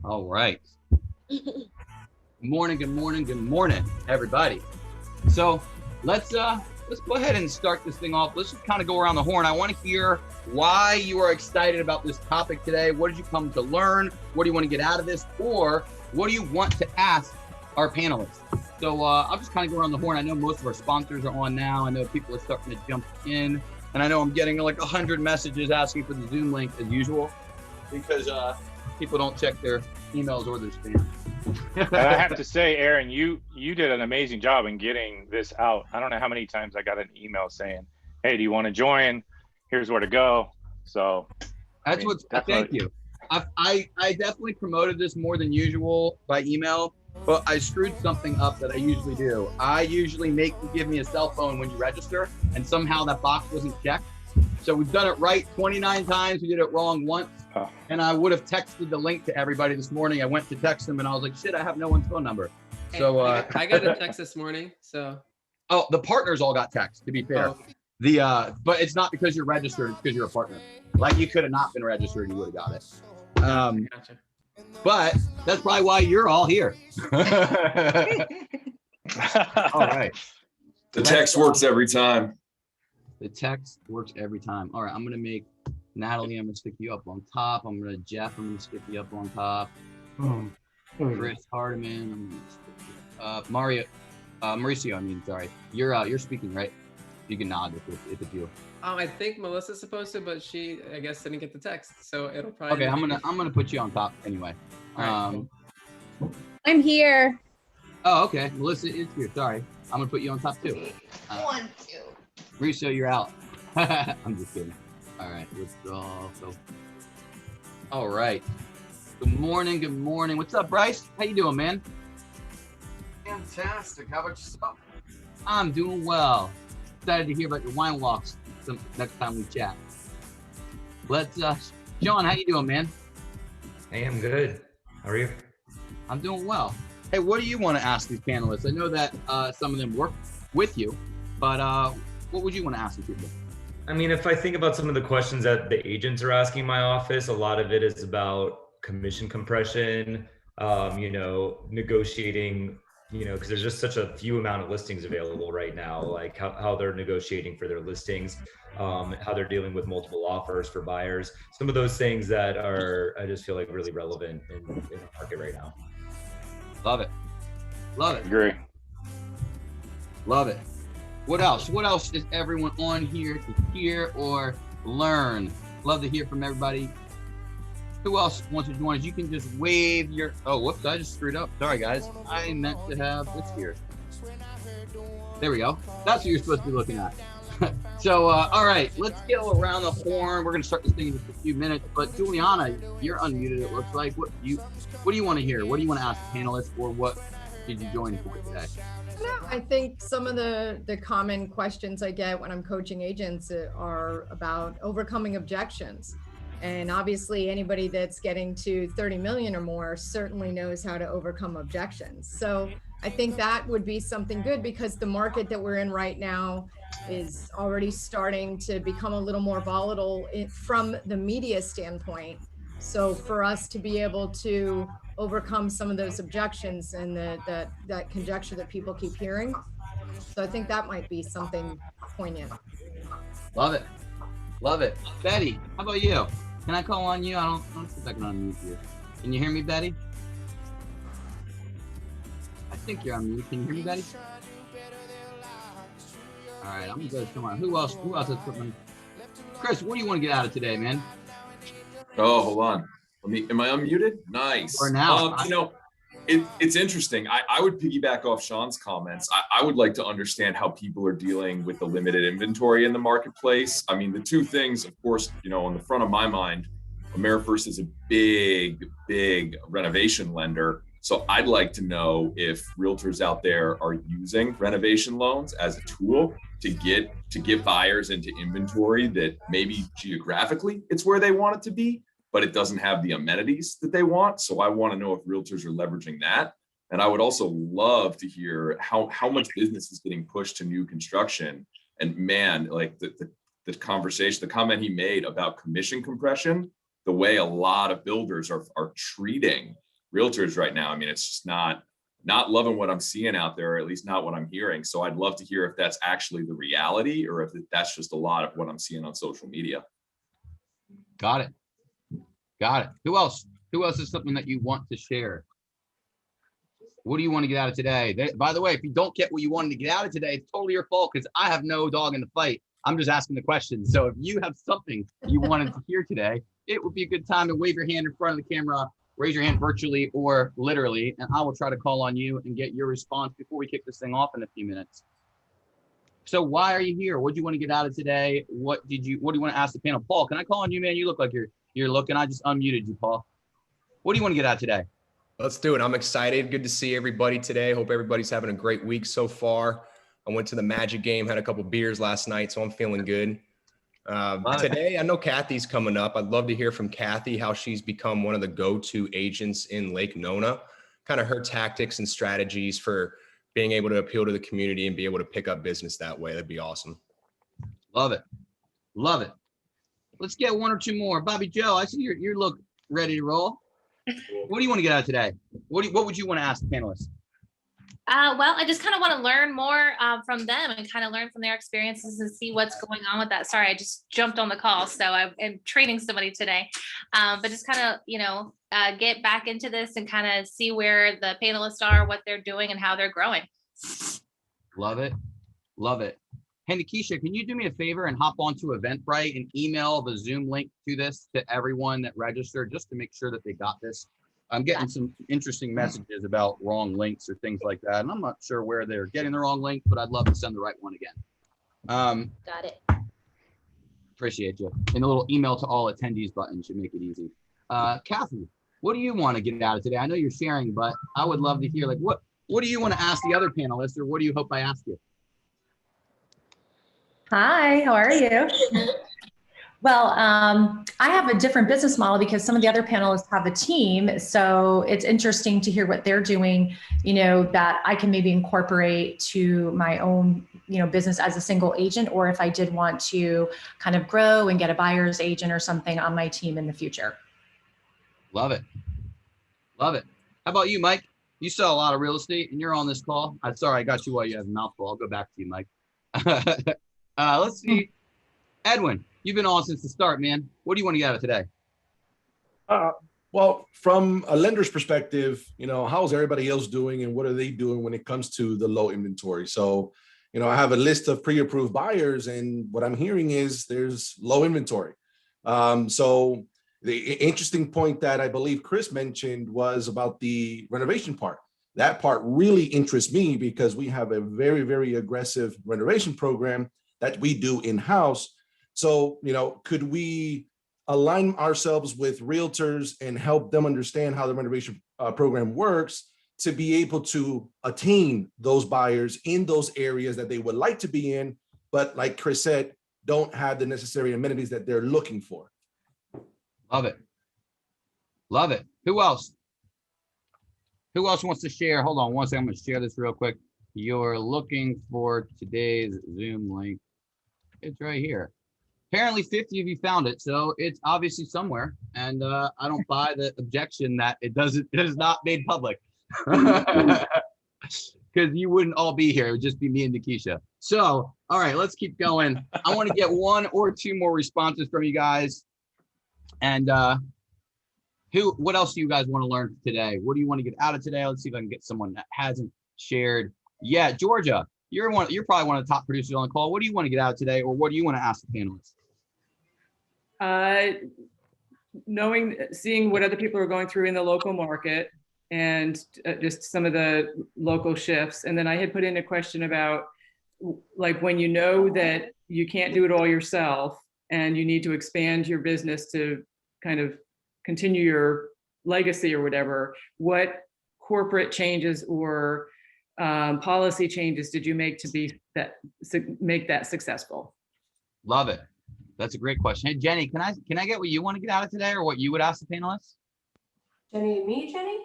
All right. Good morning, everybody. So let's go ahead and start this thing off. Let's just kind of go around the horn. I want to hear why you are excited about this topic today. What did you come to learn? What do you want to get out of this? Or what do you want to ask our panelists? So I'll just kind of go around the horn. I know most of our sponsors are on now. I know people are starting to jump in. And I know I'm getting like 100 messages asking for the Zoom link as usual because people don't check their emails or their spam. And I have to say, Aaron, you did an amazing job in getting this out. I don't know how many times I got an email saying, hey, do you want to join? Here's where to go. So thank you. I definitely promoted this more than usual by email, but I screwed something up that I usually do. I usually make you give me a cell phone when you register, and somehow that box wasn't checked. So we've done it right 29 times. We did it wrong once. And I would have texted the link to everybody this morning. I went to text them and I was like, shit, I have no one's phone number. Hey, so I got a text this morning. So the partners all got text, to be fair. Oh. But it's not because you're registered, it's because you're a partner. Like you could have not been registered, you would have got it. Gotcha. But that's probably why you're all here. All right. The text works every time. The text works every time. All right, I'm gonna make Natalie, I'm gonna stick you up on top. I'm gonna stick you up on top. Chris Hardiman, I'm gonna stick you up. Mauricio, I mean, sorry. You're speaking, right? You can nod if it's you. I think Melissa's supposed to, but she, I guess, didn't get the text, so it'll probably. Okay, I'm gonna put you on top anyway. Right, cool. I'm here. Oh, okay. Melissa is here. Sorry, I'm gonna put you on top too. 1, 2. Mauricio, you're out. I'm just kidding. All right, let's go. All right. Good morning. What's up, Bryce? How you doing, man? Fantastic. How about yourself? I'm doing well. Excited to hear about your wine walks next time we chat. Let's, John, how you doing, man? Hey, I'm good. How are you? I'm doing well. Hey, what do you want to ask these panelists? I know that some of them work with you, but what would you want to ask these people? I mean, if I think about some of the questions that the agents are asking in my office, a lot of it is about commission compression, negotiating, because there's just such a few amount of listings available right now, like how they're negotiating for their listings, how they're dealing with multiple offers for buyers. Some of those things that are, I just feel like really relevant in the market right now. Love it. Agree. Love it. What else? What else is everyone on here to hear or learn? Love to hear from everybody. Who else wants to join us? You can just wave your, oh, whoops, I just screwed up. Sorry, guys. I meant to have this here. There we go. That's what you're supposed to be looking at. So, all right, let's go around the horn. We're going to start this thing in just a few minutes. But Juliana, you're unmuted, it looks like. What do you want to hear? What do you want to ask the panelists, or what did you join for today? No, I think some of the common questions I get when I'm coaching agents are about overcoming objections. And obviously anybody that's getting to 30 million or more certainly knows how to overcome objections. So I think that would be something good, because the market that we're in right now is already starting to become a little more volatile from the media standpoint. So for us to be able to overcome some of those objections and that conjecture that people keep hearing. So I think that might be something poignant. Love it. Betty, how about you? Can I call on you? I don't think I can unmute you. Can you hear me, Betty? I think you're on mute. Can you hear me, Betty? All right, I'm gonna come on. Who else has something? Chris, what do you want to get out of today, man? Oh, hold on. Am I unmuted? Nice. Or now. It's interesting. I would piggyback off Sean's comments. I would like to understand how people are dealing with the limited inventory in the marketplace. I mean, the two things, of course, on the front of my mind, AmeriFirst is a big renovation lender. So I'd like to know if realtors out there are using renovation loans as a tool to get buyers into inventory that maybe geographically it's where they want it to be, but it doesn't have the amenities that they want. So I want to know if realtors are leveraging that. And I would also love to hear how much business is getting pushed to new construction. And man, like the conversation, the comment he made about commission compression, the way a lot of builders are treating realtors right now. I mean, it's just not loving what I'm seeing out there, or at least not what I'm hearing. So I'd love to hear if that's actually the reality or if that's just a lot of what I'm seeing on social media. Got it. Got it. Who else? Who else is something that you want to share? What do you want to get out of today? By the way, if you don't get what you wanted to get out of today, it's totally your fault because I have no dog in the fight. I'm just asking the questions. So if you have something you wanted to hear today, it would be a good time to wave your hand in front of the camera, raise your hand virtually or literally, and I will try to call on you and get your response before we kick this thing off in a few minutes. So why are you here? What do you want to get out of today? What do you want to ask the panel? Paul, can I call on you, man? You look like you're looking. I just unmuted you, Paul. What do you want to get out today? Let's do it. I'm excited. Good to see everybody today. Hope everybody's having a great week so far. I went to the Magic game, had a couple beers last night, so I'm feeling good. Today, I know Kathy's coming up. I'd love to hear from Kathy, how she's become one of the go-to agents in Lake Nona, kind of her tactics and strategies for being able to appeal to the community and be able to pick up business that way. That'd be awesome. Love it. Love it. Let's get one or two more. Bobby Joe, I see you look ready to roll. What do you want to get out of today? What would you want to ask the panelists? Well, I just kind of want to learn more from them and kind of learn from their experiences and see what's going on with that. Sorry, I just jumped on the call, so I'm training somebody today. But just kind of, get back into this and kind of see where the panelists are, what they're doing, and how they're growing. Love it. Love it. Hey, Nikisha, can you do me a favor and hop onto Eventbrite and email the Zoom link to this to everyone that registered just to make sure that they got this? I'm getting some interesting messages about wrong links or things like that. And I'm not sure where they're getting the wrong link, but I'd love to send the right one again. Got it. Appreciate you. And a little email to all attendees button should make it easy. Kathy, what do you want to get out of today? I know you're sharing, but I would love to hear, like, what do you want to ask the other panelists, or what do you hope I ask you? Hi, how are you? Well, I have a different business model because some of the other panelists have a team. So it's interesting to hear what they're doing, that I can maybe incorporate to my own, business as a single agent, or if I did want to kind of grow and get a buyer's agent or something on my team in the future. Love it. Love it. How about you, Mike? You sell a lot of real estate and you're on this call. I'm sorry, I got you while you have a mouthful. I'll go back to you, Mike. Let's see. Edwin, you've been on since the start, man. What do you want to get out of today? Well, from a lender's perspective, how's everybody else doing and what are they doing when it comes to the low inventory? So, I have a list of pre-approved buyers and what I'm hearing is there's low inventory. So the interesting point that I believe Chris mentioned was about the renovation part. That part really interests me because we have a very, very aggressive renovation program that we do in-house. So, could we align ourselves with realtors and help them understand how the renovation program works to be able to attain those buyers in those areas that they would like to be in, but like Chris said, don't have the necessary amenities that they're looking for. Love it. Love it. Who else? Who else wants to share? Hold on one second. I'm going to share this real quick. You're looking for today's Zoom link. It's right here. Apparently 50 of you found it, so it's obviously somewhere. And I don't buy the objection that it is not made public. Because you wouldn't all be here. It would just be me and Nikisha. So, all right, let's keep going. I want to get one or two more responses from you guys. And what else do you guys want to learn today? What do you want to get out of today? Let's see if I can get someone that hasn't shared. Yeah, Georgia, you're probably one of the top producers on the call. What do you want to get out of today, or what do you want to ask the panelists? Seeing what other people are going through in the local market and just some of the local shifts. And then I had put in a question about, like, when you know that you can't do it all yourself and you need to expand your business to kind of continue your legacy or whatever, what corporate changes or policy changes did you make to make that successful? Love it. That's a great question. Hey, Jenny, can I get what you want to get out of today, or what you would ask the panelists? Jenny and me, Jenny?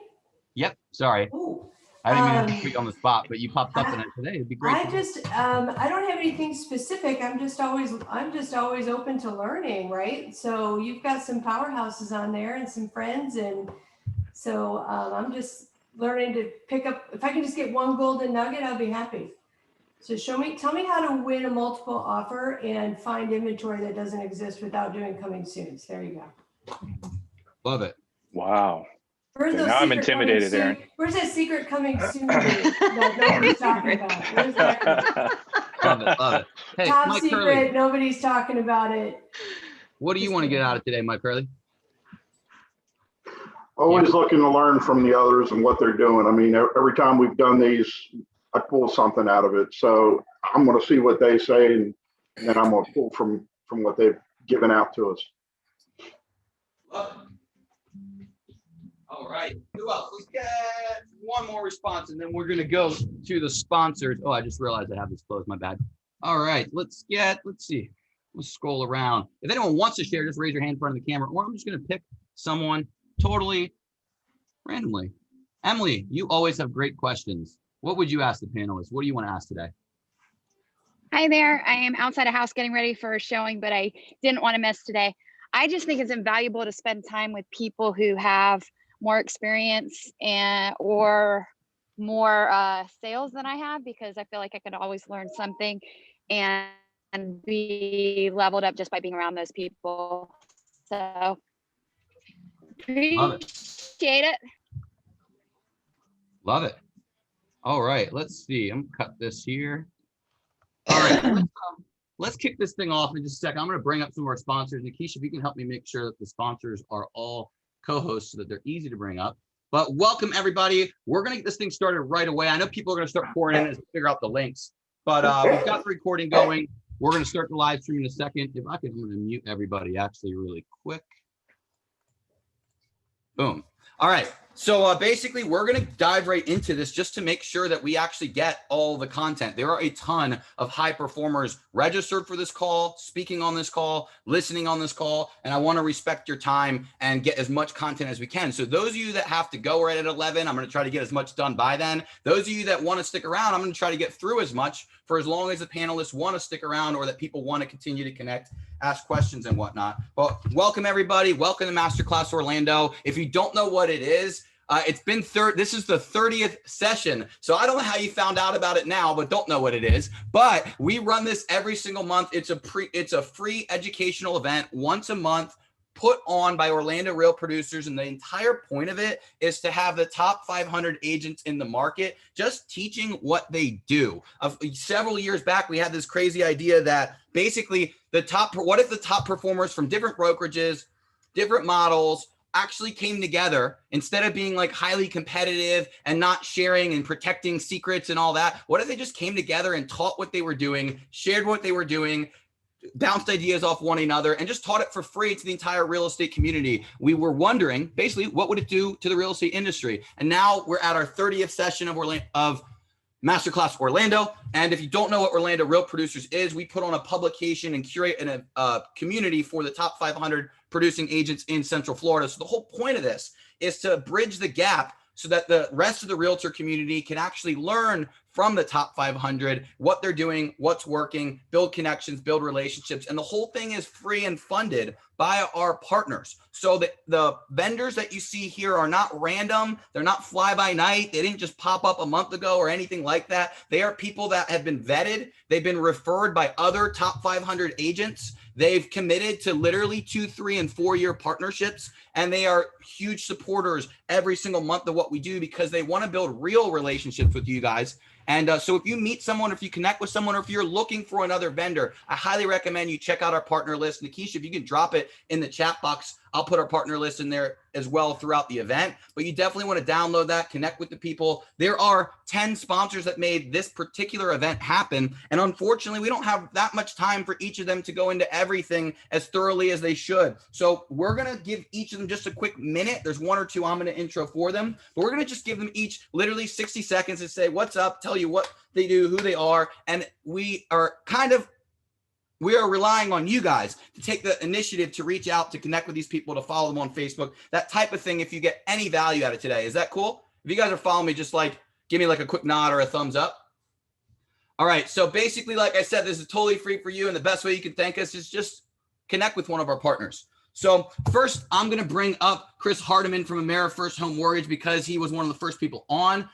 Yep. Sorry. Ooh. I didn't mean to speak on the spot, but you popped up in it today. It'd be great. I don't have anything specific. I'm just always open to learning, right? So you've got some powerhouses on there and some friends and So I'm just learning to pick up, if I can just get one golden nugget, I'll be happy. So tell me how to win a multiple offer and find inventory that doesn't exist without doing coming soons. There you go. Love it. Wow. Where's Okay, those now I'm secret coming intimidated, soon- Aaron. Where's that secret coming soon date that nobody's talking about? Where's that? Love it. Love it. Hey, Top Mike secret, Curley, nobody's talking about it. what do you want to get out of today, Mike Curley? Always looking to learn from the others and what they're doing. I mean, every time we've done these, I pull something out of it. So I'm going to see what they say, and then I'm going to pull from what they've given out to us. All right. Who else? Let's get one more response, and then we're going to go to the sponsors. Oh, I just realized I have this closed. My bad. All right. Let's see. Let's scroll around. If anyone wants to share, just raise your hand in front of the camera, or I'm just going to pick someone totally randomly. Emily, you always have great questions. What would you ask the panelists? What do you want to ask today? Hi there. I am outside a house getting ready for a showing, but I didn't want to miss today. I just think it's invaluable to spend time with people who have more experience or more sales than I have, because I feel like I could always learn something and be leveled up just by being around those people. So appreciate it. Love it. All right, let's see. I'm gonna cut this here. All right, let's kick this thing off in just a second. I'm gonna bring up some of our sponsors. Nikisha, if you can help me make sure that the sponsors are all co-hosts so that they're easy to bring up. But welcome everybody. We're gonna get this thing started right away. I know people are gonna start pouring in as we figure out the links, but we've got the recording going. We're gonna start the live stream in a second. If I can, I'm gonna mute everybody actually really quick. Boom. All right. So basically, we're going to dive right into this just to make sure that we actually get all the content. There are a ton of high performers registered for this call, speaking on this call, listening on this call, and I want to respect your time and get as much content as we can. So those of you that have to go right at 11, I'm going to try to get as much done by then. Those of you that want to stick around, I'm going to try to get through as much for as long as the panelists want to stick around or that people want to continue to connect, ask questions and whatnot. But welcome everybody. Welcome to Masterclass Orlando. If you don't know what it is, it's been this is the 30th session. So I don't know how you found out about it now, but don't know what it is. But we run this every single month. It's a free educational event once a month, put on by Orlando Real Producers. And the entire point of it is to have the top 500 agents in the market just teaching what they do. Several years back, we had this crazy idea that basically what if the top performers from different brokerages, different models, actually came together instead of being like highly competitive and not sharing and protecting secrets and all that? What if they just came together and taught what they were doing, shared what they were doing, bounced ideas off one another, and just taught it for free to the entire real estate community? We were wondering, basically, what would it do to the real estate industry? And now we're at our 30th session of Masterclass Orlando. And if you don't know what Orlando Real Producers is, we put on a publication and curate a community for the top 500 producing agents in Central Florida. So the whole point of this is to bridge the gap so that the rest of the realtor community can actually learn from the top 500 what they're doing, what's working, build connections, build relationships. And the whole thing is free and funded by our partners. So that the vendors that you see here are not random. They're not fly by night. They didn't just pop up a month ago or anything like that. They are people that have been vetted. They've been referred by other top 500 agents. They've committed to literally 2, 3, and 4 year partnerships. And they are huge supporters every single month of what we do because they want to build real relationships with you guys. And so if you meet someone, if you connect with someone, or if you're looking for another vendor, I highly recommend you check out our partner list. Nikisha, if you can drop it in the chat box, I'll put our partner list in there as well throughout the event. But you definitely want to download that, connect with the people. There are 10 sponsors that made this particular event happen. And unfortunately, we don't have that much time for each of them to go into everything as thoroughly as they should. So we're going to give each of them just a quick minute. There's 1 or 2 I'm going to intro for them, but we're going to just give them each literally 60 seconds to say what's up, tell you what they do, who they are. And we are relying on you guys to take the initiative to reach out, to connect with these people, to follow them on Facebook, that type of thing. If you get any value out of today, is that cool? If you guys are following me, just like give me like a quick nod or a thumbs up. All right. So basically, like I said, this is totally free for you. And the best way you can thank us is just connect with one of our partners. So first, I'm going to bring up Chris Hardiman from First Home Mortgage because he was one of the first people on.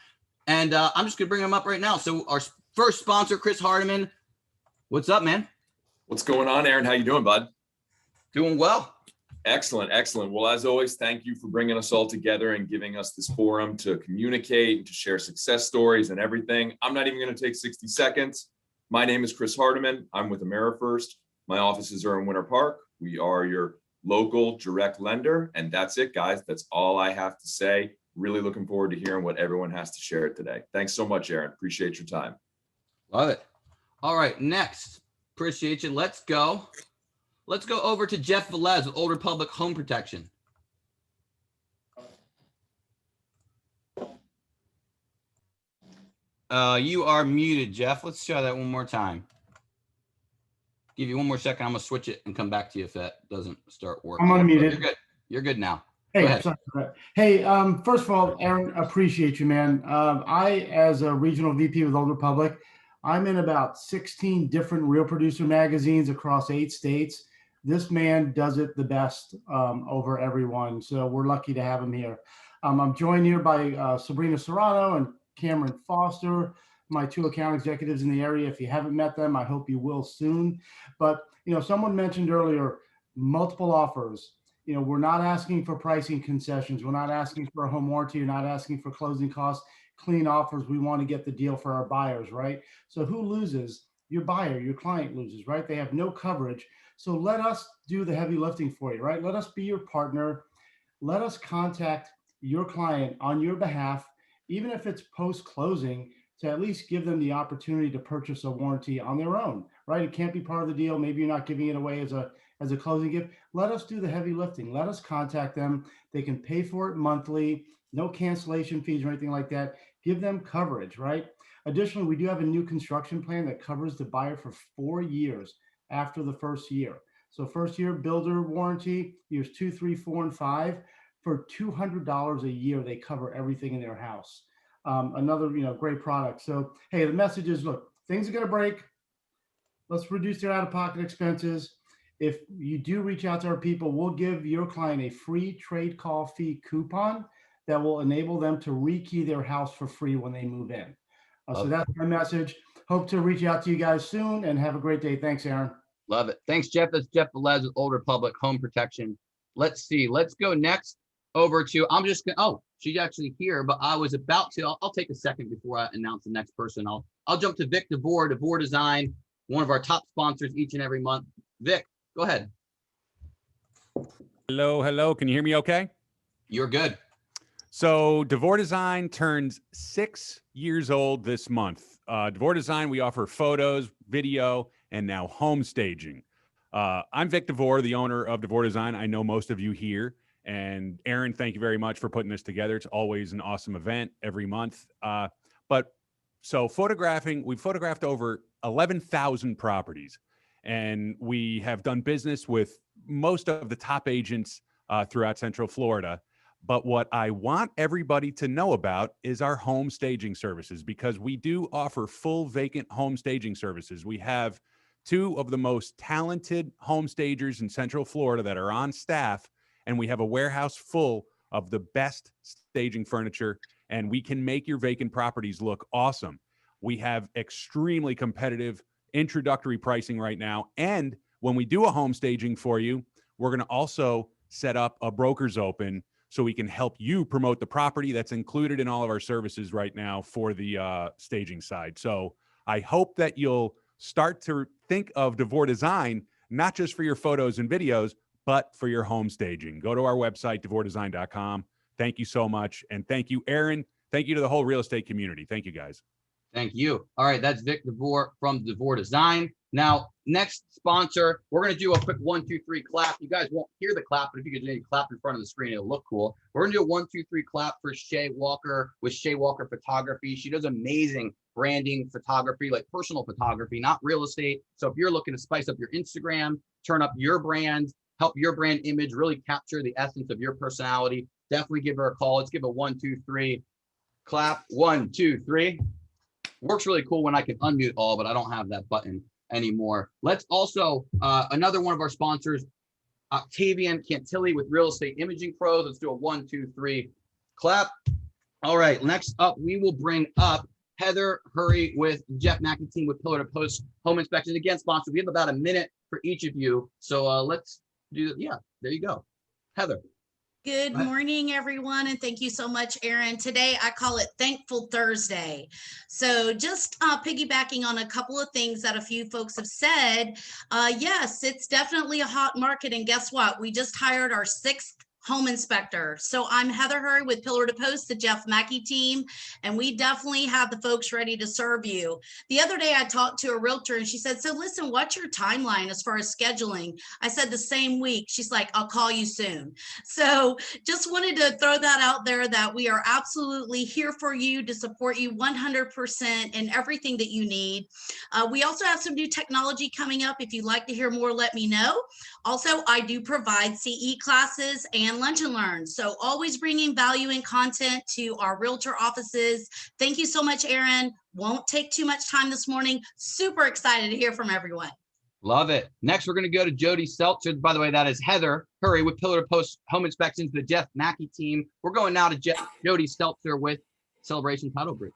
And I'm just going to bring him up right now. So our first sponsor, Chris Hardiman. What's up, man? What's going on, Aaron? How you doing, bud? Doing well. Excellent, excellent. Well, as always, thank you for bringing us all together and giving us this forum to communicate, to share success stories and everything. I'm not even going to take 60 seconds. My name is Chris Hardiman. I'm with AmeriFirst. My offices are in Winter Park. We are your local direct lender. And that's it, guys. That's all I have to say. Really looking forward to hearing what everyone has to share today. Thanks so much, Aaron. Appreciate your time. Love it. All right, next. Appreciate you. Let's go over to Jeff Velez with Old Republic Home Protection. You are muted, Jeff. Let's try that one more time. Give you one more second. I'm gonna switch it and come back to you if that doesn't start working. I'm unmuted. You're good. You're good now. Hey, sorry for that. Hey, first of all, Aaron, appreciate you, man. I, as a regional VP with Old Republic, I'm in about 16 different real producer magazines across 8 states. This man does it the best over everyone. So we're lucky to have him here. I'm joined here by Sabrina Serrano and Cameron Foster, my 2 account executives in the area. If you haven't met them, I hope you will soon. But, someone mentioned earlier, multiple offers. We're not asking for pricing concessions. We're not asking for a home warranty. We're not asking for closing costs, clean offers. We want to get the deal for our buyers, right? So who loses? Your buyer, your client loses, right? They have no coverage. So let us do the heavy lifting for you, right? Let us be your partner. Let us contact your client on your behalf, even if it's post-closing, to at least give them the opportunity to purchase a warranty on their own, right? It can't be part of the deal. Maybe you're not giving it away as a closing gift. Let us do the heavy lifting. Let us contact them. They can pay for it monthly, no cancellation fees or anything like that. Give them coverage, right? Additionally, we do have a new construction plan that covers the buyer for 4 years after the first year. So first year builder warranty, years 2, 3, 4, and 5, for $200 a year, they cover everything in their house. Another, great product. So, hey, the message is, look, things are going to break. Let's reduce their out-of-pocket expenses. If you do reach out to our people, we'll give your client a free trade call fee coupon that will enable them to rekey their house for free when they move in. So that's my message. Hope to reach out to you guys soon and have a great day. Thanks, Aaron. Love it. Thanks, Jeff. That's Jeff Velez with Old Republic Home Protection. Let's see. Let's go next over to, I'm just going to, oh, she's actually here, but I was about to, I'll take a second before I announce the next person. I'll jump to Vic DeVore, DeVore Design, one of our top sponsors each and every month. Vic, go ahead. Hello. Can you hear me okay? You're good. So DeVore Design turns 6 years old this month. DeVore Design, we offer photos, video, and now home staging. I'm Vic DeVore, the owner of DeVore Design. I know most of you here. And Aaron, thank you very much for putting this together. It's always an awesome event every month. So we've photographed over 11,000 properties. And we have done business with most of the top agents throughout Central Florida. But what I want everybody to know about is our home staging services, because we do offer full vacant home staging services. We have 2 of the most talented home stagers in Central Florida that are on staff, and we have a warehouse full of the best staging furniture, and we can make your vacant properties look awesome. We have extremely competitive introductory pricing right now. And when we do a home staging for you, we're going to also set up a broker's open so we can help you promote the property. That's included in all of our services right now for the staging side. So I hope that you'll start to think of DeVore Design, not just for your photos and videos, but for your home staging. Go to our website, devoredesign.com. Thank you so much. And thank you, Aaron. Thank you to the whole real estate community. Thank you, guys. Thank you. All right, that's Vic DeVore from DeVore Design. Now, next sponsor, we're going to do a quick 1, 2, 3 clap. You guys won't hear the clap, but if you could do a clap in front of the screen, it'll look cool. We're going to do a 1, 2, 3 clap for Shay Walker with Shay Walker Photography. She does amazing branding photography, like personal photography, not real estate. So if you're looking to spice up your Instagram, turn up your brand, help your brand image, really capture the essence of your personality, definitely give her a call. Let's give a 1, 2, 3 clap. 1, 2, 3. Works really cool when I can unmute all, but I don't have that button anymore. Let's also, another one of our sponsors, Octavian Cantilli with Real Estate Imaging Pros. Let's do a 1, 2, 3 clap. All right, next up, we will bring up Heather Hurry with Jeff Mackey team with Pillar to Post Home Inspections. Again, sponsored. We have about a minute for each of you. So let's do, yeah, there you go. Heather. Good morning, everyone, and thank you so much, Aaron. Today, I call it Thankful Thursday. So just piggybacking on a couple of things that a few folks have said, yes, it's definitely a hot market, and guess what? We just hired our 6th home inspector. So I'm Heather Hurry with Pillar to Post, the Jeff Mackey team, and we definitely have the folks ready to serve you. The other day I talked to a realtor and she said, so listen, what's your timeline as far as scheduling? I said the same week. She's like, I'll call you soon. So just wanted to throw that out there that we are absolutely here for you to support you 100% in everything that you need. We also have some new technology coming up. If you'd like to hear more, let me know. Also, I do provide CE classes and lunch and learn. So always bringing value and content to our realtor offices. Thank you so much, Aaron. Won't take too much time this morning. Super excited to hear from everyone. Love it. Next, we're going to go to Jody Seltzer. By the way, that is Heather Hurry with Pillar to Post Home Inspections, the Jeff Mackey team. We're going now to Jody Seltzer with Celebration Title Group.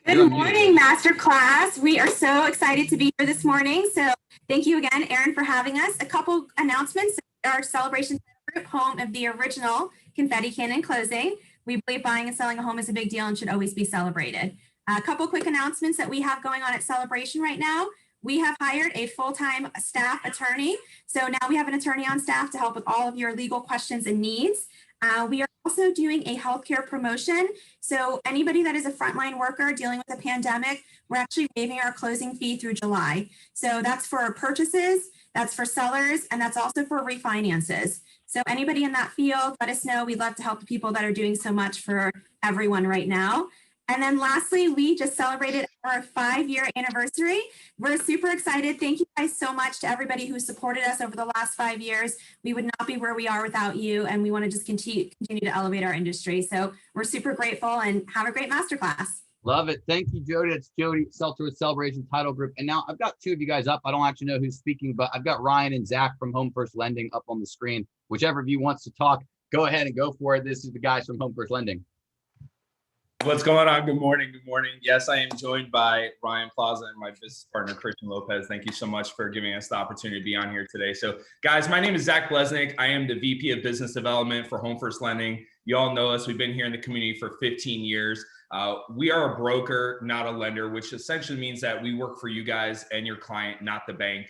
Good morning, Masterclass. We are so excited to be here this morning. So thank you again, Aaron, for having us. A couple announcements. Our Celebration Group, home of the original confetti cannon closing. We believe buying and selling a home is a big deal and should always be celebrated. A couple quick announcements that we have going on at Celebration right now. We have hired a full-time staff attorney. So now we have an attorney on staff to help with all of your legal questions and needs. We are also doing a healthcare promotion. So anybody that is a frontline worker dealing with a pandemic, we're actually waiving our closing fee through July. So that's for purchases, that's for sellers, and that's also for refinances. So anybody in that field, let us know. We'd love to help the people that are doing so much for everyone right now. And then lastly, we just celebrated our 5-year anniversary. We're super excited. Thank you guys so much to everybody who supported us over the last 5 years. We would not be where we are without you, and we want to just continue to elevate our industry. So we're super grateful, and have a great masterclass. Love it. Thank you, Jody. That's Jody Seltzer with Celebration Title Group. And now I've got 2 of you guys up. I don't actually know who's speaking, but I've got Ryan and Zach from Home First Lending up on the screen. Whichever of you wants to talk, go ahead and go for it. This is the guys from Home First Lending. What's going on? Good morning. Good morning. Yes, I am joined by Ryan Plaza and my business partner, Christian Lopez. Thank you so much for giving us the opportunity to be on here today. So guys, my name is Zach Blesnick. I am the VP of Business Development for Home First Lending. You all know us. We've been here in the community for 15 years. We are a broker, not a lender, which essentially means that we work for you guys and your client, not the bank.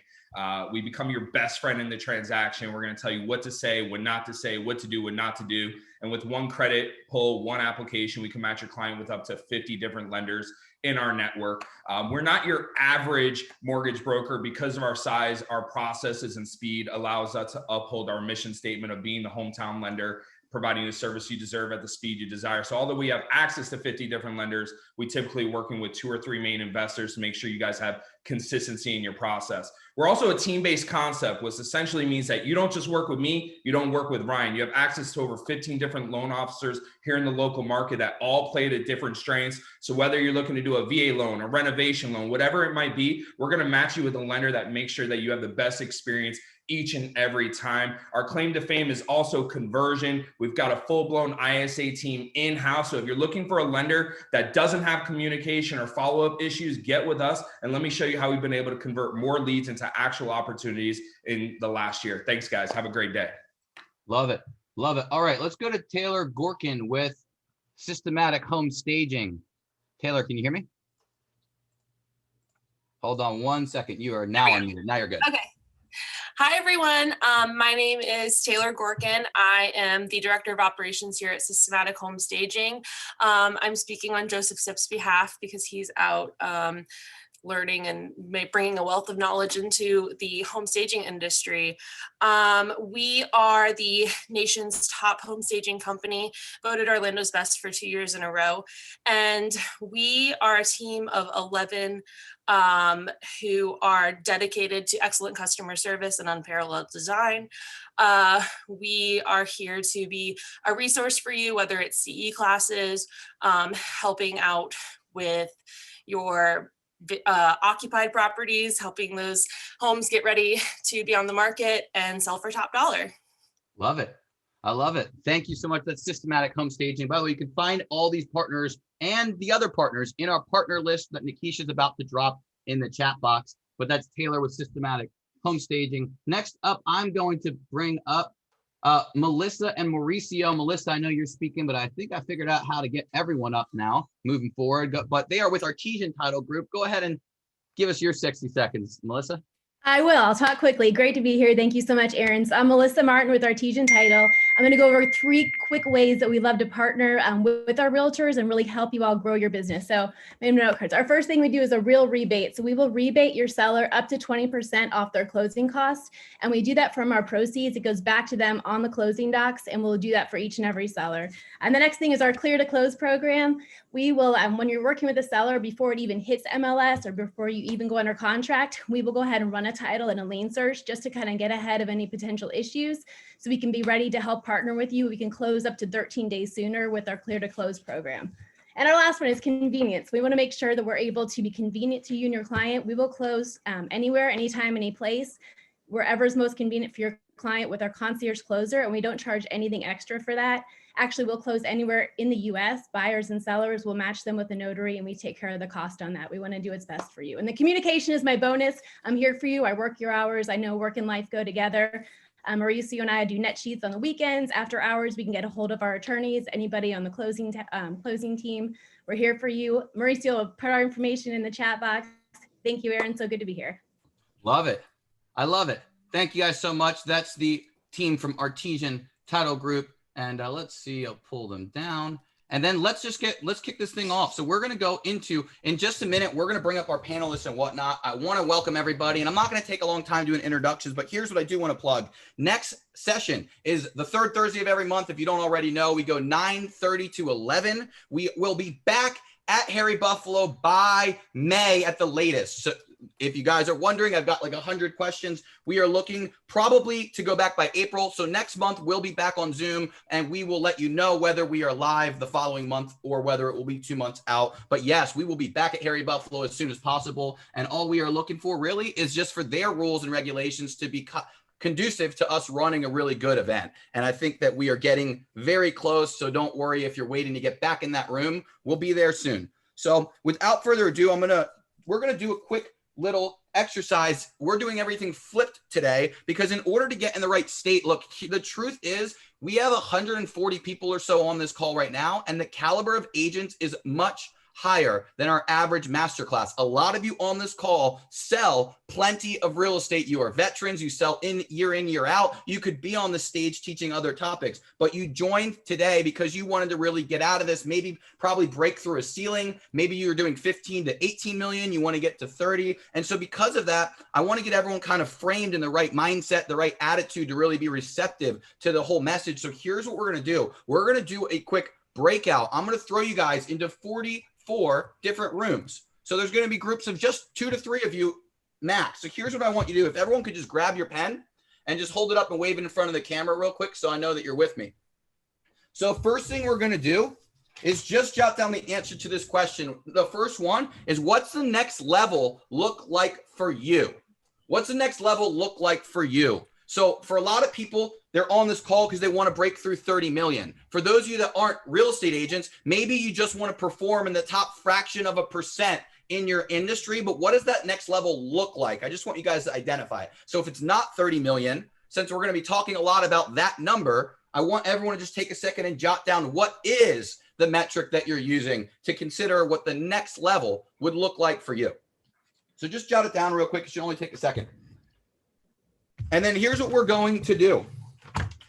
We become your best friend in the transaction. We're going to tell you what to say, what not to say, what to do, what not to do. And with one credit pull, one application, we can match your client with up to 50 different lenders in our network. We're not your average mortgage broker. Because of our size, our processes and speed allows us to uphold our mission statement of being the hometown lender, providing the service you deserve at the speed you desire. So although we have access to 50 different lenders, we typically working with 2 or 3 main investors to make sure you guys have consistency in your process. We're also a team-based concept, which essentially means that you don't just work with me, you don't work with Ryan. You have access to over 15 different loan officers here in the local market that all play to different strengths. So whether you're looking to do a VA loan, a renovation loan, whatever it might be, we're gonna match you with a lender that makes sure that you have the best experience each and every time. Our claim to fame is also conversion. We've got a full-blown ISA team in-house. So if you're looking for a lender that doesn't have communication or follow-up issues, get with us and let me show you how we've been able to convert more leads into actual opportunities in the last year. Thanks, guys. Have a great day. Love it. Love it. All right, let's go to Taylor Gorkin with Systematic Home Staging. Taylor, can you hear me? Hold on 1 second. You are now unmuted. Now you're good. Okay. Hi, everyone. My name is Taylor Gorkin. I am the Director of Operations here at Systematic Home Staging. I'm speaking on Joseph Sipp's behalf because he's out learning and bringing a wealth of knowledge into the home staging industry. We are the nation's top home staging company, voted Orlando's best for 2 years in a row. And we are a team of 11 who are dedicated to excellent customer service and unparalleled design. We are here to be a resource for you, whether it's CE classes, helping out with your occupied properties, helping those homes get ready to be on the market and sell for top dollar. Love it. I love it. Thank you so much. That's Systematic Home Staging. By the way, you can find all these partners and the other partners in our partner list that Nikisha's about to drop in the chat box. But that's Taylor with Systematic Home Staging. Next up, I'm going to bring up Melissa and Mauricio. Melissa, I know you're speaking, but I think I figured out how to get everyone up now moving forward. But they are with Artesian Title Group. Go ahead and give us your 60 seconds, Melissa. I will. I'll talk quickly. Great to be here. Thank you so much, Aaron. So I'm Melissa Martin with Artesian Title. I'm going to go over 3 quick ways that we love to partner with our realtors and really help you all grow your business. So maybe note cards. Our first thing we do is a real rebate. So we will rebate your seller up to 20% off their closing costs. And we do that from our proceeds. It goes back to them on the closing docs, and we'll do that for each and every seller. And the next thing is our Clear to Close program. We will, when you're working with a seller, before it even hits MLS or before you even go under contract, we will go ahead and run a title and a lien search just to kind of get ahead of any potential issues so we can be ready to help partner with you. We can close up to 13 days sooner with our Clear to Close program. And our last one is convenience. We want to make sure that we're able to be convenient to you and your client. We will close anywhere, anytime, any place, wherever is most convenient for your client with our concierge closer, and we don't charge anything extra for that. Actually, we'll close anywhere in the US. Buyers and sellers will match them with a notary, and we take care of the cost on that. We want to do what's best for you. And the communication is my bonus. I'm here for you. I work your hours. I know work and life go together. Mauricio and I do net sheets on the weekends. After hours, we can get a hold of our attorneys, anybody on the closing team. We're here for you. Mauricio will put our information in the chat box. Thank you, Aaron. So good to be here. Love it. I love it. Thank you guys so much. That's the team from Artesian Title Group. And let's see, I'll pull them down. And then let's kick this thing off. So we're going to go into, in just a minute, we're going to bring up our panelists and whatnot. I want to welcome everybody, and I'm not going to take a long time doing introductions, but here's what I do want to plug. Next session is the 3rd Thursday of every month. If you don't already know, we go 9:30 to 11. We will be back at Harry Buffalo by May at the latest. So if you guys are wondering, I've got like 100 questions. We are looking probably to go back by April. So next month we'll be back on Zoom, and we will let you know whether we are live the following month or whether it will be 2 months out. But yes, we will be back at Harry Buffalo as soon as possible. And all we are looking for really is just for their rules and regulations to be conducive to us running a really good event. And I think that we are getting very close. So don't worry if you're waiting to get back in that room. We'll be there soon. So without further ado, we're going to do a quick little exercise. We're doing everything flipped today because in order to get in the right state, look, the truth is we have 140 people or so on this call right now, and the caliber of agents is much higher than our average masterclass. A lot of you on this call sell plenty of real estate. You are veterans. You sell in, year out. You could be on the stage teaching other topics, but you joined today because you wanted to really get out of this, probably break through a ceiling. Maybe you were doing 15 to 18 million. You want to get to 30. And so because of that, I want to get everyone kind of framed in the right mindset, the right attitude to really be receptive to the whole message. So here's what we're going to do. We're going to do a quick breakout. I'm going to throw you guys into 44 different rooms. So there's going to be groups of just 2 to 3 of you max. So here's what I want you to do. If everyone could just grab your pen and just hold it up and wave it in front of the camera real quick so I know that you're with me. So first thing we're going to do is just jot down the answer to this question. The first one is, what's the next level look like for you? What's the next level look like for you? So for a lot of people, they're on this call because they want to break through 30 million. For those of you that aren't real estate agents, maybe you just want to perform in the top fraction of a percent in your industry, but what does that next level look like? I just want you guys to identify it. So if it's not 30 million, since we're going to be talking a lot about that number, I want everyone to just take a second and jot down what is the metric that you're using to consider what the next level would look like for you. So just jot it down real quick. It should only take a second. And then here's what we're going to do.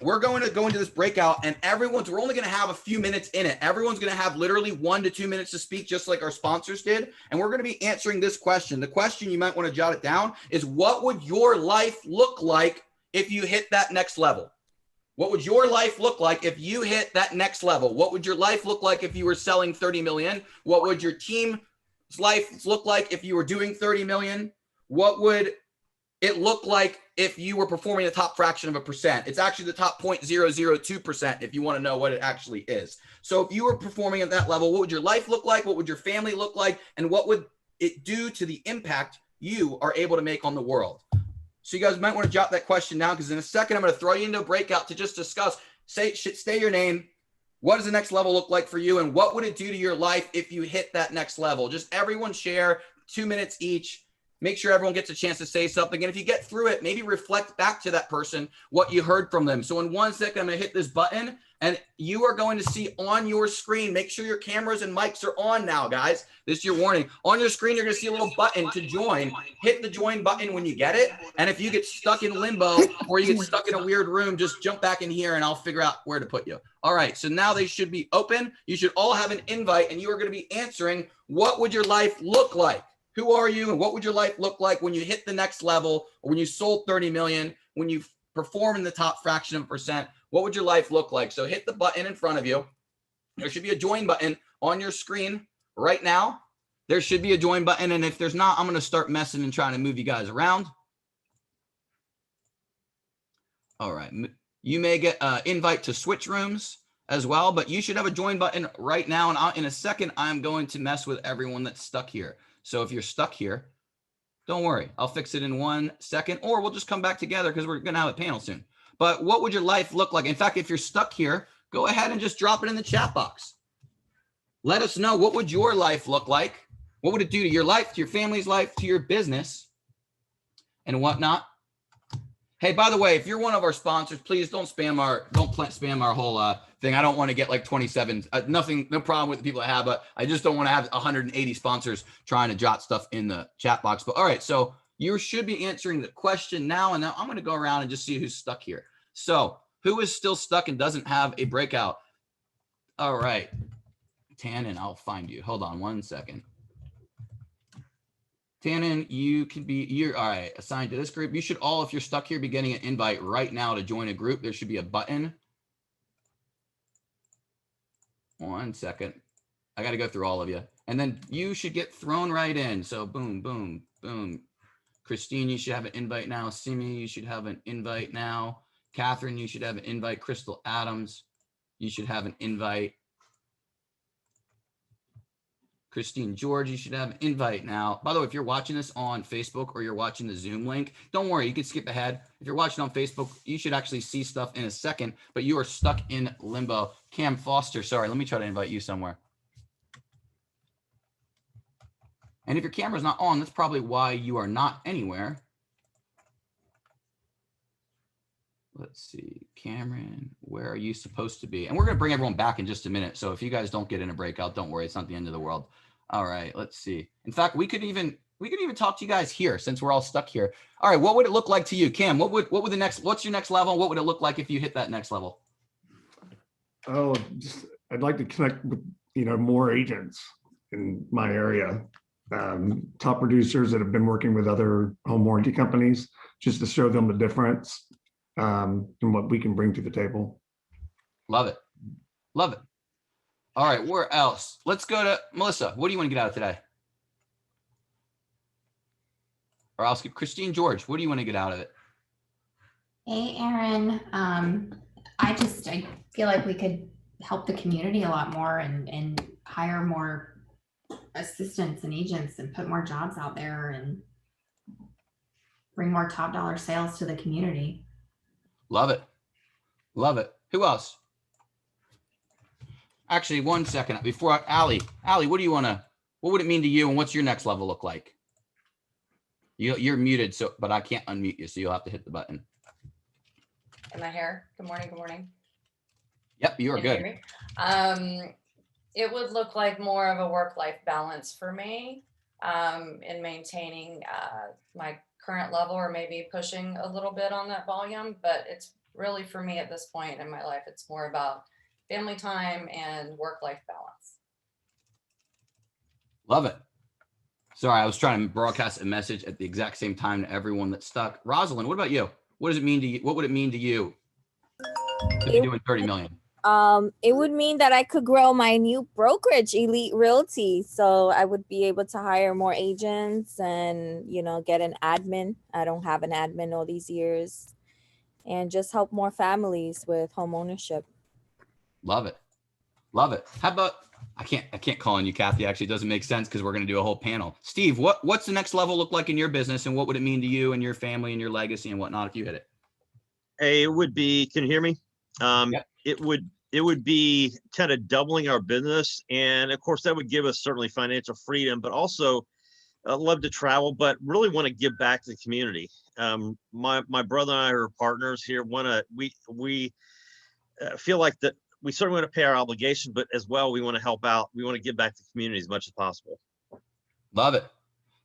We're going to go into this breakout, and we're only going to have a few minutes in it. Everyone's going to have literally 1 to 2 minutes to speak, just like our sponsors did. And we're going to be answering this question. The question, you might want to jot it down, is what would your life look like if you hit that next level? What would your life look like if you hit that next level? What would your life look like if you were selling 30 million? What would your team's life look like if you were doing 30 million? What would it look like if you were performing the top fraction of a percent? It's actually the top 0.002% if you want to know what it actually is. So if you were performing at that level, what would your life look like? What would your family look like? And what would it due to the impact you are able to make on the world? So you guys might want to jot that question down, because in a second, I'm going to throw you into a breakout to just discuss, say your name. What does the next level look like for you? And what would it do to your life if you hit that next level? Just everyone share 2 minutes each. Make sure everyone gets a chance to say something. And if you get through it, maybe reflect back to that person what you heard from them. So in 1 second, I'm going to hit this button, and you are going to see on your screen, make sure your cameras and mics are on now, guys. This is your warning. On your screen, you're going to see a little button to join. Hit the join button when you get it. And if you get stuck in limbo or you get stuck in a weird room, just jump back in here and I'll figure out where to put you. All right, so now they should be open. You should all have an invite, and you are going to be answering, what would your life look like? Who are you, and what would your life look like when you hit the next level, or when you sold 30 million, when you perform in the top fraction of a percent? What would your life look like? So hit the button in front of you. There should be a join button on your screen right now. There should be a join button, and if there's not, I'm going to start messing and trying to move you guys around. All right. You may get an invite to switch rooms as well, but you should have a join button right now, and in a second, I'm going to mess with everyone that's stuck here. So if you're stuck here, don't worry. I'll fix it in 1 second, or we'll just come back together because we're going to have a panel soon. But what would your life look like? In fact, if you're stuck here, go ahead and just drop it in the chat box. Let us know, what would your life look like? What would it do to your life, to your family's life, to your business, and whatnot? Hey, by the way, if you're one of our sponsors, please don't spam our whole thing. I don't want to get like 27. No problem with the people I have, but I just don't want to have 180 sponsors trying to jot stuff in the chat box. But all right, so you should be answering the question now, and now I'm going to go around and just see who's stuck here. So who is still stuck and doesn't have a breakout? All right, Tannen, I'll find you. Hold on 1 second. Tannen, you're all right, assigned to this group. You should all, if you're stuck here, be getting an invite right now to join a group. There should be a button. 1 second. I got to go through all of you. And then you should get thrown right in. So boom, boom, boom. Christine, you should have an invite now. Simi, you should have an invite now. Catherine, you should have an invite. Crystal Adams, you should have an invite. Christine George, you should have an invite now. By the way, if you're watching this on Facebook or you're watching the Zoom link, don't worry, you can skip ahead. If you're watching on Facebook, you should actually see stuff in a second, but you are stuck in limbo. Cam Foster, sorry, let me try to invite you somewhere. And if your camera's not on, that's probably why you are not anywhere. Let's see, Cameron, where are you supposed to be? And we're going to bring everyone back in just a minute. So if you guys don't get in a breakout, don't worry, it's not the end of the world. All right, let's see. In fact, we could even talk to you guys here since we're all stuck here. All right, what would it look like to you, Cam? what's your next level? What would it look like if you hit that next level? Oh, I'd like to connect with, more agents in my area. Top producers that have been working with other home warranty companies, just to show them the difference and what we can bring to the table. Love it. Love it. All right, where else? Let's go to Melissa. What do you want to get out of today? Or I'll skip Christine George. What do you want to get out of it? Hey, Aaron. I feel like we could help the community a lot more and hire more assistants and agents and put more jobs out there and bring more top dollar sales to the community. Love it. Love it. Who else? Actually, 1 second before Allie, what would it mean to you and what's your next level look like? You're muted, but I can't unmute you, so you'll have to hit the button. Am I here? Good morning. Good morning. Yep, you are good. It would look like more of a work-life balance for me in maintaining my current level, or maybe pushing a little bit on that volume. But it's really, for me at this point in my life, it's more about family time and work-life balance. Love it. Sorry, I was trying to broadcast a message at the exact same time to everyone that's stuck. Rosalind, what about you? What does it mean to you? What would it mean to you to be doing 30 million? It would mean that I could grow my new brokerage, Elite Realty. So I would be able to hire more agents and, get an admin. I don't have an admin all these years, and just help more families with home ownership. Love it. Love it. How about, I can't call on you, Kathy. Actually, it doesn't make sense because we're going to do a whole panel. Steve, what's the next level look like in your business, and what would it mean to you and your family and your legacy and whatnot if you hit it? Hey, it would be, can you hear me? Yep. It would be kind of doubling our business. And of course, that would give us certainly financial freedom, but also love to travel, but really want to give back to the community. My brother and I are partners here. We feel like that we certainly want to pay our obligation, but as well, we want to help out. We want to give back to the community as much as possible. Love it.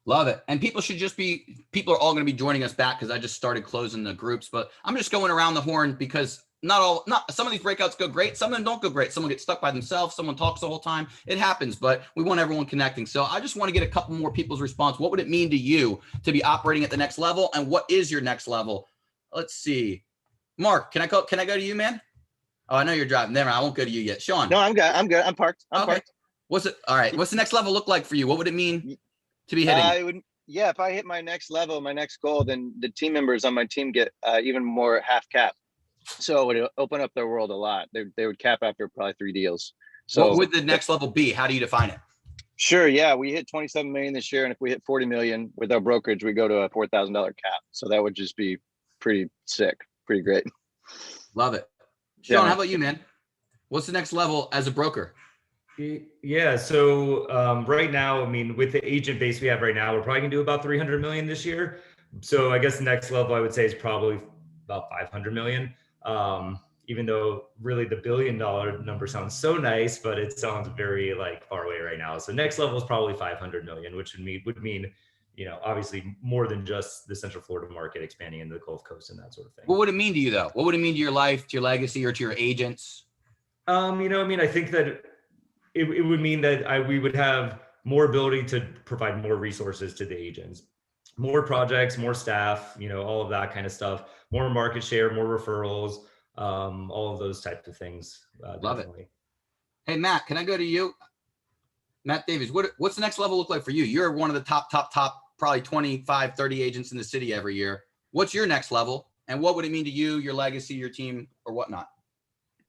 Love it. And people are all going to be joining us back because I just started closing the groups, but I'm just going around the horn because some of these breakouts go great. Some of them don't go great. Someone gets stuck by themselves. Someone talks the whole time. It happens, but we want everyone connecting. So I just want to get a couple more people's response. What would it mean to you to be operating at the next level? And what is your next level? Let's see. Mark, can I go to you, man? Oh, I know you're driving. Never mind. I won't go to you yet. Sean. No, I'm good. I'm parked. I'm parked. What's it? All right. What's the next level look like for you? What would it mean to be hitting? If I hit my next level, my next goal, then the team members on my team get even more half cap. So it would open up their world a lot. They would cap after probably 3 deals. So what would the next level be? How do you define it? Sure. Yeah. We hit 27 million this year. And if we hit 40 million with our brokerage, we go to a $4,000 cap. So that would just be pretty sick. Pretty great. Love it. Sean, how about you, man? What's the next level as a broker? Yeah. So right now, I mean, with the agent base we have right now, we're probably gonna do about 300 million this year. So I guess the next level I would say is probably about 500 million. Even though really the $1 billion number sounds so nice, but it sounds very far away right now. So next level is probably 500 million, which would mean, obviously more than just the Central Florida market expanding into the Gulf Coast and that sort of thing. What would it mean to you though? What would it mean to your life, to your legacy, or to your agents? I think that it would mean that we would have more ability to provide more resources to the agents, more projects, more staff, all of that kind of stuff, more market share, more referrals, all of those types of things. Love definitely. it. Hey, Matt, can I go to you? Matt Davies, what's the next level look like for you? You're one of the top, probably 25, 30 agents in the city every year. What's your next level? And what would it mean to you, your legacy, your team, or whatnot?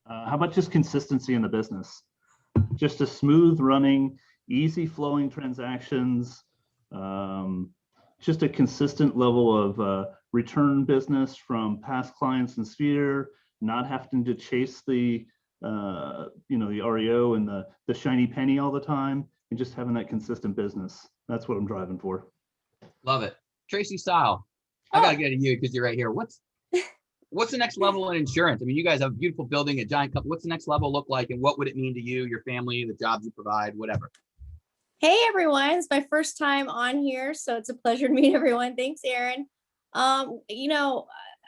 How about just consistency in the business? Just a smooth running, easy flowing transactions, just a consistent level of return business from past clients and sphere, not having to chase the REO and the shiny penny all the time, and just having that consistent business. That's what I'm driving for. Love it. Tracy Style, I got to get to you because you're right here. What's the next level in insurance? I mean, you guys have a beautiful building, a giant company. What's the next level look like, and what would it mean to you, your family, the jobs you provide, whatever? Hey everyone, it's my first time on here, so it's a pleasure to meet everyone. Thanks, Aaron. I'm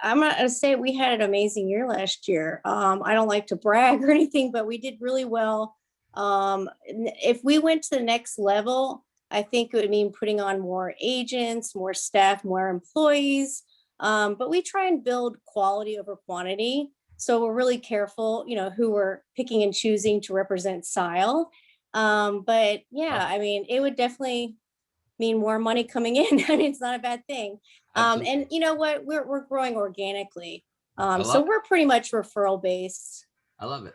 gonna say we had an amazing year last year. I don't like to brag or anything, but we did really well. If we went to the next level, I think it would mean putting on more agents, more staff, more employees. But we try and build quality over quantity. So we're really careful, who we're picking and choosing to represent style. But yeah, I mean, it would definitely mean more money coming in. I mean, it's not a bad thing. And you know what, we're growing organically. So we're pretty much referral based. I love it.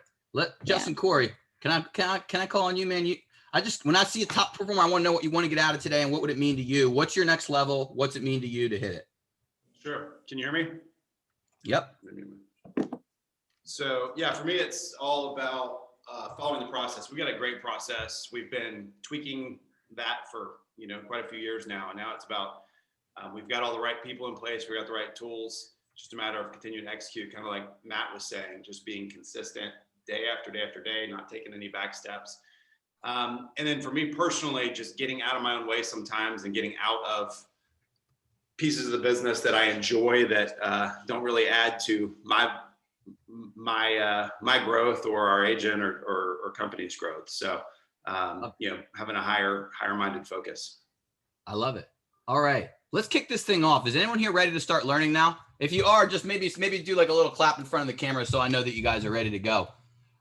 Justin Corey, can I call on you, man? When I see a top performer, I want to know what you want to get out of today and what would it mean to you? What's your next level? What's it mean to you to hit it? Sure. Can you hear me? Yep. So yeah, for me, it's all about following the process. We got a great process. We've been tweaking that for quite a few years now. And now it's about we've got all the right people in place. We got the right tools. Just a matter of continuing to execute, kind of like Matt was saying, just being consistent day after day after day, not taking any back steps. And then for me personally, just getting out of my own way sometimes and getting out of pieces of the business that I enjoy that don't really add to my growth or our agent or company's growth. So, having a higher minded focus. I love it. All right, let's kick this thing off. Is anyone here ready to start learning now? If you are, just maybe do like a little clap in front of the camera so I know that you guys are ready to go.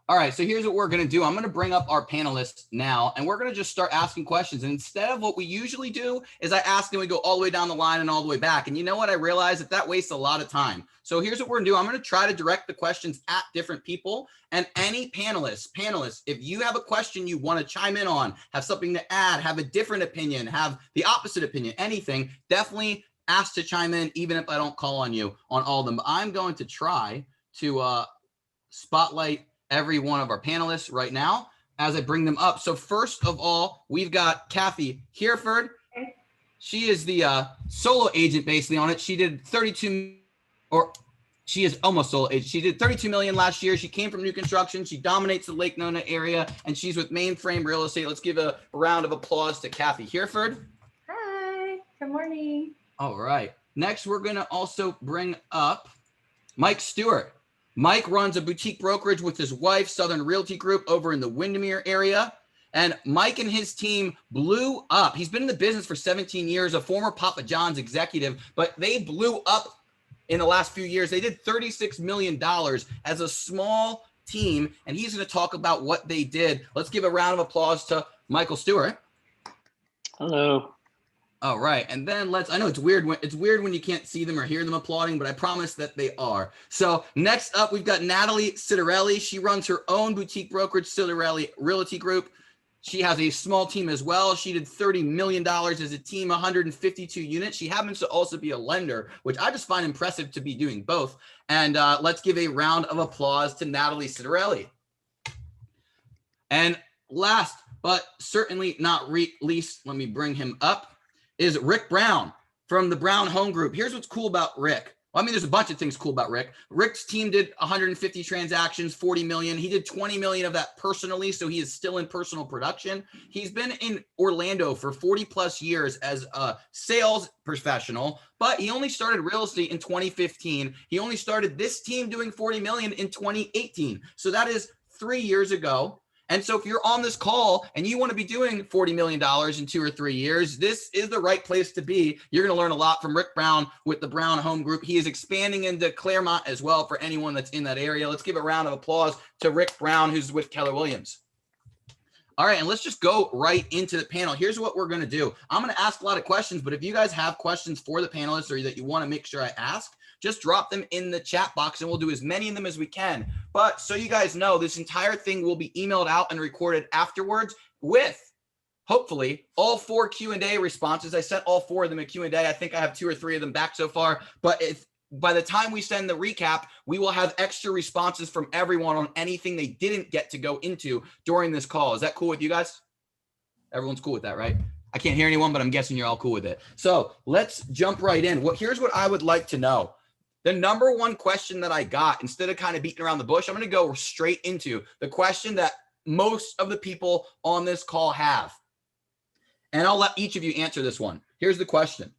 All right, so here's what we're going to do. I'm going to bring up our panelists now, and we're going to just start asking questions. And instead of what we usually do is I ask and we go all the way down the line and all the way back. And you know what? I realize that wastes a lot of time. So here's what we're going to do. I'm going to try to direct the questions at different people. And any panelists, if you have a question you want to chime in on, have something to add, have a different opinion, have the opposite opinion, anything, definitely ask to chime in, even if I don't call on you on all of them. I'm going to try to spotlight every one of our panelists right now as I bring them up. So first of all, we've got Kathy Hereford. She is the solo agent basically on it. She did 32, or she is almost solo agent. She did 32 million last year. She came from new construction. She dominates the Lake Nona area, and she's with Mainframe Real Estate. Let's give a round of applause to Kathy Hereford. Hi, good morning. All right. Next, we're going to also bring up Mike Stewart. Mike runs a boutique brokerage with his wife, Southern Realty Group, over in the Windermere area. And Mike and his team blew up. He's been in the business for 17 years, a former Papa John's executive, but they blew up in the last few years. They did $36 million as a small team, and he's going to talk about what they did. Let's give a round of applause to Michael Stewart. Hello. All right, and then I know it's weird when you can't see them or hear them applauding, but I promise that they are. So next up, we've got Natalie Citarelli. She runs her own boutique brokerage, Citarelli Realty Group. She has a small team as well. She did $30 million as a team, 152 units. She happens to also be a lender, which I just find impressive to be doing both. And let's give a round of applause to Natalie Citarelli. And last but certainly not least, let me bring him up, is Rick Brown from the Brown Home Group. Here's what's cool about Rick. Well, I mean, there's a bunch of things cool about Rick. Rick's team did 150 transactions, 40 million. He did 20 million of that personally, so he is still in personal production. He's been in Orlando for 40 plus years as a sales professional, but he only started real estate in 2015. He only started this team doing 40 million in 2018. So that is 3 years ago. And so if you're on this call and you want to be doing $40 million in 2 or 3 years, this is the right place to be. You're going to learn a lot from Rick Brown with the Brown Home Group. He is expanding into Claremont as well for anyone that's in that area. Let's give a round of applause to Rick Brown, who's with Keller Williams. All right, and let's just go right into the panel. Here's what we're going to do. I'm going to ask a lot of questions, but if you guys have questions for the panelists or that you want to make sure I ask, just drop them in the chat box and we'll do as many of them as we can. But so you guys know, this entire thing will be emailed out and recorded afterwards with hopefully all 4 Q&A responses. I sent all 4 of them a Q&A. I think I have 2 or 3 of them back so far. But if by the time we send the recap, we will have extra responses from everyone on anything they didn't get to go into during this call. Is that cool with you guys? Everyone's cool with that, right? I can't hear anyone, but I'm guessing you're all cool with it. So let's jump right in. Here's what I would like to know. The number one question that I got, instead of kind of beating around the bush, I'm going to go straight into the question that most of the people on this call have. And I'll let each of you answer this one. Here's the question.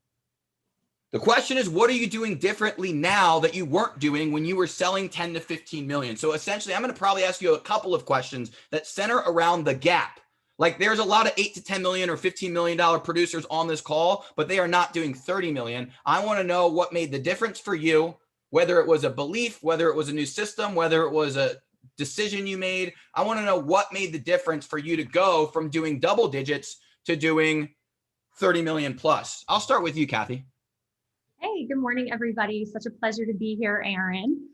The question is, what are you doing differently now that you weren't doing when you were selling 10 to 15 million? So essentially, I'm going to probably ask you a couple of questions that center around the gap. Like there's a lot of 8 to 10 million or $15 million producers on this call, but they are not doing 30 million. I want to know what made the difference for you, whether it was a belief, whether it was a new system, whether it was a decision you made. I want to know what made the difference for you to go from doing double digits to doing 30 million plus. I'll start with you, Kathy. Hey, good morning, everybody. Such a pleasure to be here, Aaron.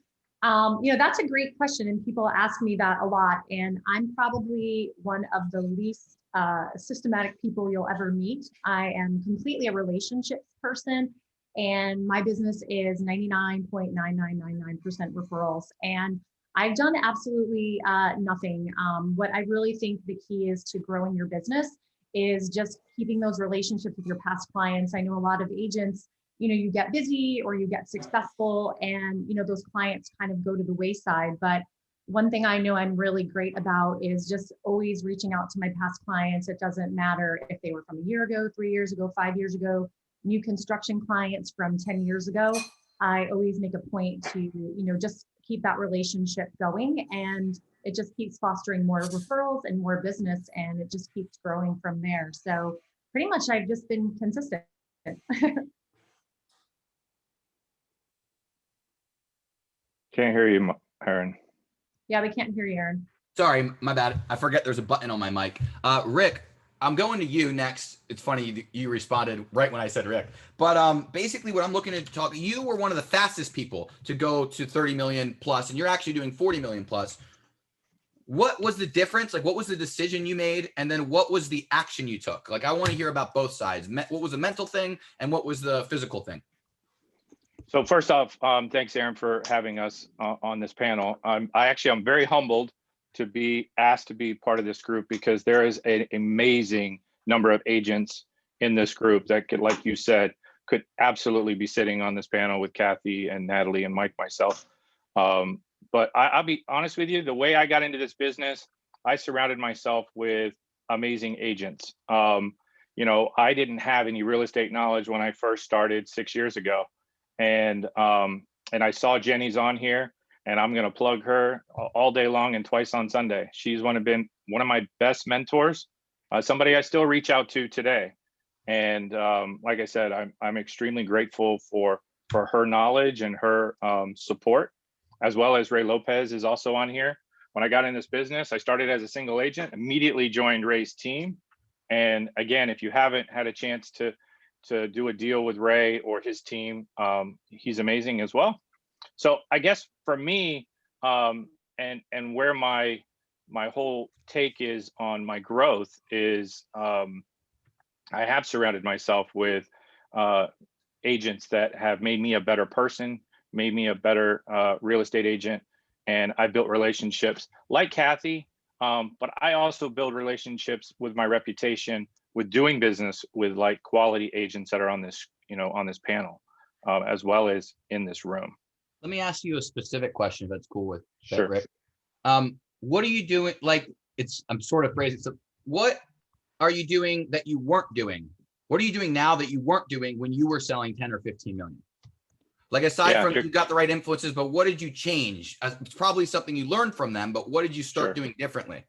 That's a great question, and people ask me that a lot. And I'm probably one of the least systematic people you'll ever meet. I am completely a relationships person, and my business is 99.9999% referrals. And I've done absolutely nothing. What I really think the key is to growing your business is just keeping those relationships with your past clients. I know a lot of agents, you get busy or you get successful and, those clients kind of go to the wayside. But one thing I know I'm really great about is just always reaching out to my past clients. It doesn't matter if they were from a year ago, 3 years ago, 5 years ago, new construction clients from 10 years ago. I always make a point to, just keep that relationship going, and it just keeps fostering more referrals and more business, and it just keeps growing from there. So pretty much I've just been consistent. Can't hear you, Aaron. Yeah, we can't hear you, Aaron. Sorry, my bad. I forget there's a button on my mic. Rick, I'm going to you next. It's funny you responded right when I said Rick. But basically what I'm looking to talk, you were one of the fastest people to go to 30 million plus, and you're actually doing 40 million plus. What was the difference? Like, what was the decision you made? And then what was the action you took? Like, I want to hear about both sides. What was the mental thing and what was the physical thing? So first off, thanks, Aaron, for having us on this panel. I'm very humbled to be asked to be part of this group because there is an amazing number of agents in this group that could, like you said, could absolutely be sitting on this panel with Kathy and Natalie and Mike, myself. But I'll be honest with you, the way I got into this business, I surrounded myself with amazing agents. I didn't have any real estate knowledge when I first started 6 years ago. And I saw Jenny's on here, and I'm going to plug her all day long and twice on Sunday. She's been one of my best mentors, somebody I still reach out to today. And like I said, I'm extremely grateful for her knowledge and her support, as well as Ray Lopez is also on here. When I got in this business, I started as a single agent, immediately joined Ray's team. And again, if you haven't had a chance to do a deal with Ray or his team, he's amazing as well. So I guess for me, and where my whole take is on my growth is, I have surrounded myself with agents that have made me a better person, made me a better real estate agent, and I built relationships like Kathy, but I also build relationships with my reputation with doing business with like quality agents that are on this, on this panel, as well as in this room. Let me ask you a specific question, if that's cool with Sure. Rick. What are you doing? Like, I'm sort of phrasing. So what are you doing that you weren't doing? What are you doing now that you weren't doing when you were selling 10 or 15 million? Like, aside from you got the right influences, but what did you change? It's probably something you learned from them, but what did you start doing differently?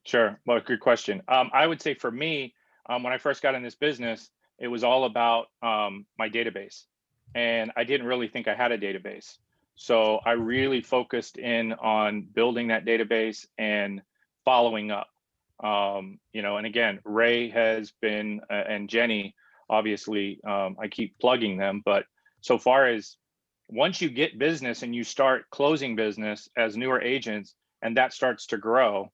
Sure. Well, good question. I would say for me, when I first got in this business, it was all about my database. And I didn't really think I had a database. So I really focused in on building that database and following up. And again, Ray has been, and Jenny, obviously, I keep plugging them, but so far as once you get business and you start closing business as newer agents, and that starts to grow,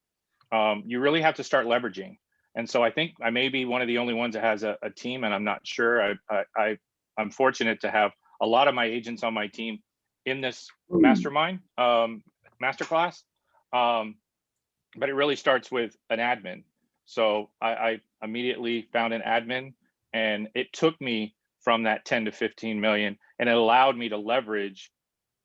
you really have to start leveraging. And so I think I may be one of the only ones that has a team, and I'm not sure. I'm fortunate to have a lot of my agents on my team in this mastermind, masterclass. But it really starts with an admin. So I immediately found an admin, and it took me from that 10 to 15 million, and it allowed me to leverage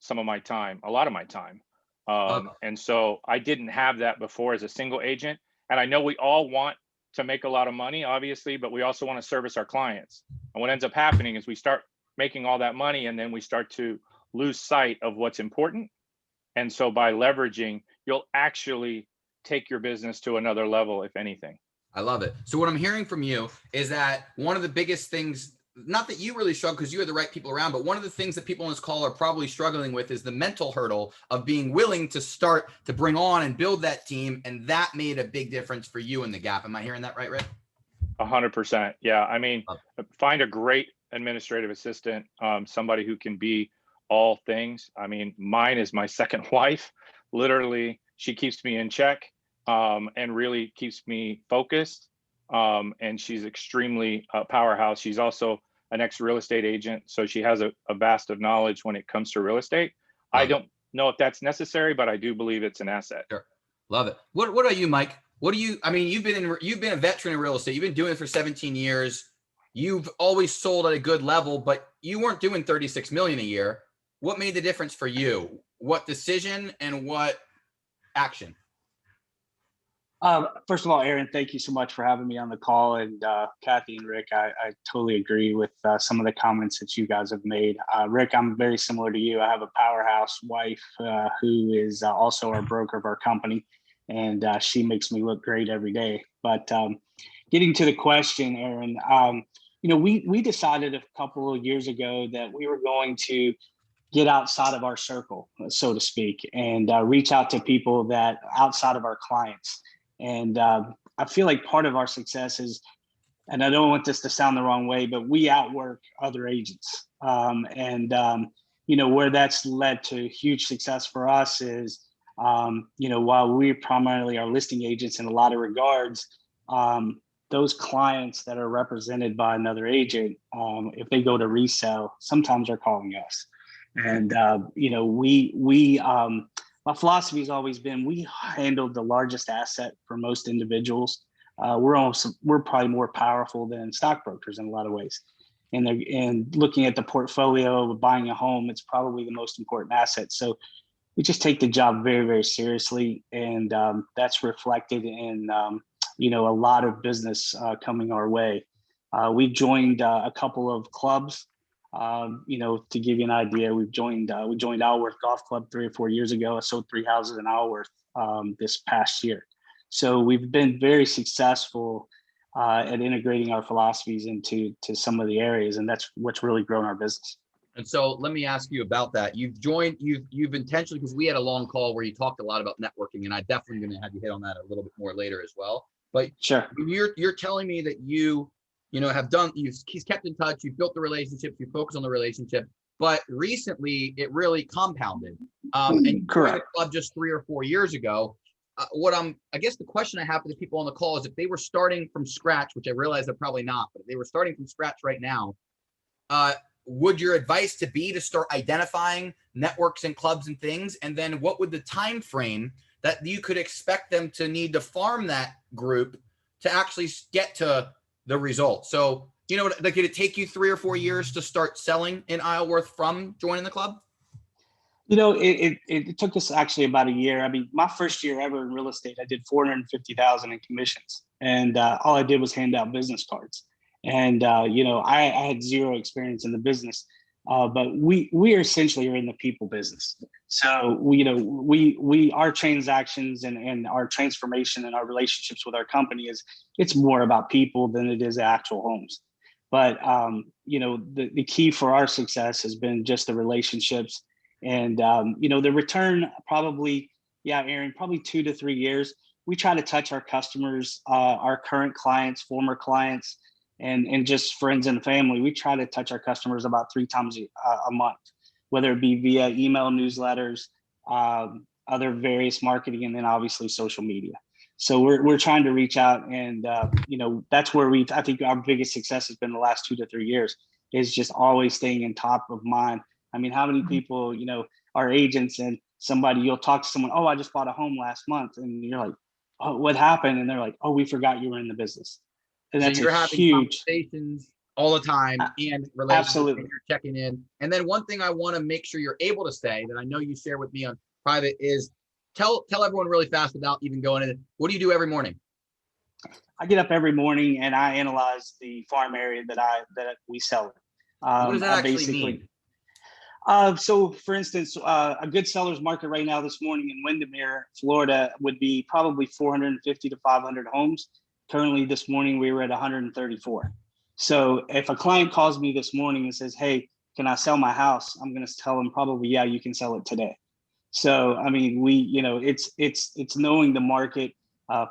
some of my time, a lot of my time. And so I didn't have that before as a single agent. And I know we all want to make a lot of money, obviously, but we also want to service our clients. And what ends up happening is we start making all that money, and then we start to lose sight of what's important. And so by leveraging, you'll actually take your business to another level, if anything. I love it. So what I'm hearing from you is that one of the biggest things, not that you really struggle because you have the right people around, but one of the things that people on this call are probably struggling with is the mental hurdle of being willing to start to bring on and build that team. And that made a big difference for you in the gap. Am I hearing that right, Rick? 100%. Yeah. I mean, find a great administrative assistant, somebody who can be all things. I mean, mine is my second wife. Literally, she keeps me in check, and really keeps me focused. And she's extremely powerhouse. She's also an ex-real estate agent, so she has a vast of knowledge when it comes to real estate. I don't know if that's necessary, but I do believe it's an asset. Sure. Love it. What about you, Mike? What do you, I mean, you've been a veteran in real estate. You've been doing it for 17 years. You've always sold at a good level, but you weren't doing 36 million a year. What made the difference for you? What decision and what action? First of all, Aaron, thank you so much for having me on the call. And Kathy and Rick, I totally agree with some of the comments that you guys have made. Rick, I'm very similar to you. I have a powerhouse wife who is also our broker of our company, and she makes me look great every day. But getting to the question, Aaron, we decided a couple of years ago that we were going to get outside of our circle, so to speak, and reach out to people that outside of our clients. And I feel like part of our success is, and I don't want this to sound the wrong way, but we outwork other agents. You know, where that's led to huge success for us is, you know, while we primarily are listing agents in a lot of regards, those clients that are represented by another agent, if they go to resell, sometimes they're calling us. And, you know, my philosophy has always been, we handle the largest asset for most individuals. We're probably more powerful than stockbrokers in a lot of ways. And looking at the portfolio of buying a home, it's probably the most important asset. So we just take the job very, very seriously. And that's reflected in, you know, a lot of business coming our way. We joined a couple of clubs. You know, to give you an idea, we joined Isleworth Golf Club 3 or 4 years ago. I sold 3 houses in Isleworth this past year. So we've been very successful at integrating our philosophies into some of the areas, and that's what's really grown our business. And so let me ask you about that. You've intentionally, because we had a long call where you talked a lot about networking, and I definitely going to have you hit on that a little bit more later as well. But sure, you're telling me that you know, have done, he's kept in touch, you've built the relationships, you focus on the relationship, but recently it really compounded. And you joined the club just 3 or 4 years ago. I guess the question I have for the people on the call is, if they were starting from scratch, which I realize they're probably not, but if they were starting from scratch right now, would your advice to be to start identifying networks and clubs and things? And then what would the time frame that you could expect them to need to farm that group to actually get to the result? So, you know, like, did it take you 3 or 4 years to start selling in Isleworth from joining the club? You know, it took us actually about a year. I mean, my first year ever in real estate, I did $450,000 in commissions, and all I did was hand out business cards. And you know, I had zero experience in the business, but we essentially are in the people business. So our transactions and our transformation and our relationships with our company it's more about people than it is actual homes. But you know, the key for our success has been just the relationships. And, you know, the return probably, Aaron, probably 2 to 3 years. We try to touch our customers, our current clients, former clients, and just friends and family. We try to touch our customers about 3 times a month, whether it be via email, newsletters, other various marketing, and then obviously social media. So we're trying to reach out, and, you know, that's where I think our biggest success has been the last 2 to 3 years, is just always staying in top of mind. I mean, how many people, you know, are agents, and you'll talk to someone, oh, I just bought a home last month. And you're like, oh, what happened? And they're like, oh, we forgot you were in the business. And that's, so you're having huge conversations all the time, and relationships, absolutely, and you're checking in. And then one thing I want to make sure you're able to say that I know you share with me on private is tell everyone really fast without even going in. What do you do every morning? I get up every morning and I analyze the farm area that we sell. What does that actually mean? So for instance, a good seller's market right now this morning in Windermere, Florida would be probably 450 to 500 homes. Currently this morning, we were at 134. So if a client calls me this morning and says, hey, can I sell my house? I'm going to tell them probably, yeah, you can sell it today. So, I mean, you know, it's knowing the market.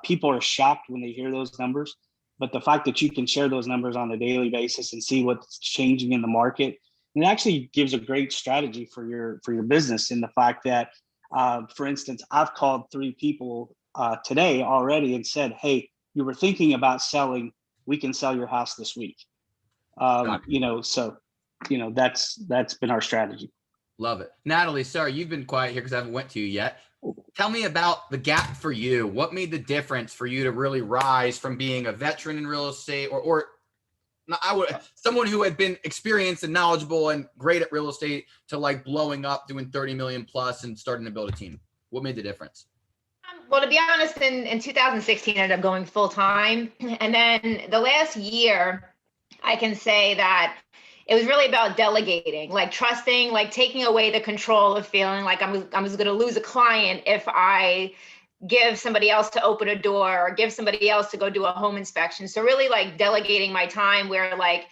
People are shocked when they hear those numbers, but the fact that you can share those numbers on a daily basis and see what's changing in the market, it actually gives a great strategy for your business, in the fact that, for instance, I've called 3 people today already and said, hey, you were thinking about selling, we can sell your house this week. You know, so, you know, that's been our strategy. Love it. Natalie, sorry, you've been quiet here because I haven't went to you yet. Tell me about the gap for you. What made the difference for you to really rise from being a veteran in real estate, or someone who had been experienced and knowledgeable and great at real estate, to like blowing up, doing 30 million plus and starting to build a team? What made the difference? Well, to be honest, in 2016, I ended up going full time. And then the last year, I can say that it was really about delegating, like trusting, like taking away the control of feeling like I was going to lose a client if I give somebody else to open a door or give somebody else to go do a home inspection. So really like delegating my time, where like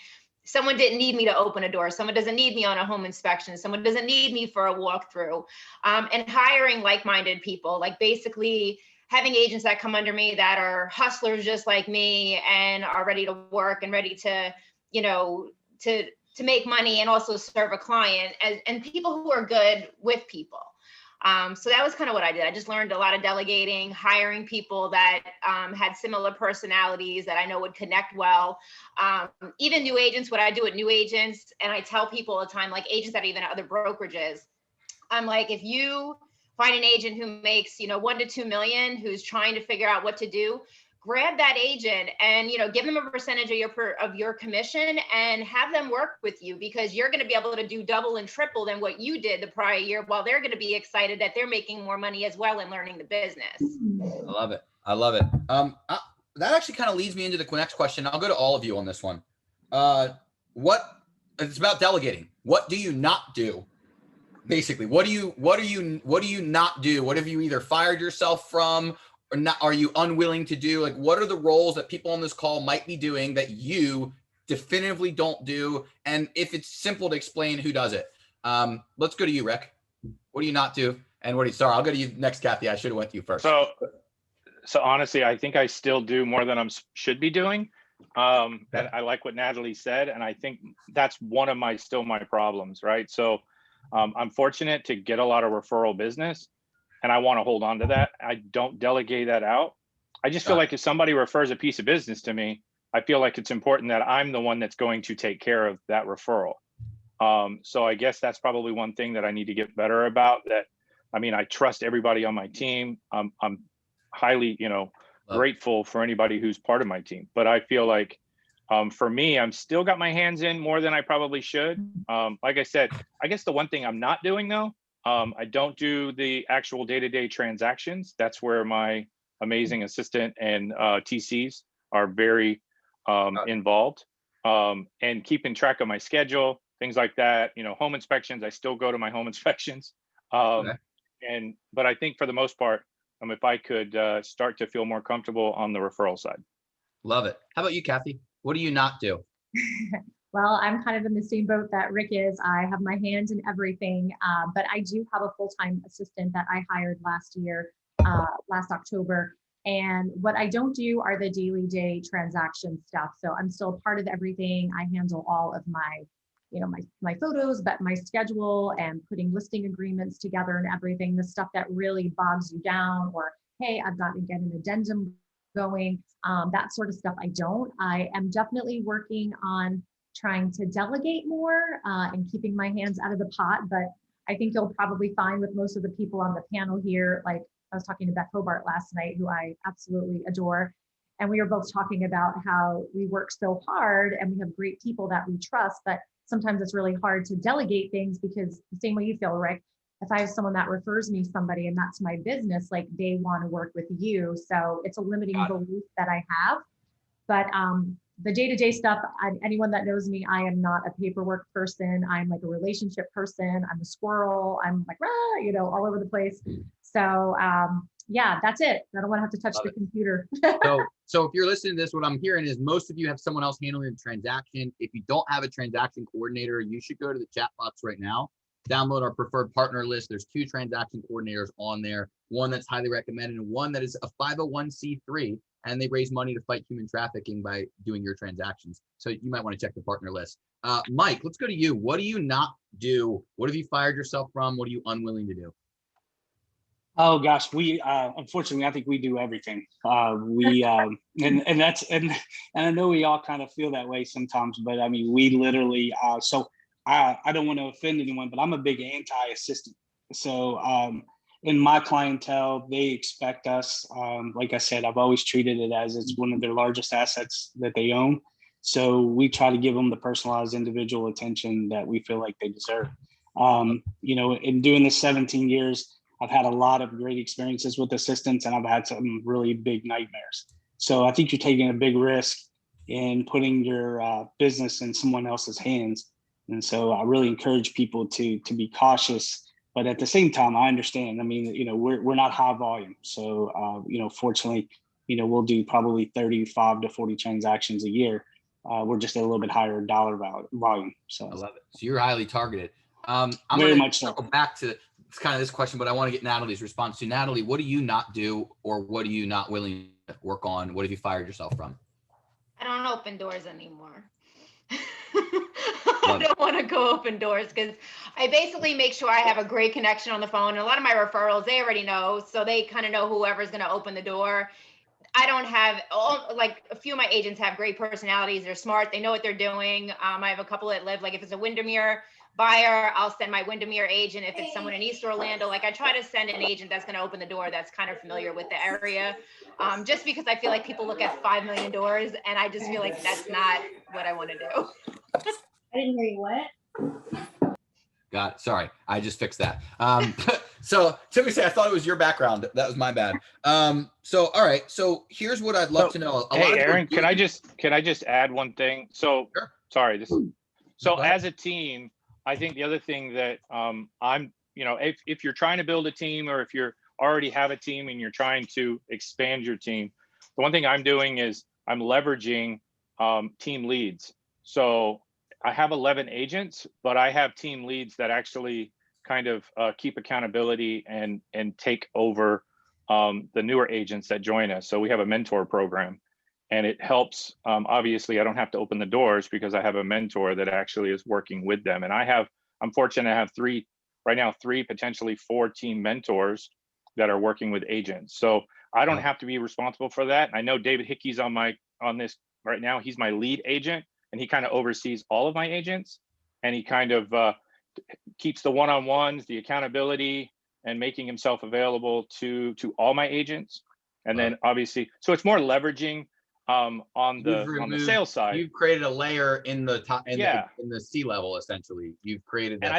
someone didn't need me to open a door. Someone doesn't need me on a home inspection. Someone doesn't need me for a walkthrough. And hiring like-minded people, like basically having agents that come under me that are hustlers just like me and are ready to work and ready to, you know, to make money and also serve a client, and people who are good with people. So that was kind of what I did. I just learned a lot of delegating, hiring people that had similar personalities that I know would connect well. Even new agents, what I do with new agents, and I tell people all the time, like agents that are even at other brokerages, I'm like, if you find an agent who makes, you know, 1 to 2 million, who's trying to figure out what to do, grab that agent and, you know, give them a percentage of your commission and have them work with you, because you're going to be able to do double and triple than what you did the prior year, while they're going to be excited that they're making more money as well and learning the business. I love it. I love it. That actually kind of leads me into the next question. I'll go to all of you on this one. It's about delegating. What do you not do? Basically, what do you not do? What have you either fired yourself from, or not, are you unwilling to do? Like, what are the roles that people on this call might be doing that you definitively don't do? And if it's simple to explain, who does it? Let's go to you, Rick. What do you not do? And sorry, I'll go to you next, Kathy. I should have went to you first. So honestly, I think I still do more than I should be doing. And I like what Natalie said, and I think that's one of my problems, right? So I'm fortunate to get a lot of referral business, and I want to hold on to that. I don't delegate that out. I just feel like if somebody refers a piece of business to me, I feel like it's important that I'm the one that's going to take care of that referral. So I guess that's probably one thing that I need to get better about. I trust everybody on my team. I'm highly, grateful for anybody who's part of my team. But I feel like for me, I'm still got my hands in more than I probably should. Like I said, I guess the one thing I'm not doing though, I don't do the actual day-to-day transactions. That's where my amazing assistant and TCs are very involved, and keeping track of my schedule, things like that. Home inspections, I still go to my home inspections. But I think for the most part, if I could start to feel more comfortable on the referral side. Love it. How about you, Kathy? What do you not do? Well, I'm kind of in the same boat that Rick is. I have my hands in everything, but I do have a full-time assistant that I hired last October. And what I don't do are the daily day transaction stuff. So I'm still part of everything. I handle all of my, my photos, but my schedule and putting listing agreements together and everything, the stuff that really bogs you down, or, hey, I've got to get an addendum going, that sort of stuff I don't. I am definitely working on trying to delegate more and keeping my hands out of the pot. But I think you'll probably find with most of the people on the panel here, like I was talking to Beth Hobart last night, who I absolutely adore. And we were both talking about how we work so hard and we have great people that we trust, but sometimes it's really hard to delegate things, because the same way you feel, Rick, if I have someone that refers me somebody and that's my business, like they want to work with you. So it's a limiting belief that I have. But the day-to-day stuff, anyone that knows me, I am not a paperwork person. I'm like a relationship person. I'm a squirrel. I'm like, all over the place. So yeah, that's it. I don't want to have to touch the computer. So if you're listening to this, what I'm hearing is most of you have someone else handling the transaction. If you don't have a transaction coordinator, you should go to the chat box right now, download our preferred partner list. There's 2 transaction coordinators on there, one that's highly recommended and one that is a 501c3, and they raise money to fight human trafficking by doing your transactions. So you might want to check the partner list. Mike, let's go to you. What do you not do? What have you fired yourself from? What are you unwilling to do? Oh gosh, we unfortunately, I think we do everything. And I know we all kind of feel that way sometimes, but I mean, we literally. So I don't want to offend anyone, but I'm a big anti-assistant. So in my clientele, they expect us. Like I said, I've always treated it as it's one of their largest assets that they own. So we try to give them the personalized individual attention that we feel like they deserve. In doing this 17 years, I've had a lot of great experiences with assistants, and I've had some really big nightmares. So I think you're taking a big risk in putting your business in someone else's hands. And so I really encourage people to be cautious, but at the same time, I understand. I mean, we're not high volume. So, fortunately, we'll do probably 35 to 40 transactions a year. we're just a little bit higher dollar volume. So I love it. So you're highly targeted. I'm very going much to so. go back to it's kind of this question, but I want to get Natalie's response to. Natalie, what do you not do, or what are you not willing to work on? What have you fired yourself from? I don't open doors anymore. I don't want to go open doors because I basically make sure I have a great connection on the phone. And a lot of my referrals, they already know. So they kind of know whoever's going to open the door. I don't have like a few of my agents have great personalities. They're smart. They know what they're doing. I have a couple that live, like if it's a Windermere buyer, I'll send my Windermere agent. If it's someone in East Orlando, like I try to send an agent that's going to open the door that's kind of familiar with the area. Just because I feel like people look at 5 million doors and I just feel like that's not what I want to do. I didn't hear you. What? Got it. Sorry, I just fixed that. So typically, I thought it was your background. That was my bad. So all right. So here's what I'd love to know. Hey, Aaron, can I just add one thing? So sure. Sorry, so as a team, I think the other thing that I'm, if you're trying to build a team, or if you already have a team and you're trying to expand your team, the one thing I'm doing is I'm leveraging team leads. So I have 11 agents, but I have team leads that actually kind of keep accountability and take over the newer agents that join us. So we have a mentor program, and it helps. Obviously, I don't have to open the doors because I have a mentor that actually is working with them. And I'm fortunate to have three, potentially 4 team mentors that are working with agents. So I don't have to be responsible for that. I know David Hickey's on this right now. He's my lead agent, and he kind of oversees all of my agents, and he kind of keeps the one-on-ones, the accountability, and making himself available to all my agents. And then obviously, so it's more leveraging on the sales side. You've created a layer in the top, in the C level, essentially. You've created that. And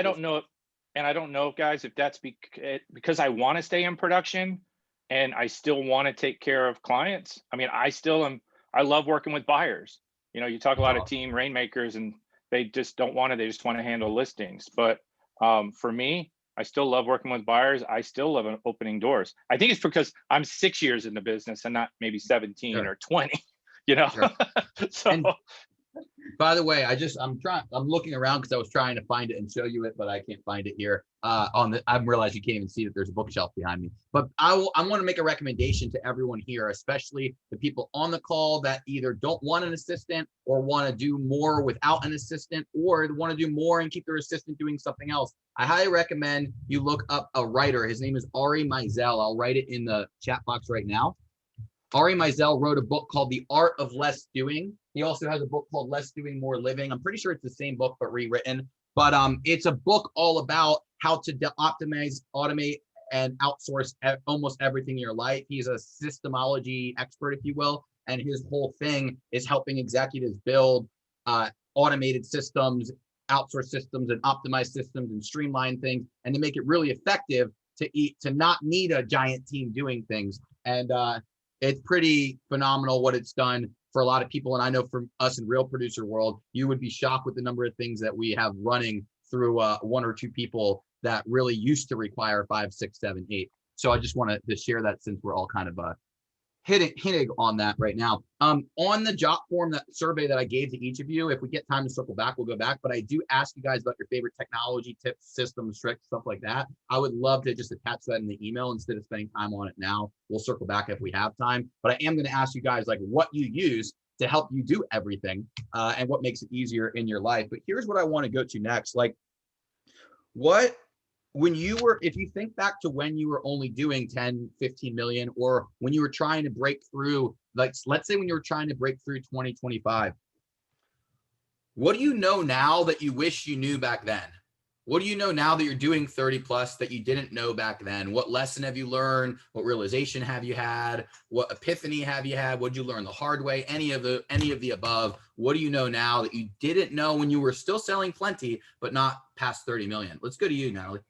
I don't know, guys, if that's because I want to stay in production and I still want to take care of clients. I mean, I love working with buyers. You talk a lot of team rainmakers and they just don't want to, they just want to handle listings. But for me, I still love working with buyers. I still love opening doors. I think it's because I'm 6 years in the business and not maybe 17 or 20, Sure. So and by the way, I'm looking around because I was trying to find it and show you it, but I can't find it here. I realize you can't even see that there's a bookshelf behind me. But I want to make a recommendation to everyone here, especially the people on the call that either don't want an assistant or want to do more without an assistant, or want to do more and keep their assistant doing something else. I highly recommend you look up a writer. His name is Ari Mizel. I'll write it in the chat box right now. Ari Mizel wrote a book called The Art of Less Doing. He also has a book called Less Doing, More Living. I'm pretty sure it's the same book, but rewritten. But it's a book all about how to optimize, automate, and outsource almost everything in your life. He's a systemology expert, if you will. And his whole thing is helping executives build automated systems, outsource systems, and optimize systems and streamline things, and to make it really effective to not need a giant team doing things. And it's pretty phenomenal what it's done for a lot of people. And I know from us in Real Producer World, you would be shocked with the number of things that we have running through 1 or 2 people that really used to require 5, 6, 7, 8. So I just wanted to share that since we're all kind of hitting on that right now. On the job form, that survey that I gave to each of you, if we get time to circle back, we'll go back. But I do ask you guys about your favorite technology tips, systems, tricks, stuff like that. I would love to just attach that in the email instead of spending time on it now. We'll circle back if we have time. But I am going to ask you guys like what you use to help you do everything and what makes it easier in your life. But here's what I want to go to next. Like if you think back to when you were only doing 10, 15 million, or when you were trying to break through, like, let's say when you were trying to break through 2025, what do you know now that you wish you knew back then? What do you know now that you're doing 30 plus that you didn't know back then? What lesson have you learned? What realization have you had? What epiphany have you had? What did you learn the hard way? Any of the above. What do you know now that you didn't know when you were still selling plenty, but not past 30 million? Let's go to you, Natalie.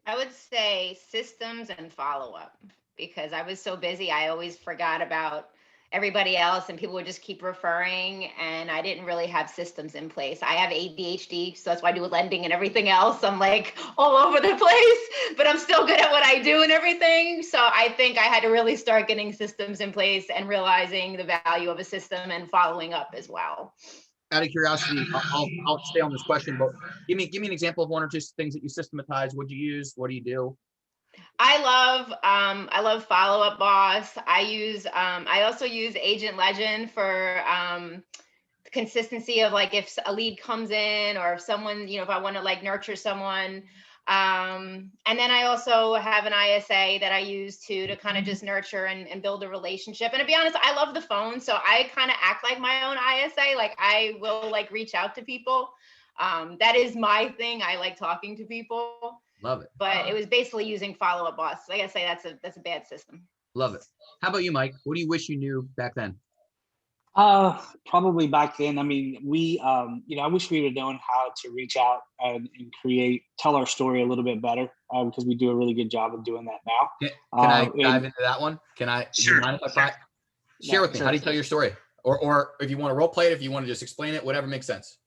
I would say systems and follow-up, because I was so busy, I always forgot about everybody else, and people would just keep referring, and I didn't really have systems in place. I have ADHD, so that's why I do lending and everything else. I'm like all over the place, but I'm still good at what I do and everything. So I think I had to really start getting systems in place and realizing the value of a system and following up as well. Out of curiosity, I'll stay on this question, but give me an example of one or two things that you systematize. What do you use? What do you do? I love Follow Up Boss. I also use Agent Legend for consistency of like if a lead comes in or if someone, if I want to like nurture someone. And then I also have an ISA that I use to kind of just nurture and build a relationship. And to be honest, I love the phone. So I kind of act like my own ISA. Like I will like reach out to people. That is my thing. I like talking to people. Love it. But it was basically using Follow Up Boss. Like I say, that's a bad system. Love it. How about you, Mike? What do you wish you knew back then? Probably back then. I mean, I wish we would have known how to reach out and tell our story a little bit better because we do a really good job of doing that now. Can I dive into that one? Can I? Sure. Share with me. How do you tell your story? Or if you want to role play it, if you want to just explain it, whatever makes sense.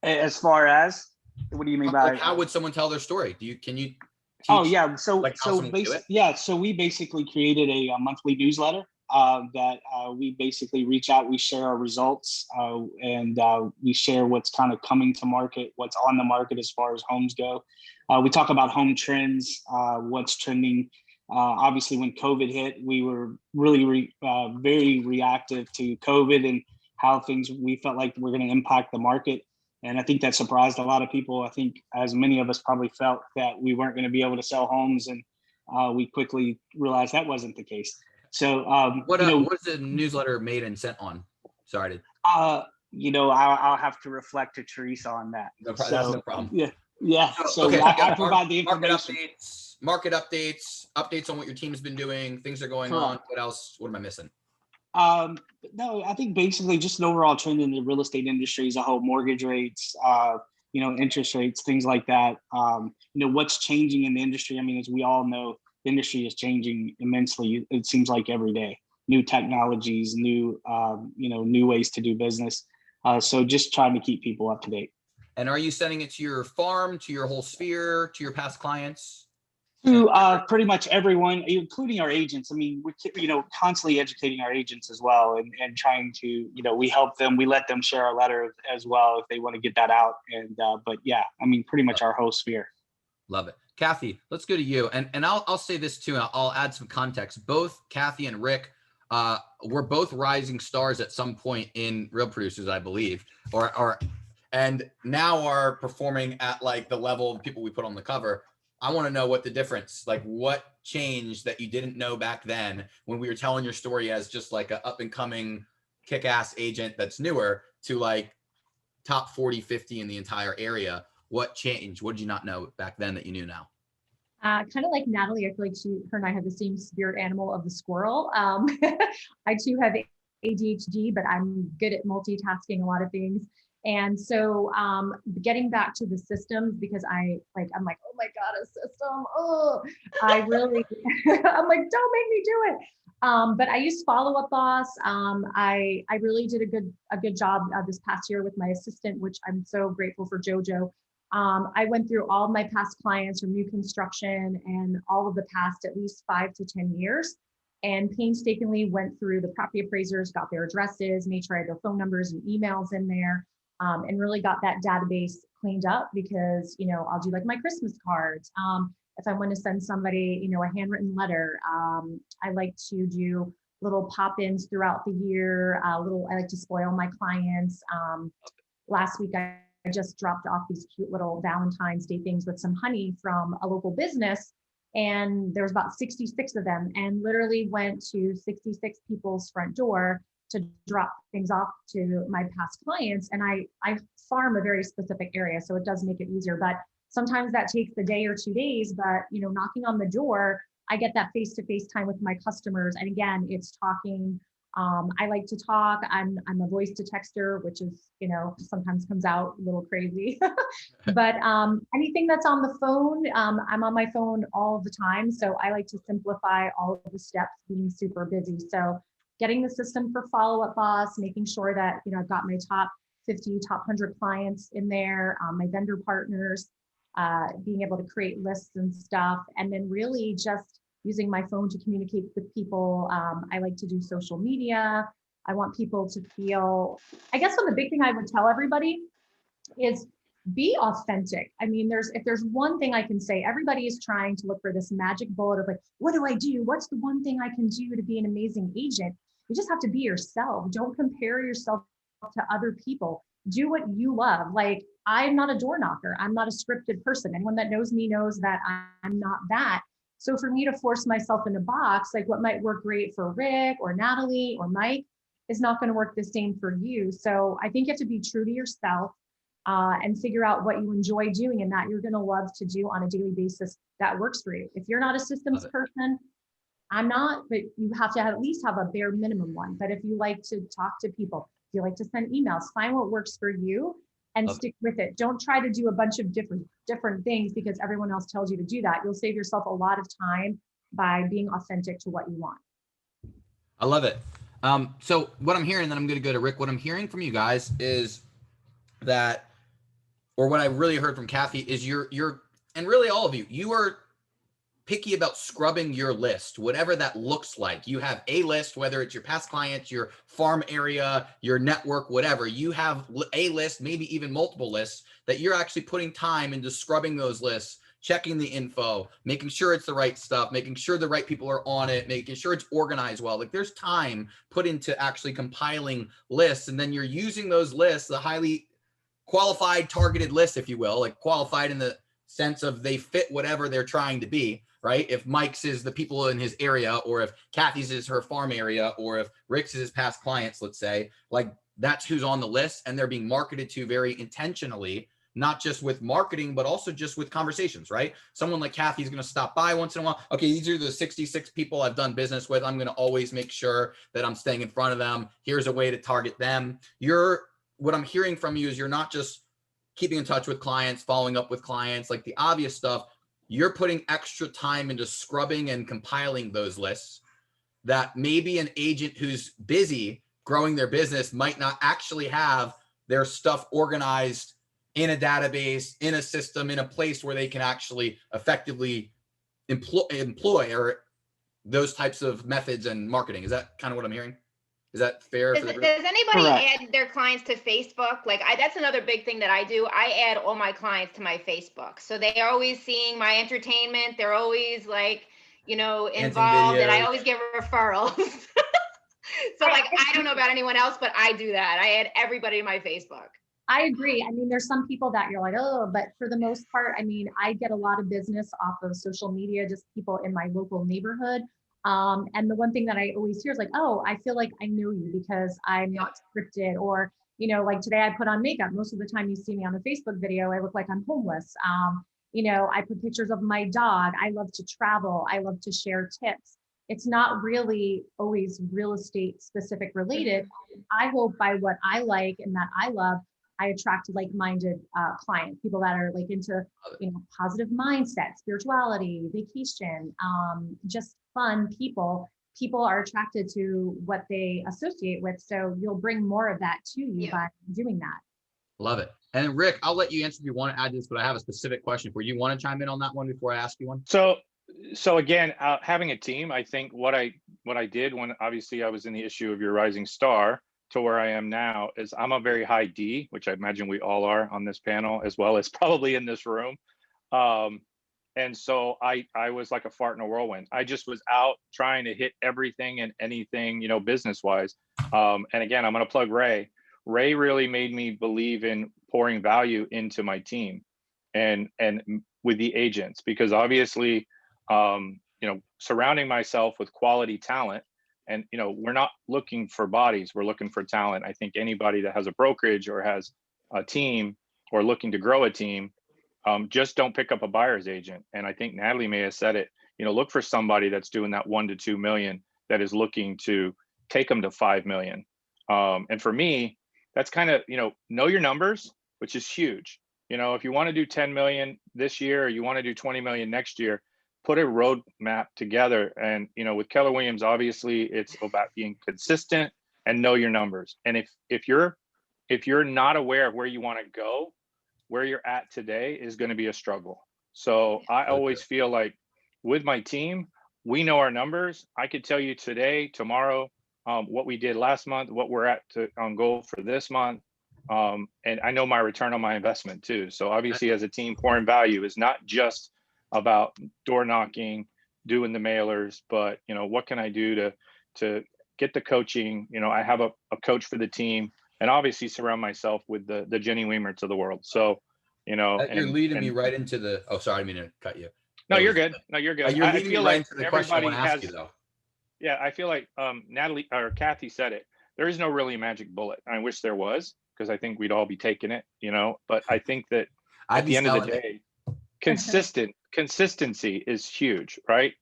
As far as, what do you mean by? Like how would someone tell their story? Can you? Oh yeah. So we basically created a monthly newsletter. That we basically reach out, we share our results, and we share what's kind of coming to market, what's on the market as far as homes go. We talk about home trends, what's trending. Obviously, when COVID hit, we were really very reactive to COVID and how we felt like were going to impact the market. And I think that surprised a lot of people. I think as many of us probably felt that we weren't going to be able to sell homes, and we quickly realized that wasn't the case. So what's the newsletter made and sent on? Sorry. I'll have to reflect to Teresa on that. That's no problem. Yeah. So okay, I provide the information. Market updates on what your team has been doing, things are going on. What else? What am I missing? No, I think basically just an overall trend in the real estate industry as a whole, mortgage rates, interest rates, things like that. What's changing in the industry. I mean, as we all know, the industry is changing immensely. It seems like every day, new technologies, new ways to do business. So just trying to keep people up to date. And are you sending it to your farm, to your whole sphere, to your past clients? To pretty much everyone, including our agents. I mean, we're constantly educating our agents as well, and trying to, we help them. We let them share our letter as well if they want to get that out. And but yeah, I mean, pretty much our whole sphere. Love it. Kathy, let's go to you. And I'll say this too. I'll add some context. Both Kathy and Rick were both rising stars at some point in Real Producers, I believe, and now are performing at like the level of people we put on the cover. I want to know what the difference, like what changed that you didn't know back then when we were telling your story as just like an up and coming kick-ass agent that's newer to like top 40, 50 in the entire area. What changed? What did you not know back then that you knew now? Kind of like Natalie, I feel like her and I have the same spirit animal of the squirrel. I too have ADHD, but I'm good at multitasking a lot of things. And so getting back to the systems, because I'm like, oh my God, a system. Oh, I really, I'm like, don't make me do it. But I used Follow Up Boss. I really did a good job this past year with my assistant, which I'm so grateful for, JoJo. I went through all of my past clients from new construction and all of the past at least 5 to 10 years, and painstakingly went through the property appraisers, got their addresses, made sure I had their phone numbers and emails in there, and really got that database cleaned up because, I'll do like my Christmas cards. If I want to send somebody, a handwritten letter, I like to do little pop-ins throughout the year. I like to spoil my clients. Last week, I just dropped off these cute little Valentine's Day things with some honey from a local business. And there's about 66 of them, and literally went to 66 people's front door to drop things off to my past clients. And I farm a very specific area, so it does make it easier. But sometimes that takes a day or 2 days, but knocking on the door, I get that face-to-face time with my customers. And again, it's talking. I like to talk. I'm a voice to texter, which is, sometimes comes out a little crazy, but anything that's on the phone, I'm on my phone all the time. So I like to simplify all of the steps being super busy. So getting the system for follow-up boss, making sure that, you know, I've got my top 50, top 100 clients in there, my vendor partners, being able to create lists and stuff, and then really just using my phone to communicate with people. I like to do social media. I want people to feel, I guess the big thing I would tell everybody is be authentic. I mean, if there's one thing I can say, everybody is trying to look for this magic bullet of like, what do I do? What's the one thing I can do to be an amazing agent? You just have to be yourself. Don't compare yourself to other people. Do what you love. Like, I'm not a door knocker. I'm not a scripted person. Anyone that knows me knows that I'm not that. So for me to force myself in a box, like what might work great for Rick or Natalie or Mike is not going to work the same for you. So I think you have to be true to yourself and figure out what you enjoy doing and that you're going to love to do on a daily basis that works for you. If you're not a systems person, I'm not, but you have to at least have a bare minimum one. But if you like to talk to people, if you like to send emails, find what works for you and stick with it. Don't try to do a bunch of different things because everyone else tells you to do that. You'll save yourself a lot of time by being authentic to what you want. I love it. So what I'm hearing, then I'm going to go to Rick. What I'm hearing from you guys is that, or what I really heard from Kathy is you're, and really all of you, you are picky about scrubbing your list, whatever that looks like. You have a list, whether it's your past clients, your farm area, your network, whatever. You have a list, maybe even multiple lists that you're actually putting time into scrubbing those lists, checking the info, making sure it's the right stuff, making sure the right people are on it, making sure it's organized well. Like there's time put into actually compiling lists. And then you're using those lists, the highly qualified targeted lists, if you will, like qualified in the sense of they fit whatever they're trying to be, right? If Mike's is the people in his area, or if Kathy's is her farm area, or if Rick's is his past clients, let's say, like that's who's on the list and they're being marketed to very intentionally, not just with marketing, but also just with conversations, right? Someone like Kathy's going to stop by once in a while. Okay, these are the 66 people I've done business with. I'm going to always make sure that I'm staying in front of them. Here's a way to target them. What I'm hearing from you is you're not just keeping in touch with clients, following up with clients, like the obvious stuff. You're putting extra time into scrubbing and compiling those lists that maybe an agent who's busy growing their business might not actually have their stuff organized in a database, in a system, in a place where they can actually effectively employ or those types of methods and marketing. Is that kind of what I'm hearing? Is that fair? Does anybody add their clients to Facebook? Like that's another big thing that I do. I add all my clients to my Facebook. So they're always seeing my entertainment. They're always like, you know, involved, and I always get referrals. So like, I don't know about anyone else, but I do that. I add everybody to my Facebook. I agree. I mean, there's some people that you're like, oh, but for the most part, I mean, I get a lot of business off of social media, just people in my local neighborhood. And the one thing that I always hear is like, oh, I feel like I know you because I'm not scripted, or, you know, like today I put on makeup. Most of the time you see me on a Facebook video, I look like I'm homeless. You know, I put pictures of my dog. I love to travel. I love to share tips. It's not really always real estate specific related. I hope by what I like and that I love, I attract like-minded clients, people that are like into, you know, positive mindset, spirituality, vacation, just fun people. People are attracted to what they associate with. So you'll bring more of that to you by doing that. Love it. And Rick, I'll let you answer if you want to add this, but I have a specific question for you. You want to chime in on that one before I ask you one? So again, having a team, I think what I did when obviously I was in the issue of your rising star to where I am now is I'm a very high D, which I imagine we all are on this panel, as well as probably in this room. And so I was like a fart in a whirlwind. I just was out trying to hit everything and anything, you know, business wise. And again, I'm going to plug Ray. Ray really made me believe in pouring value into my team and with the agents, because obviously, you know, surrounding myself with quality talent. And, you know, we're not looking for bodies, we're looking for talent. I think anybody that has a brokerage or has a team or looking to grow a team, just don't pick up a buyer's agent. And I think Natalie may have said it, you know, look for somebody that's doing that 1 to 2 million that is looking to take them to 5 million. And for me, that's kind of, you know your numbers, which is huge. You know, if you want to do 10 million this year, or you want to do 20 million next year, put a roadmap together. And, you know, with Keller Williams, obviously it's about being consistent and know your numbers. And if you're not aware of where you want to go, where you're at today is going to be a struggle. So I always feel like with my team, we know our numbers. I could tell you today, tomorrow, what we did last month, what we're at on goal for this month. And I know my return on my investment too. So obviously as a team, pouring value is not just about door knocking, doing the mailers, but you know, what can I do to get the coaching? You know, I have a coach for the team, and obviously surround myself with the Jenny Weimerts of the world. So, you know, You're leading me right into the, oh, sorry, I didn't mean to cut you. No, you're good. No, you're good. You're I leading me feel right like into the question I want to ask you has, though. yeah, I feel like Natalie or Kathy said it. There is no really magic bullet. I wish there was, because I think we'd all be taking it, you know, but I think that at the end of the day, consistency is huge, right?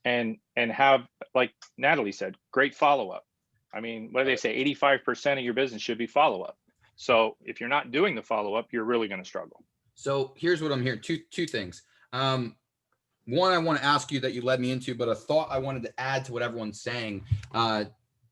And have, like Natalie said, great follow-up. I mean, what do they say? 85% of your business should be follow-up. So if you're not doing the follow-up, you're really going to struggle. So here's what I'm hearing. Two things. One, I want to ask you that you led me into, but a thought I wanted to add to what everyone's saying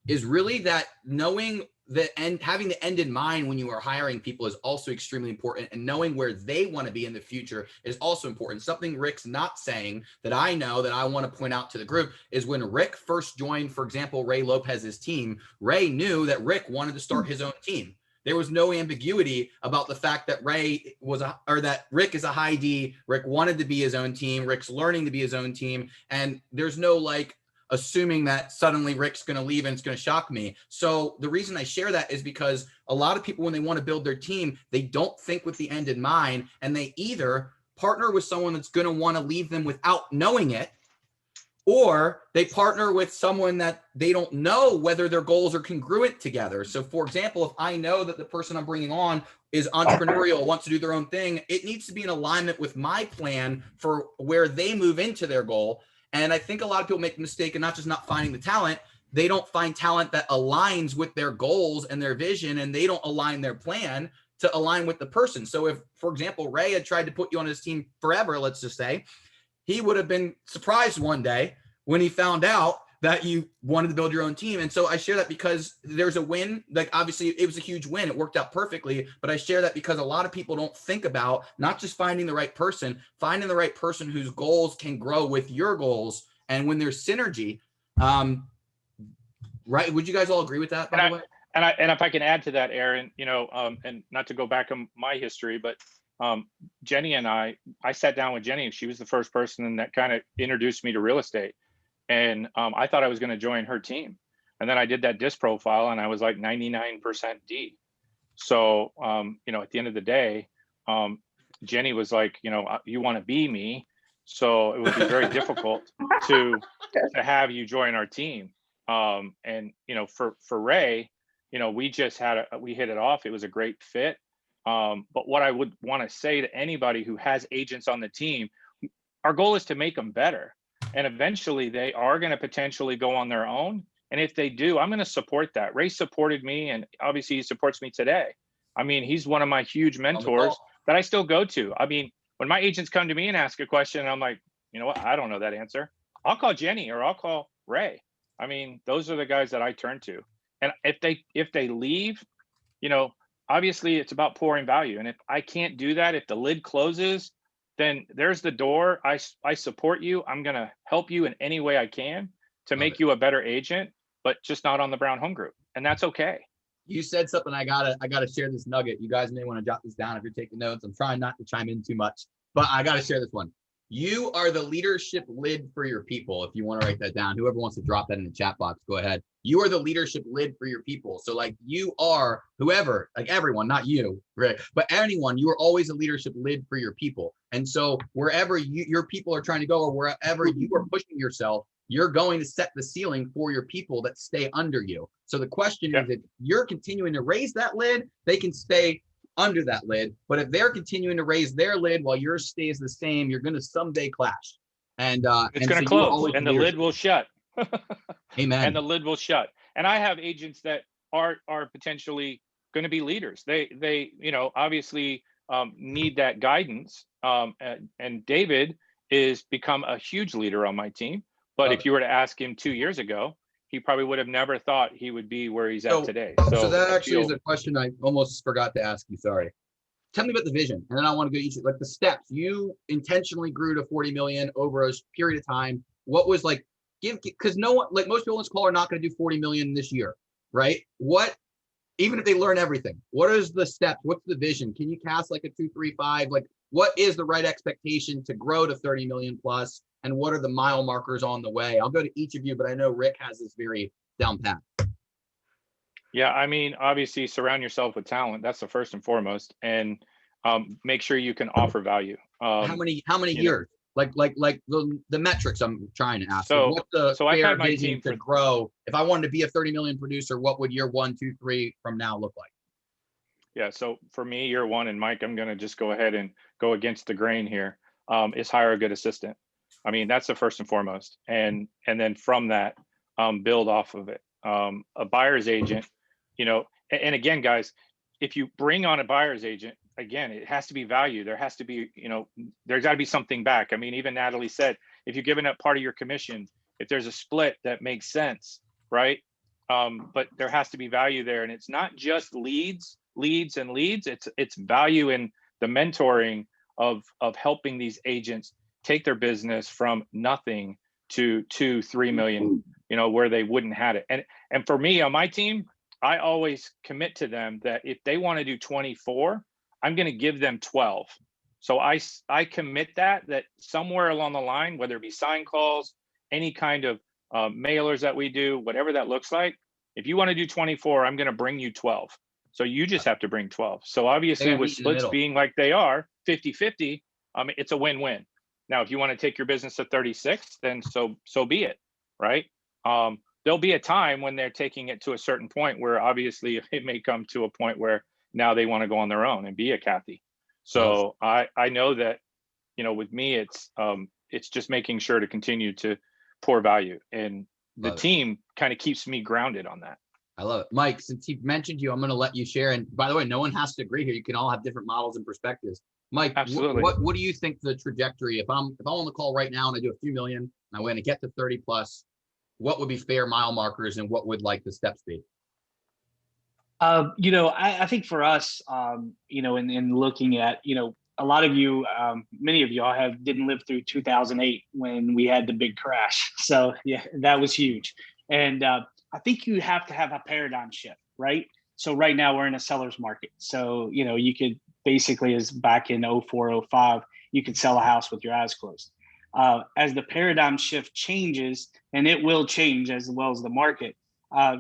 is really that knowing the end, having the end in mind when you are hiring people is also extremely important, and knowing where they want to be in the future is also important. Something Rick's not saying that I know that I want to point out to the group is when Rick first joined, for example, Ray Lopez's team, Ray knew that Rick wanted to start his own team. There was no ambiguity about the fact that that Rick is a high D. Rick wanted to be his own team. Rick's learning to be his own team. And there's no like assuming that suddenly Rick's going to leave and it's going to shock me. So the reason I share that is because a lot of people, when they want to build their team, they don't think with the end in mind, and they either partner with someone that's going to want to leave them without knowing it, or they partner with someone that they don't know whether their goals are congruent together. So for example, if I know that the person I'm bringing on is entrepreneurial, wants to do their own thing, it needs to be in alignment with my plan for where they move into their goal. And I think a lot of people make the mistake of not just not finding the talent, they don't find talent that aligns with their goals and their vision, and they don't align their plan to align with the person. So if, for example, Ray had tried to put you on his team forever, let's just say, he would have been surprised one day when he found out that you wanted to build your own team. And so I share that because there's a win. Like obviously it was a huge win. It worked out perfectly, but I share that because a lot of people don't think about not just finding the right person, finding the right person whose goals can grow with your goals. And when there's synergy, right. Would you guys all agree with that, by the way? And if I can add to that, Aaron, you know, and not to go back on my history, but Jenny and I sat down with Jenny, and she was the first person that kind of introduced me to real estate. And I thought I was going to join her team. And then I did that DISC profile, and I was like 99% D. So, you know, at the end of the day, Jenny was like, you know, you want to be me. So it would be very difficult to have you join our team. And, you know, for Ray, you know, we just we hit it off. It was a great fit. But what I would want to say to anybody who has agents on the team, our goal is to make them better. And eventually they are going to potentially go on their own. And if they do, I'm going to support that. Ray supported me, and obviously he supports me today. I mean, he's one of my huge mentors that I still go to. I mean, when my agents come to me and ask a question, and I'm like, you know what, I don't know that answer, I'll call Jenny or I'll call Ray. I mean, those are the guys that I turn to. And if they leave, you know, obviously it's about pouring value. And if I can't do that, if the lid closes, then there's the door. I support you. I'm going to help you in any way I can to make you a better agent, but just not on the Brown Home Group. And that's okay. You said something. I gotta share this nugget. You guys may want to jot this down if you're taking notes. I'm trying not to chime in too much, but I gotta share this one. You are the leadership lid for your people. If you want to write that down, whoever wants to drop that in the chat box, go ahead. You are the leadership lid for your people. So like you are whoever, like everyone, not you, Rick, but anyone, you are always a leadership lid for your people. And so wherever your people are trying to go, or wherever you are pushing yourself, you're going to set the ceiling for your people that stay under you. So the question is, if you're continuing to raise that lid, they can stay under that lid. But if they're continuing to raise their lid while yours stays the same, you're going to someday clash. And it's going to close, and the lid will shut. Amen. And the lid will shut. And I have agents that are potentially going to be leaders. They you know, obviously need that guidance. And David is become a huge leader on my team. But if you were to ask him 2 years ago, he probably would have never thought he would be where he's at today. So that actually is a question I almost forgot to ask you. Sorry. Tell me about the vision, and then I want to go each like the steps. You intentionally grew to 40 million over a period of time. What was like because no one, like most people on this call, are not going to do 40 million this year, right? What, even if they learn everything, what is the steps? What's the vision? Can you cast like a 2, 3, 5? Like, what is the right expectation to grow to 30 million plus? And what are the mile markers on the way? I'll go to each of you, but I know Rick has this very down pat. Yeah, I mean, obviously surround yourself with talent. That's the first and foremost, and make sure you can offer value. How many years? Like the metrics I'm trying to ask. So, what's the I've fair had my vision team to grow? If I wanted to be a 30 million producer, what would year 1, 2, 3 from now look like? Yeah, so for me, year 1, and Mike, I'm going to just go ahead and go against the grain here, is hire a good assistant. I mean, that's the first and foremost. And then from that, build off of it. A buyer's agent, you know, and again, guys, if you bring on a buyer's agent, again, it has to be value. There has to be, you know, there's got to be something back. I mean, even Natalie said, if you're giving up part of your commission, if there's a split that makes sense, right? But there has to be value there. And it's not just leads. It's value in the mentoring of helping these agents take their business from nothing to 2, 3 million, you know, where they wouldn't have it. And for me on my team, I always commit to them that if they want to do 24, I'm going to give them 12. So I commit that somewhere along the line, whether it be sign calls, any kind of mailers that we do, whatever that looks like, if you want to do 24, I'm going to bring you 12. So you just have to bring 12. So obviously with splits being like they are 50-50, it's a win-win. Now, if you want to take your business to 36, then so be it, right? There'll be a time when they're taking it to a certain point where obviously it may come to a point where now they want to go on their own and be a Kathy. So I know that, you know, with me, it's just making sure to continue to pour value, and the team kind of keeps me grounded on that. I love it. Mike, since he mentioned you, I'm going to let you share. And by the way, no one has to agree here. You can all have different models and perspectives. Mike, absolutely. What do you think the trajectory, if I'm on the call right now and I do a few million and I want to get to 30 plus, what would be fair mile markers and what would like the steps be? You know, I think for us, you know, in looking at, you know, a lot of you, many of y'all didn't live through 2008 when we had the big crash. So yeah, that was huge. And I think you have to have a paradigm shift, right? So right now we're in a seller's market. So, you know, you could basically, as back in 04, 05, you could sell a house with your eyes closed. As the paradigm shift changes, and it will change as well as the market,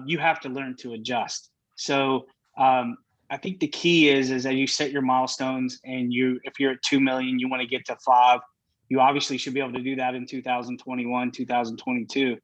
you have to learn to adjust. So I think the key is that you set your milestones, and if you're at 2 million, you want to get to 5. You obviously should be able to do that in 2021, 2022.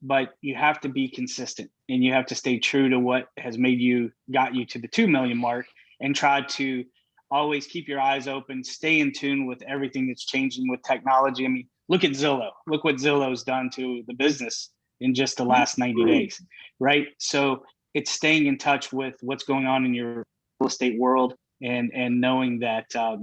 But you have to be consistent, and you have to stay true to what has got you to the 2 million mark, and try to always keep your eyes open, stay in tune with everything that's changing with technology. I mean, look at Zillow. Look what Zillow's done to the business in just the last 90 days, right? So it's staying in touch with what's going on in your real estate world, and knowing that. I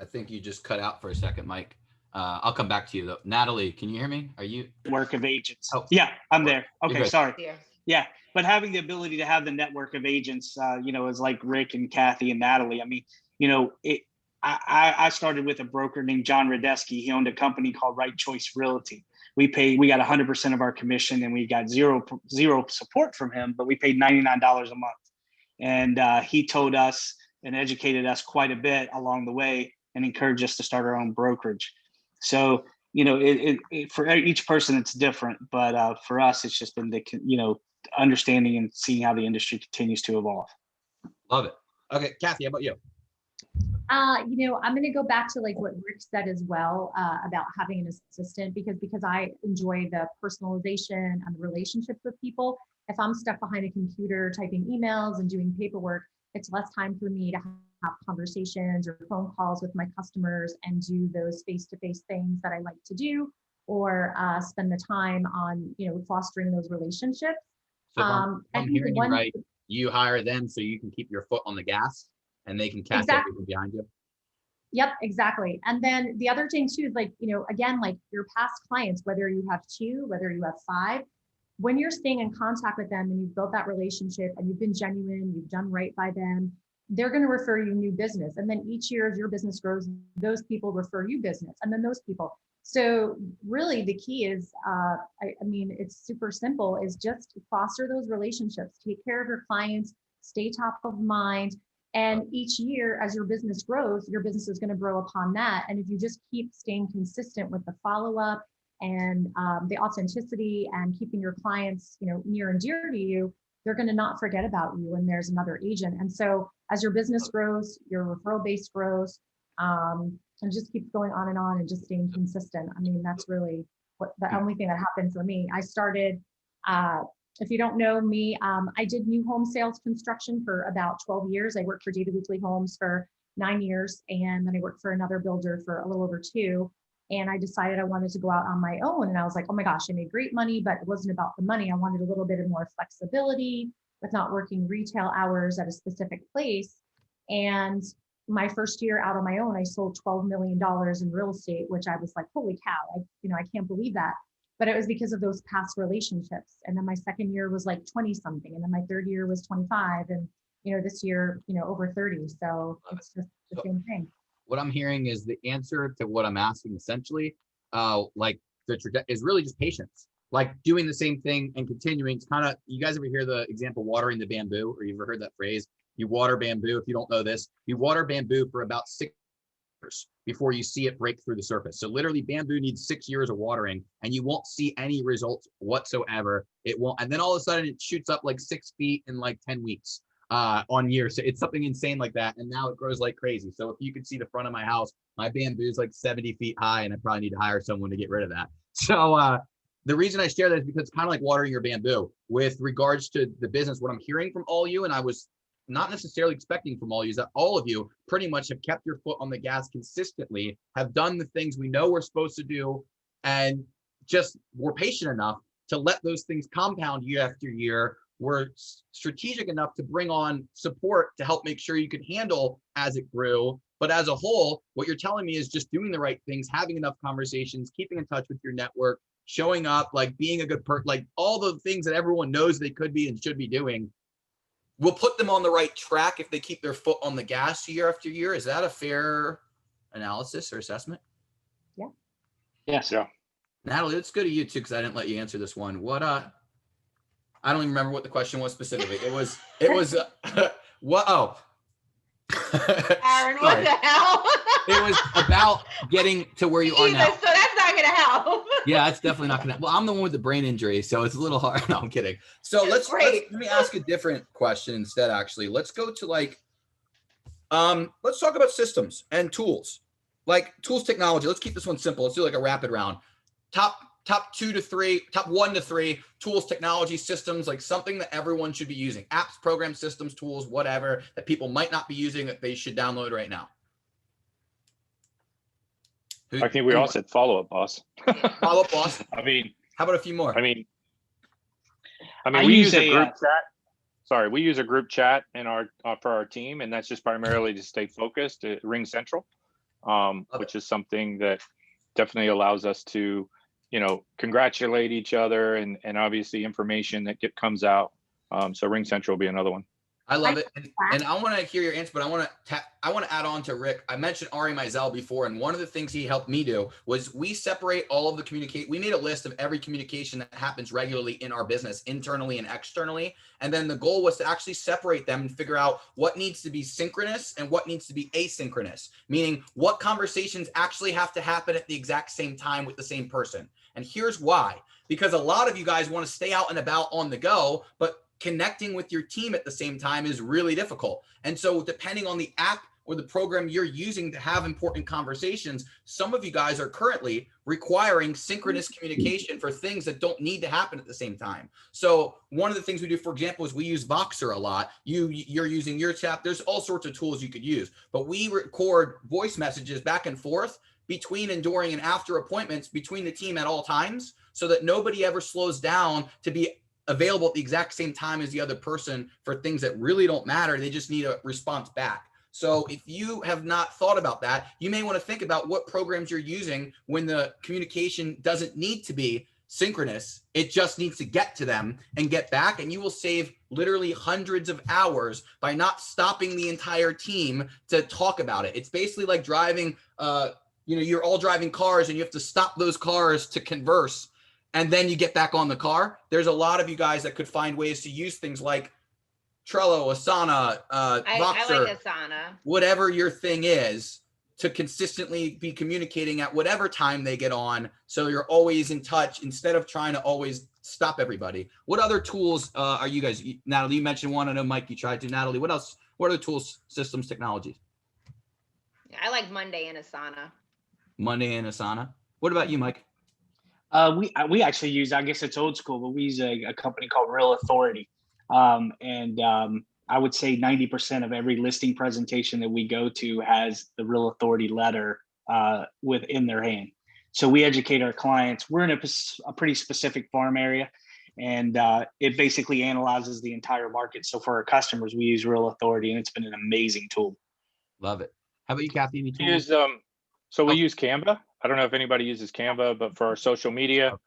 think you just cut out for a second, Mike. I'll come back to you though. Natalie, can you hear me? Are you? Work of agents. Oh, yeah, I'm there. Okay, sorry. Yeah, but having the ability to have the network of agents, you know, is like Rick and Kathy and Natalie. I mean, you know, I started with a broker named John Radesky. He owned a company called Right Choice Realty. We got 100% of our commission, and we got zero support from him, but we paid $99 a month. And he told us and educated us quite a bit along the way, and encouraged us to start our own brokerage. So, you know, for each person, it's different, but for us, it's just been the, you know, understanding and seeing how the industry continues to evolve. Love it. Okay, Kathy, how about you? You know, I'm going to go back to like what Rick said as well about having an assistant, because I enjoy the personalization and the relationships with people. If I'm stuck behind a computer typing emails and doing paperwork, it's less time for me to have conversations or phone calls with my customers and do those face-to-face things that I like to do, or spend the time on, you know, fostering those relationships. So I'm hearing you right, you hire them so you can keep your foot on the gas and they can catch everything behind you. Yep, exactly. And then the other thing too is like, again, like your past clients, whether you have 2, whether you have 5, when you're staying in contact with them and you've built that relationship and you've been genuine, you've done right by them, they're going to refer you new business. And then each year as your business grows, those people refer you business and then those people. So really the key is, I mean, it's super simple, is just foster those relationships, take care of your clients, stay top of mind. And each year as your business grows, your business is going to grow upon that. And if you just keep staying consistent with the follow-up and the authenticity and keeping your clients, near and dear to you, they're going to not forget about you when there's another agent. And so as your business grows, your referral base grows, and just keeps going on and just staying consistent. I mean, that's really the only thing that happened for me. I started, if you don't know me, I did new home sales construction for about 12 years. I worked for Data Weekly Homes for 9 years. And then I worked for another builder for a little over 2. And I decided I wanted to go out on my own. And I was like, oh my gosh, I made great money, but it wasn't about the money. I wanted a little bit of more flexibility with not working retail hours at a specific place. And my first year out on my own, I sold $12 million in real estate, which I was like, holy cow, I can't believe that. But it was because of those past relationships. And then my second year was like 20 something. And then my third year was 25. And, this year, over 30. So it's just the same thing. What I'm hearing is the answer to what I'm asking essentially, is really just patience. Like doing the same thing and continuing. It's kind of, you guys ever hear the example watering the bamboo, or you ever heard that phrase? You water bamboo. If you don't know this, you water bamboo for about 6 years before you see it break through the surface. So literally bamboo needs 6 years of watering and you won't see any results whatsoever. It won't. And then all of a sudden it shoots up like 6 feet in like 10 weeks on years. So it's something insane like that. And now it grows like crazy. So if you could see the front of my house, my bamboo is like 70 feet high and I probably need to hire someone to get rid of that. So the reason I share that is because it's kind of like watering your bamboo. With regards to the business, what I'm hearing from all you, and I was not necessarily expecting from all you, is that all of you pretty much have kept your foot on the gas consistently, have done the things we know we're supposed to do, and just were patient enough to let those things compound year after year. We're strategic enough to bring on support to help make sure you could handle as it grew. But as a whole, what you're telling me is just doing the right things, having enough conversations, keeping in touch with your network, showing up, like being a good person, like all the things that everyone knows they could be and should be doing. We'll put them on the right track if they keep their foot on the gas year after year. Is that a fair analysis or assessment? Yeah. Yes. Yeah. Natalie, let's go to you too, because I didn't let you answer this one. What I don't even remember what the question was specifically. It was what? Oh, Aaron, what the hell? It was about getting to where you are now. So that's not gonna help. Yeah, that's definitely not gonna. Well, I'm the one with the brain injury, so it's a little hard. No, I'm kidding. So let me ask a different question instead. Actually, let's go to let's talk about systems and tools, like tools, technology. Let's keep this one simple. Let's do like a rapid round. Top 1 to 3 tools, technology, systems, like something that everyone should be using. Apps, programs, systems, tools, whatever that people might not be using that they should download right now. I think we all said follow-up, boss. Follow-up, boss. I mean, how about a few more? I mean, we use a group chat. Sorry, we use a group chat in our for our team, and that's just primarily to stay focused at Ring Central, which is something that definitely allows us to, congratulate each other and obviously information that comes out. So Ring Central will be another one. I love it. And I want to hear your answer, but I want to add on to Rick. I mentioned Ari Mizel before, and one of the things he helped me do was we separate all of the communicate. We made a list of every communication that happens regularly in our business, internally and externally. And then the goal was to actually separate them and figure out what needs to be synchronous and what needs to be asynchronous, meaning what conversations actually have to happen at the exact same time with the same person. And here's why, because a lot of you guys want to stay out and about on the go, but connecting with your team at the same time is really difficult. And so depending on the app or the program you're using to have important conversations, some of you guys are currently requiring synchronous communication for things that don't need to happen at the same time. So one of the things we do, for example, is we use Voxer a lot. You're using your chat. There's all sorts of tools you could use, but we record voice messages back and forth between and during and after appointments between the team at all times, so that nobody ever slows down to be available at the exact same time as the other person for things that really don't matter. They just need a response back. So if you have not thought about that, you may want to think about what programs you're using when the communication doesn't need to be synchronous. It just needs to get to them and get back, and you will save literally hundreds of hours by not stopping the entire team to talk about it. It's basically like driving, you're all driving cars and you have to stop those cars to converse, and then you get back on the car. There's a lot of you guys that could find ways to use things like Trello, Asana, I Voxer, like Asana. whatever your thing is, to consistently be communicating at whatever time they get on, so you're always in touch instead of trying to always stop everybody. What other tools are you guys? Natalie, you mentioned one. I know Mike, you tried to. Natalie, what else? What other tools, systems, technologies? I like Monday and Asana. Monday and Asana. What about you, Mike? We actually use, I guess it's old school, but we use a company called Real Authority. I would say 90% of every listing presentation that we go to has the Real Authority letter within their hand. So we educate our clients. We're in a pretty specific farm area, and it basically analyzes the entire market. So for our customers, we use Real Authority, and it's been an amazing tool. Love it. How about you, Kathy? Any We tools? use, we use Canva. I don't know if anybody uses Canva, but for our social media,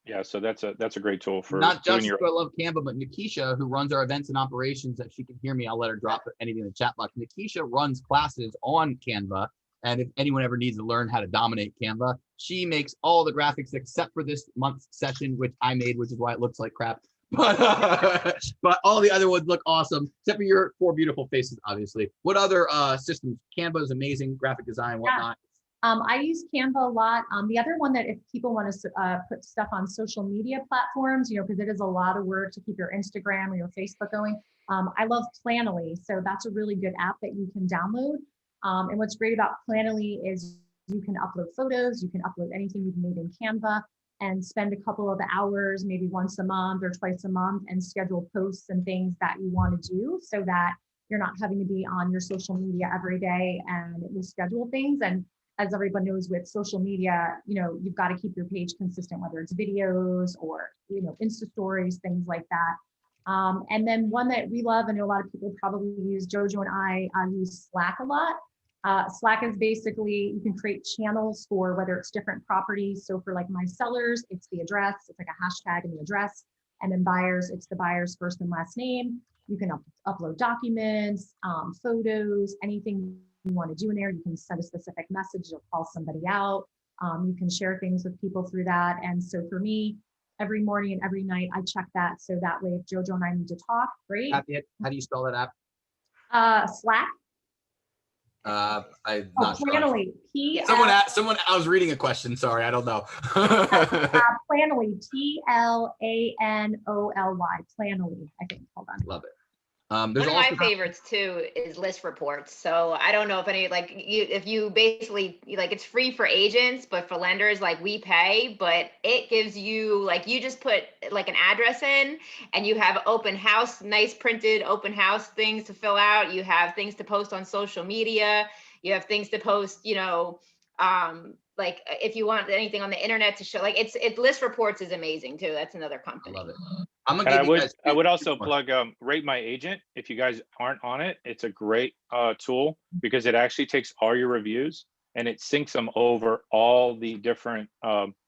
yeah, so that's a great tool for Not doing just your. I love Canva, but Nikisha, who runs our events and operations, that she can hear me, I'll let her drop anything in the chat box. Nikisha runs classes on Canva, and if anyone ever needs to learn how to dominate Canva, she makes all the graphics except for this month's session, which I made, which is why it looks like crap. But all the other ones look awesome, except for your 4 beautiful faces, obviously. What other systems? Canva is amazing, graphic design, whatnot. I use Canva a lot. The other one that if people want to put stuff on social media platforms, because it is a lot of work to keep your Instagram or your Facebook going. I love Planoly. So that's a really good app that you can download. And what's great about Planoly is you can upload photos, you can upload anything you've made in Canva and spend a couple of hours, maybe once a month or twice a month, and schedule posts and things that you want to do so that you're not having to be on your social media every day, and you schedule things. And as everyone knows with social media, you've got to keep your page consistent, whether it's videos or, Insta stories, things like that. And then one that we love, and a lot of people probably use, Jojo and I use Slack a lot. Slack is basically, you can create channels for whether it's different properties. So for like my sellers, it's the address, it's like a hashtag in the address. And then buyers, it's the buyer's first and last name. You can upload documents, photos, anything you want to do in there. You can send a specific message, you'll call somebody out. You can share things with people through that. And so for me, every morning and every night, I check that. So that way, if Jojo and I need to talk, great. How do you spell that app? Slack. I'm not sure. Planoly. Someone, I was reading a question. Sorry, I don't know. Planoly. Planoly. Planoly. I think. Hold on. Love it. One of my favorites too is list reports. So I don't know if if you basically it's free for agents, but for lenders, we pay, but it gives you, you just put an address in and you have open house, nice printed open house things to fill out. You have things to post on social media. You have things to post, if you want anything on the internet to show, it's list reports is amazing too. That's another company. I love it. I would also plug Rate My Agent. If you guys aren't on it, it's a great tool because it actually takes all your reviews and it syncs them over all the different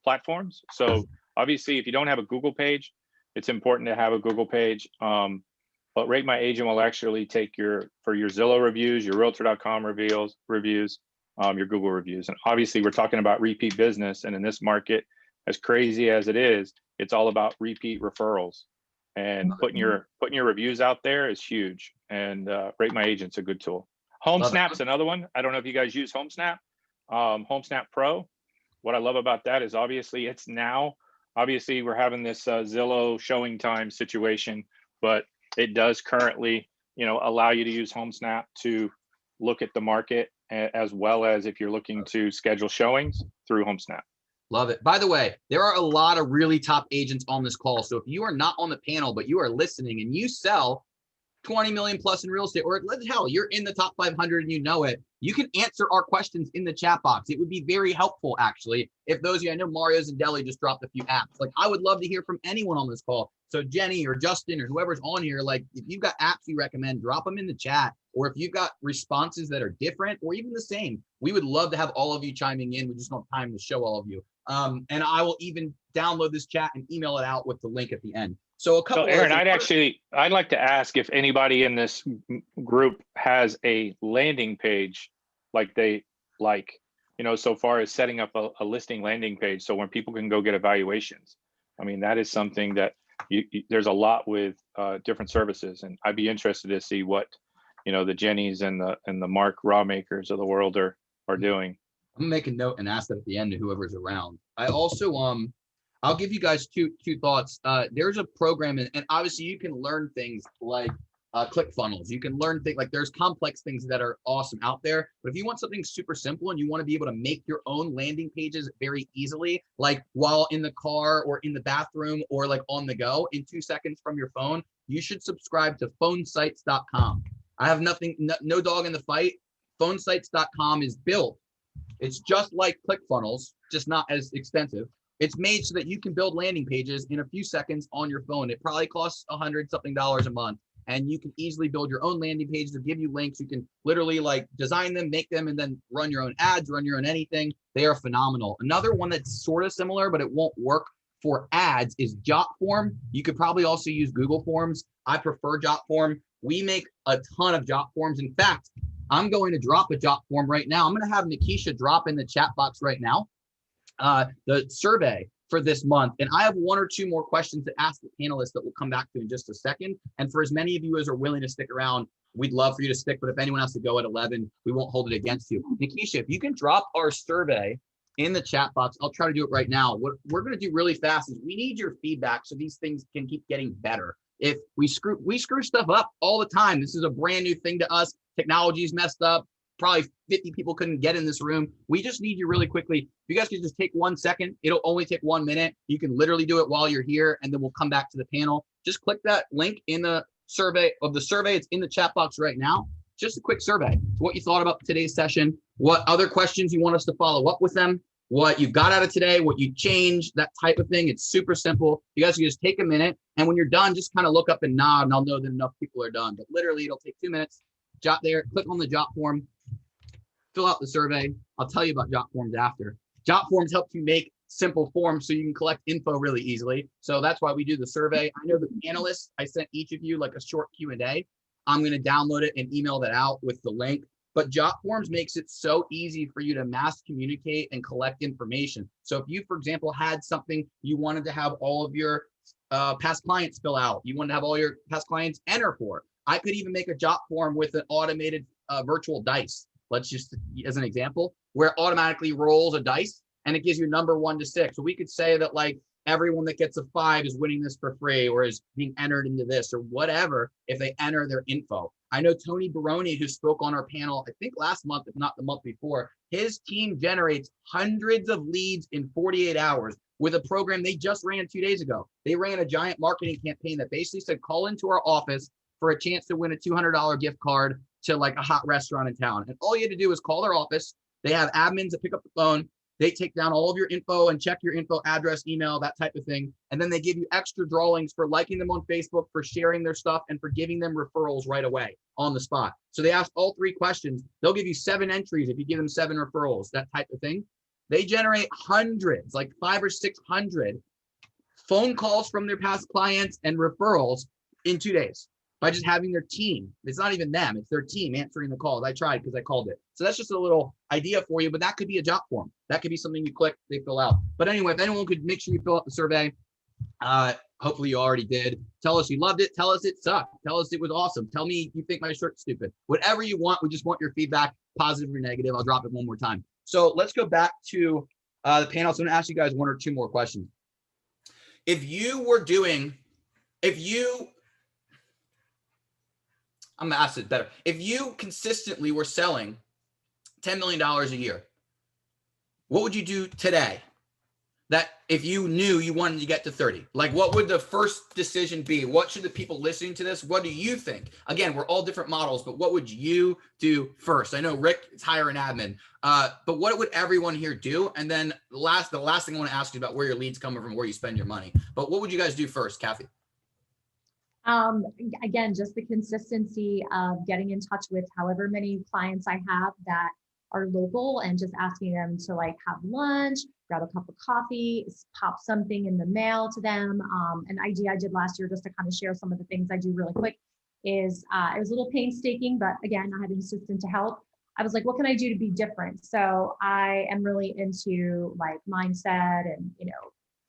platforms. So obviously, if you don't have a Google page, it's important to have a Google page. But Rate My Agent will actually take your Zillow reviews, your Realtor.com reviews, your Google reviews. And obviously, we're talking about repeat business. And in this market, as crazy as it is, it's all about repeat referrals. And putting your reviews out there is huge. And Rate My Agent's a good tool. HomeSnap's another one. I don't know if you guys use HomeSnap. HomeSnap Pro. What I love about that is obviously we're having this Zillow showing time situation, but it does currently, allow you to use HomeSnap to look at the market, as well as if you're looking to schedule showings through HomeSnap. Love it. By the way, there are a lot of really top agents on this call. So if you are not on the panel, but you are listening and you sell 20 million plus in real estate, or hell, you're in the top 500 and you know it, you can answer our questions in the chat box. It would be very helpful, actually. If those of you, I know Mario Zindelli just dropped a few apps. I would love to hear from anyone on this call. So Jenny or Justin or whoever's on here, if you've got apps you recommend, drop them in the chat or if you've got responses that are different or even the same, we would love to have all of you chiming in. We just don't have time to show all of you. And I will even download this chat and email it out with the link at the end. So a couple. So Aaron, I'd like to ask if anybody in this group has a landing page like they like, you know, so far as setting up a listing landing page. So when people can go get evaluations. I mean, that is something that there's a lot with different services, and I'd be interested to see what, you know, the Jennies and the Mark Rawmakers of the world are doing. I'm gonna make a note and ask that at the end to whoever's around. I also I'll give you guys two thoughts. There's a program, and obviously you can learn things like ClickFunnels. You can learn things like there's complex things that are awesome out there. But if you want something super simple and you want to be able to make your own landing pages very easily, like while in the car or in the bathroom or like on the go in 2 seconds from your phone, you should subscribe to phonesites.com. I have no dog in the fight. Phonesites.com is built. It's just like ClickFunnels, just not as extensive. It's made so that you can build landing pages in a few seconds on your phone. It probably costs $100-something a month, and you can easily build your own landing page. They'll give you links. You can literally like design them, make them, and then run your own ads, run your own anything. They are phenomenal. Another one that's sort of similar, but it won't work for ads is Jotform. You could probably also use Google Forms. I prefer Jotform. We make a ton of Jotforms. In fact, I'm going to drop a Jotform right now. I'm going to have Nikisha drop in the chat box right now the survey for this month. And I have 1 or 2 more questions to ask the panelists that we'll come back to in just a second. And for as many of you as are willing to stick around, we'd love for you to stick. But if anyone has to go at 11, we won't hold it against you. Nikisha, if you can drop our survey in the chat box, I'll try to do it right now. What we're going to do really fast is we need your feedback so these things can keep getting better. If we screw stuff up all the time. This is a brand new thing to us. Technology's messed up. Probably 50 people couldn't get in this room. We just need you really quickly. If you guys could just take 1 second, it'll only take 1 minute. You can literally do it while you're here, and then we'll come back to the panel. Just click that link in the survey. It's in the chat box right now. Just a quick survey. What you thought about today's session, what other questions you want us to follow up with them, what you got out of today, what you changed, that type of thing. It's super simple. You guys can just take a minute, and when you're done, just kind of look up and nod, and I'll know that enough people are done. But literally, it'll take 2 minutes. Jot there, click on the Jotform, fill out the survey. I'll tell you about Jotforms after. Jotforms help you make simple forms so you can collect info really easily. So that's why we do the survey. I know the panelists, I sent each of you like a short Q&A. I'm going to download it and email that out with the link. But Jotforms makes it so easy for you to mass communicate and collect information. So if you, for example, had something you wanted to have all of your past clients fill out, you wanted to have all your past clients enter for, I could even make a Jotform with an automated virtual dice. Let's just, as an example, where it automatically rolls a dice and it gives you number 1 to 6. So we could say that like everyone that gets a 5 is winning this for free or is being entered into this or whatever if they enter their info. I know Tony Baroni, who spoke on our panel, I think last month, if not the month before, his team generates hundreds of leads in 48 hours with a program they just ran 2 days ago. They ran a giant marketing campaign that basically said, call into our office for a chance to win a $200 gift card to like a hot restaurant in town. And all you had to do is call their office. They have admins that pick up the phone. They take down all of your info and check your info, address, email, that type of thing. And then they give you extra drawings for liking them on Facebook, for sharing their stuff, and for giving them referrals right away on the spot. So they ask all 3 questions. They'll give you 7 entries if you give them 7 referrals, that type of thing. They generate hundreds, like 500 or 600 phone calls from their past clients and referrals in 2 days. By just having their team. It's not even them, it's their team answering the calls. I tried because I called it. So that's just a little idea for you, but that could be a Jotform. That could be something you click, they fill out. But anyway, if anyone could make sure you fill out the survey, hopefully you already did. Tell us you loved it. Tell us it sucked. Tell us it was awesome. Tell me you think my shirt's stupid. Whatever you want, we just want your feedback, positive or negative. I'll drop it one more time. So let's go back to the panel. So I'm gonna ask you guys 1 or 2 more questions. I'm gonna ask it better. If you consistently were selling $10 million a year, what would you do today? That if you knew you wanted to get to 30, like what would the first decision be? What should the people listening to this, what do you think? Again, we're all different models, but what would you do first? I know Rick is hire an admin, but what would everyone here do? And then the last thing I want to ask you about where your leads come from, where you spend your money. But what would you guys do first, Kathy? Again, just the consistency of getting in touch with however many clients I have that are local and just asking them to like have lunch, grab a cup of coffee, pop something in the mail to them. An idea I did last year, just to kind of share some of the things I do really quick, is it was a little painstaking, but again, I had an assistant to help. I was like, what can I do to be different? So I am really into like mindset and,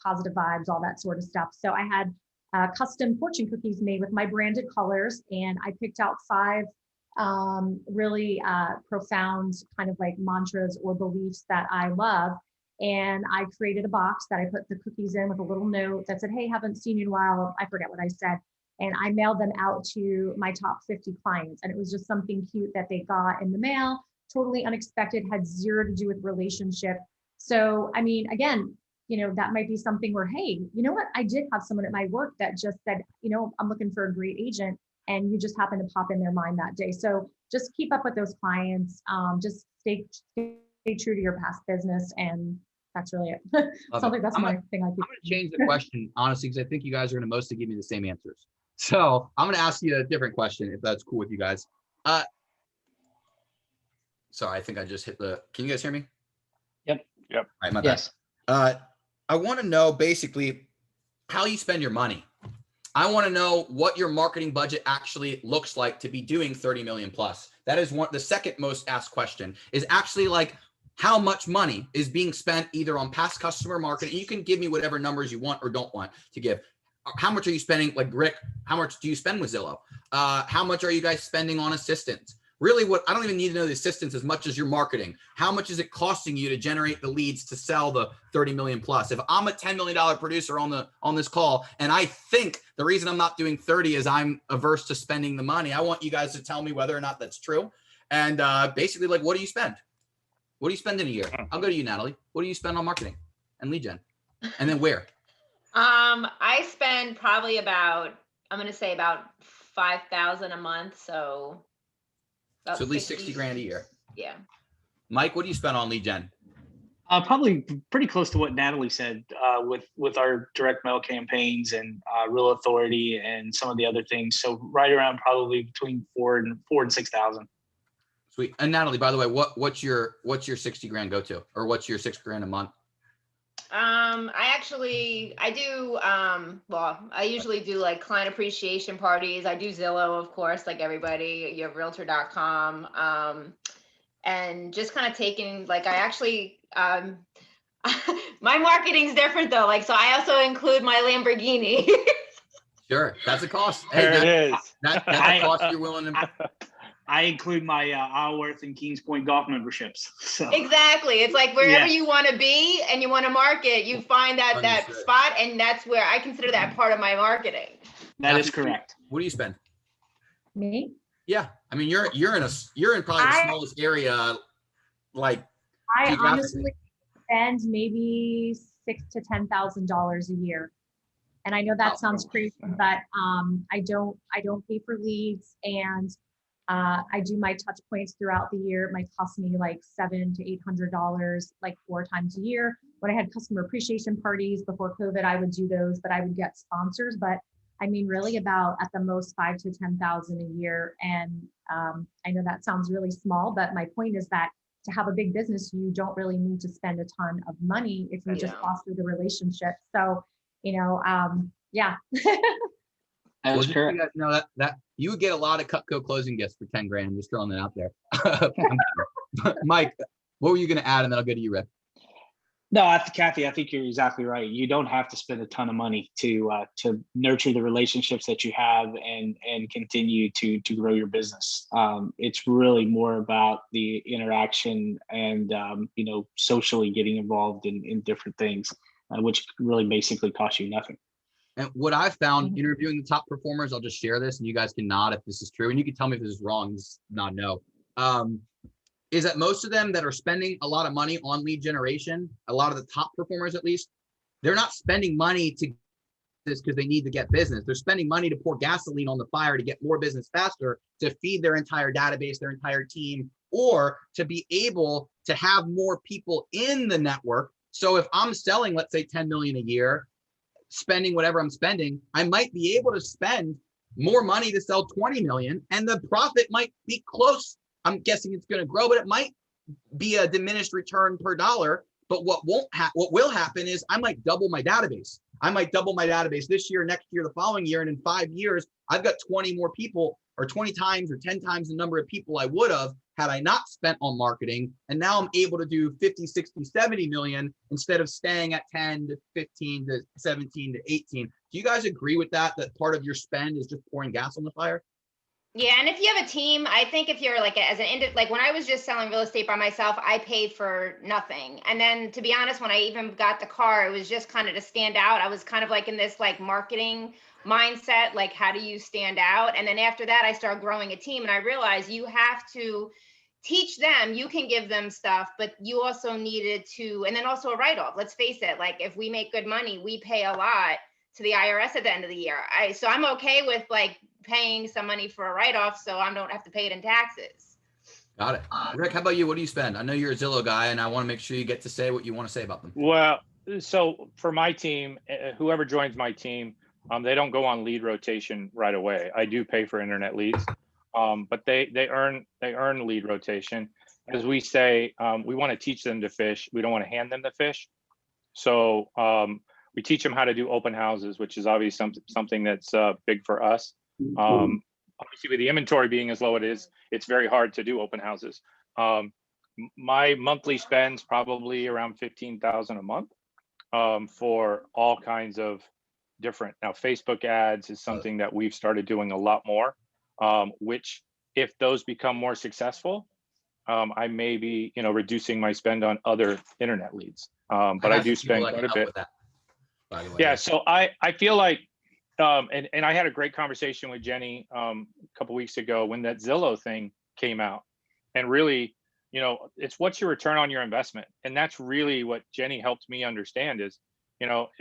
positive vibes, all that sort of stuff. So I had custom fortune cookies made with my branded colors, and I picked out 5 really profound kind of like mantras or beliefs that I love. And I created a box that I put the cookies in with a little note that said, hey, haven't seen you in a while. I forget what I said. And I mailed them out to my top 50 clients. And it was just something cute that they got in the mail, totally unexpected, had zero to do with relationship. So, I mean, again, that might be something where, hey, you know what? I did have someone at my work that just said, I'm looking for a great agent, and you just happen to pop in their mind that day. So just keep up with those clients. Just stay true to your past business, and that's really it. Sounds like that's my thing. I'm going to change the question, honestly, because I think you guys are going to mostly give me the same answers. So I'm going to ask you a different question, if that's cool with you guys. Sorry, I think I just hit the. Can you guys hear me? Yep. All right, my Yes. bad. I want to know basically how you spend your money. I want to know what your marketing budget actually looks like to be doing 30 million plus. That is the second most asked question, is actually like how much money is being spent either on past customer marketing. You can give me whatever numbers you want or don't want to give. How much are you spending? Like Rick, how much do you spend with Zillow? How much are you guys spending on assistants? Really, I don't even need to know the assistants as much as your marketing. How much is it costing you to generate the leads to sell the 30 million plus? If I'm a $10 million producer on this call, and I think the reason I'm not doing 30 is I'm averse to spending the money, I want you guys to tell me whether or not that's true. And basically, like, what do you spend? What do you spend in a year? I'll go to you, Natalie. What do you spend on marketing and lead gen? And then where? I spend probably about 5,000 a month. So at least 60 grand a year. Yeah. Mike, what do you spend on lead gen? Probably pretty close to what Natalie said with our direct mail campaigns and Real Authority and some of the other things. So right around probably between 4,000 and 6,000. Sweet. And Natalie, by the way, what's your 60 grand go to, or what's your 6 grand a month? I usually do like client appreciation parties. I do Zillow, of course, like everybody. You have realtor.com. And just kind of taking, like, I actually, my marketing's different though. Like, so I also include my Lamborghini. Sure. That's a cost. There it is. That's a cost you're willing to. I include my Isleworth and Kings Point golf memberships. So Exactly. It's like wherever you want to be and you want to market, you find that spot, and that's where I consider that part of my marketing. That is correct. What do you spend? Me? Yeah. I mean, you're in probably the smallest area, like. I honestly spend maybe $6,000 to $10,000 a year. And I know that sounds crazy, but I don't pay for leads, and I do my touch points throughout the year. It might cost me like $700 to $800, like 4 times a year. When I had customer appreciation parties before COVID, I would do those, but I would get sponsors. But I mean, really about at the most 5,000 to 10,000 a year. And I know that sounds really small, but my point is that to have a big business, you don't really need to spend a ton of money if you just foster the relationship. So, yeah. That is correct. No, that you would get a lot of Cutco closing gifts for 10 grand. I'm just throwing that out there. Mike, what were you going to add? And then I'll go to you, Rick. No, Kathy, I think you're exactly right. You don't have to spend a ton of money to nurture the relationships that you have and continue to grow your business. It's really more about the interaction and socially getting involved in different things, which really basically costs you nothing. And what I've found interviewing the top performers, I'll just share this and you guys can nod if this is true. And you can tell me if this is wrong, just nod no. Is that most of them that are spending a lot of money on lead generation, a lot of the top performers at least, they're not spending money to this because they need to get business. They're spending money to pour gasoline on the fire to get more business faster, to feed their entire database, their entire team, or to be able to have more people in the network. So if I'm selling, let's say 10 million a year, spending whatever I'm spending, I might be able to spend more money to sell 20 million, and the profit might be close. I'm guessing it's going to grow, but it might be a diminished return per dollar. But what will happen is I might double my database. I might double my database this year, next year, the following year, and in 5 years, I've got 20 more people, or 20 times or 10 times the number of people I would have had I not spent on marketing. And now I'm able to do 50, 60, 70 million instead of staying at 10 to 15 to 17 to 18. Do you guys agree with that part of your spend is just pouring gas on the fire? Yeah, and if you have a team, I think if you're like like when I was just selling real estate by myself, I paid for nothing. And then to be honest, when I even got the car, it was just kind of to stand out. I was kind of like in this like marketing mindset, like how do you stand out? And then after that, I started growing a team, and I realized you have to teach them. You can give them stuff, but you also needed to, and then also a write-off. Let's face it, like if we make good money, we pay a lot to the IRS at the end of the year. So I'm okay with like paying some money for a write-off so I don't have to pay it in taxes. Got it. Rick, how about you? What do you spend? I know you're a Zillow guy, and I want to make sure you get to say what you want to say about them. Well, so for my team, whoever joins my team, they don't go on lead rotation right away. I do pay for internet leads, but they earn lead rotation. As we say, we want to teach them to fish. We don't want to hand them the fish. So we teach them how to do open houses, which is obviously something that's big for us. Obviously, with the inventory being as low it is, it's very hard to do open houses. My monthly spend's probably around 15,000 a month for all kinds of different. Now, Facebook ads is something that we've started doing a lot more, which if those become more successful, I may be, reducing my spend on other internet leads. But I do spend quite a bit. That, by the way. Yeah, so I feel like, and I had a great conversation with Jenny a couple weeks ago when that Zillow thing came out, and really, it's what's your return on your investment, and that's really what Jenny helped me understand is,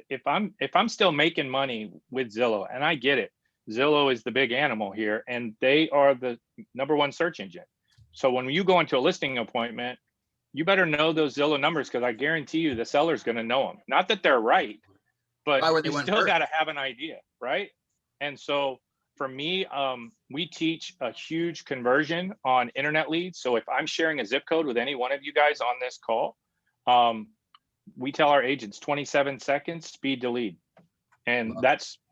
if I'm still making money with Zillow, and I get it, Zillow is the big animal here, and they are the #1 search engine. So when you go into a listing appointment, you better know those Zillow numbers, because I guarantee you the seller's going to know them. Not that they're right, but you still got to have an idea, right? And so for me, we teach a huge conversion on internet leads. So if I'm sharing a zip code with any one of you guys on this call, we tell our agents 27 seconds speed to lead. And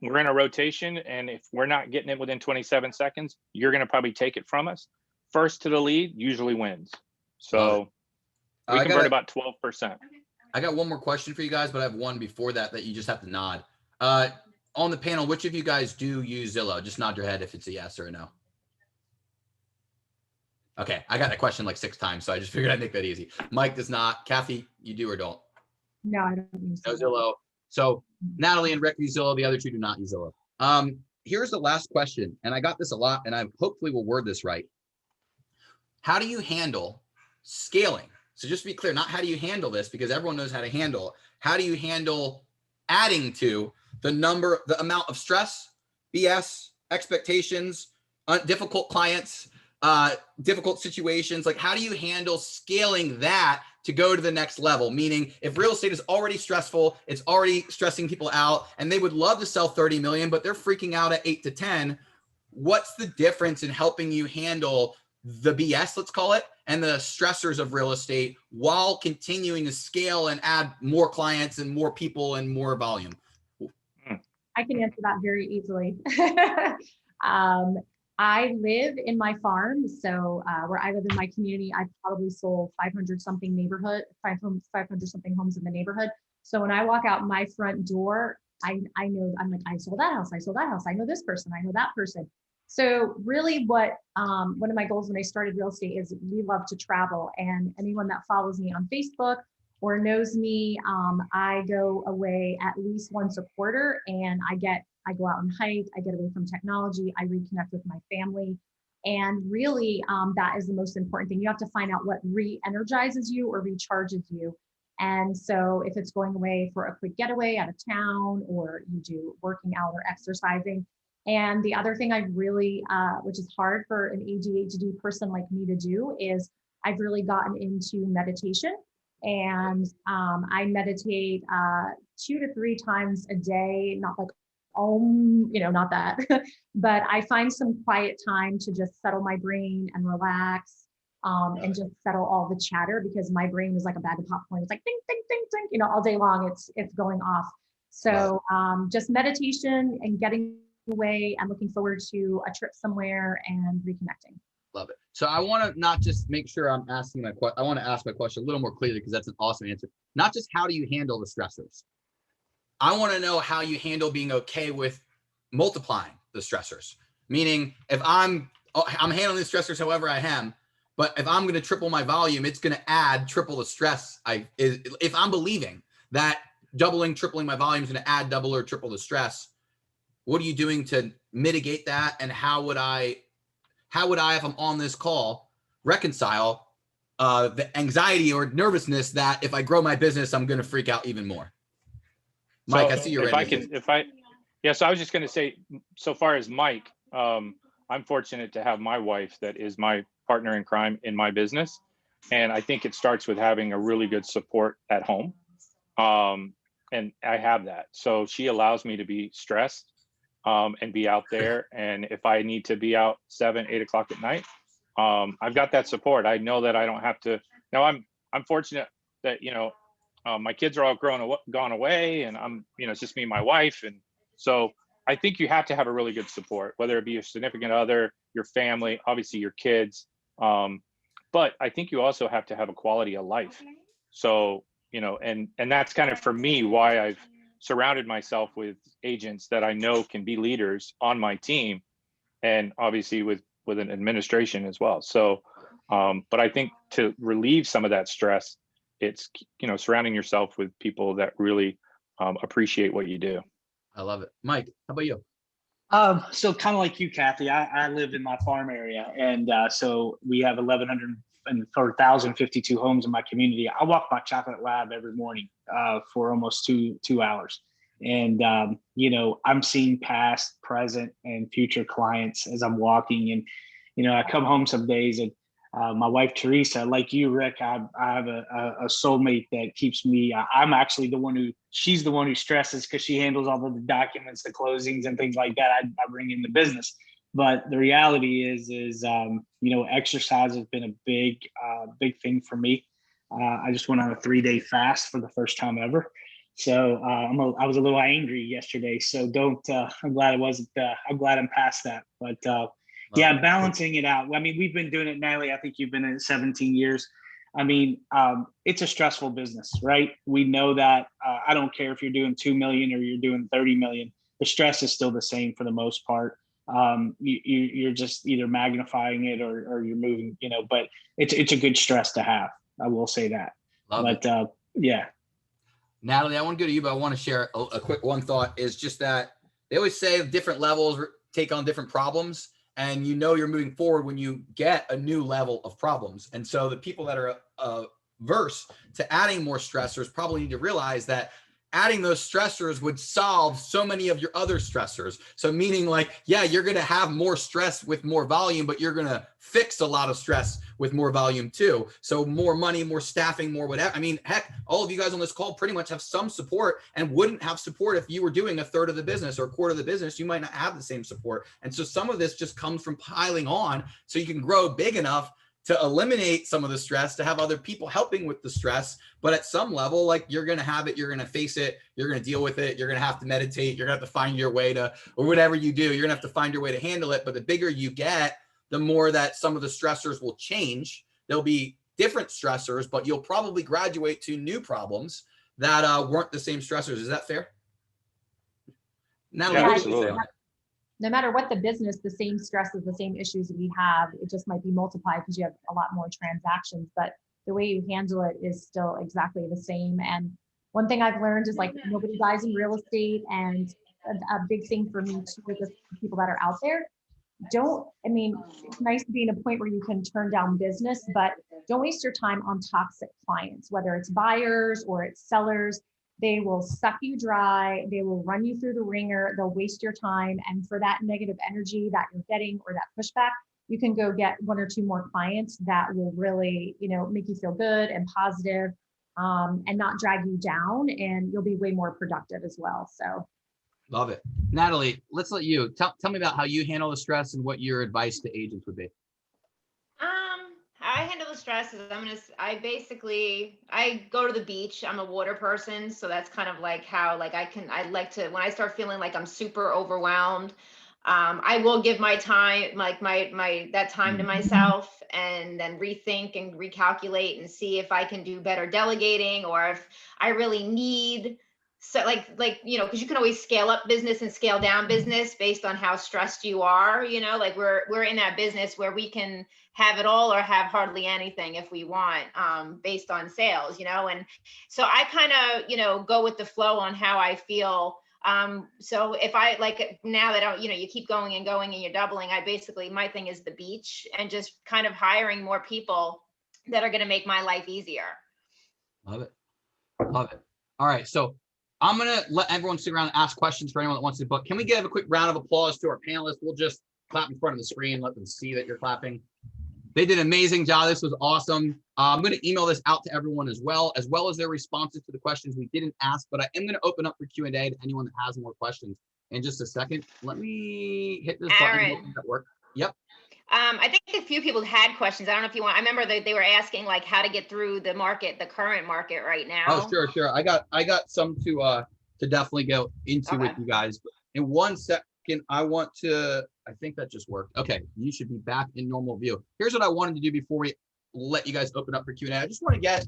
we're in a rotation. And if we're not getting it within 27 seconds, you're going to probably take it from us. First to the lead usually wins. So we convert about 12%. I got one more question for you guys, but I have one before that you just have to nod. On the panel, which of you guys do use Zillow? Just nod your head if it's a yes or a no. Okay, I got that question like 6 times, so I just figured I'd make that easy. Mike does not. Kathy, you do or don't? No, I don't use no Zillow. So Natalie and Rick use Zillow. The other 2 do not use Zillow. Here's the last question, and I got this a lot, and I hopefully will word this right. How do you handle scaling? So just to be clear, not how do you handle this, because everyone knows how to handle. How do you handle adding to the amount of stress, BS, expectations, difficult clients, difficult situations? Like, how do you handle scaling that to go to the next level? Meaning, if real estate is already stressful, it's already stressing people out, and they would love to sell 30 million, but they're freaking out at 8 to 10. What's the difference in helping you handle the BS, let's call it, and the stressors of real estate while continuing to scale and add more clients and more people and more volume? I can answer that very easily. I live in my farm. So where I live in my community, I probably sold 500 something homes in the neighborhood. So when I walk out my front door, I know, I'm like, I sold that house. I sold that house. I know this person. I know that person. So really what, one of my goals when I started real estate is we love to travel, and anyone that follows me on Facebook or knows me, I go away at least once a quarter, and I go out and hike, I get away from technology, I reconnect with my family. And really that is the most important thing. You have to find out what re-energizes you or recharges you. And so if it's going away for a quick getaway out of town, or you do working out or exercising. And the other thing I've really, which is hard for an ADHD person like me to do, is I've really gotten into meditation. And I meditate 2 to 3 times a day, not like not that, but I find some quiet time to just settle my brain and relax, and just settle all the chatter, because my brain is like a bag of popcorn. It's like ding, ding, ding, ding, all day long. It's going off. So just meditation and getting away and looking forward to a trip somewhere and reconnecting. Love it. So I want to not just make sure I'm asking my question. I want to ask my question a little more clearly, because that's an awesome answer. Not just how do you handle the stressors. I want to know how you handle being okay with multiplying the stressors. Meaning, if I'm handling the stressors however I am, but if I'm going to triple my volume, it's going to add triple the stress. If I'm believing that doubling, tripling my volume is going to add double or triple the stress, what are you doing to mitigate that? And how would I, if I'm on this call, reconcile the anxiety or nervousness that if I grow my business, I'm going to freak out even more? Mike, So I see you're ready. So I was just going to say, so far as Mike, I'm fortunate to have my wife that is my partner in crime in my business. And I think it starts with having a really good support at home. And I have that. So she allows me to be stressed and be out there. And if I need to be out 7, 8 o'clock at night, I've got that support. I know that I don't have to. Now I'm fortunate that, my kids are all gone away, and it's just me and my wife. And so I think you have to have a really good support, whether it be your significant other, your family, obviously your kids. But I think you also have to have a quality of life. So, and that's kind of for me why I've surrounded myself with agents that I know can be leaders on my team, and obviously with an administration as well. So, but I think to relieve some of that stress, it's, surrounding yourself with people that really appreciate what you do. I love it. Mike, how about you? So kind of like you, Kathy, I live in my farm area, and so we have 1,052 homes in my community. I walk my chocolate lab every morning for almost two hours. And, I'm seeing past, present, and future clients as I'm walking. And, I come home some days, and my wife, Teresa, like you, Rick, I have a soulmate that keeps me, I'm actually she's the one who stresses, because she handles all of the documents, the closings and things like that. I bring in the business. But the reality is exercise has been a big thing for me. I just went on a 3-day fast for the first time ever. So I was a little angry yesterday. So I'm glad I'm glad I'm past that. But yeah, balancing it out. I mean, we've been doing it, Natalie. I think you've been in it 17 years. I mean, it's a stressful business, right? We know that. I don't care if you're doing 2 million or you're doing 30 million. The stress is still the same for the most part. You're just either magnifying it or you're moving, but it's a good stress to have. I will say that. Yeah. Natalie, I want to go to you, but I want to share a quick one thought is just that they always say different levels take on different problems, and you're moving forward when you get a new level of problems. And so the people that are averse to adding more stressors probably need to realize that adding those stressors would solve so many of your other stressors. So meaning you're going to have more stress with more volume, but you're going to fix a lot of stress with more volume too. So more money, more staffing, more whatever. I mean, heck, all of you guys on this call pretty much have some support, and wouldn't have support if you were doing a third of the business or a quarter of the business. You might not have the same support. And so some of this just comes from piling on so you can grow big enough to eliminate some of the stress, to have other people helping with the stress. But at some level, you're going to have it, you're going to face it, you're going to deal with it, you're going to have to meditate, you're going to have to find your way to, or whatever you do, you're going to have to find your way to handle it. But the bigger you get, the more that some of the stressors will change. There'll be different stressors, but you'll probably graduate to new problems that weren't the same stressors. Is that fair? Natalie, absolutely. No matter what the business, the same stresses, the same issues we have, it just might be multiplied because you have a lot more transactions, but the way you handle it is still exactly the same. And one thing I've learned is nobody dies in real estate. And a big thing for me too, with the people that are out there, it's nice to be in a point where you can turn down business, but don't waste your time on toxic clients, whether it's buyers or it's sellers. They will suck you dry. They will run you through the ringer. They'll waste your time. And for that negative energy that you're getting or that pushback, you can go get 1 or 2 more clients that will really, make you feel good and positive, and not drag you down. And you'll be way more productive as well. So Love it. Natalie, let's let you tell me about how you handle the stress and what your advice to agents would be. How I handle the stress is I go to the beach. I'm a water person, so that's kind of like how I like to, when I start feeling like I'm super overwhelmed, I will give my time, like that time to myself, and then rethink and recalculate and see if I can do better delegating, or if I really need, so because you can always scale up business and scale down business based on how stressed you are, like we're in that business where we can have it all or have hardly anything if we want, based on sales, and so I kind of, go with the flow on how I feel. So if I now that you keep going and going and you're doubling, my thing is the beach and just kind of hiring more people that are going to make my life easier. Love it. Love it. All right. So I'm going to let everyone sit around and ask questions for anyone that wants to book. Can we give a quick round of applause to our panelists? We'll just clap in front of the screen, let them see that you're clapping. They did an amazing job. This was awesome. I'm going to email this out to everyone as well as their responses to the questions we didn't ask, but I am going to open up for Q&A to anyone that has more questions. In just a second, let me hit this button. That work. Yep. I think a few people had questions. I don't know if you want, I remember they were asking like how to get through the current market right now. Oh, sure. I got some to definitely go into with you guys. In 1 second, I think that just worked. Okay, you should be back in normal view. Here's what I wanted to do before we let you guys open up for Q&A. I just want to get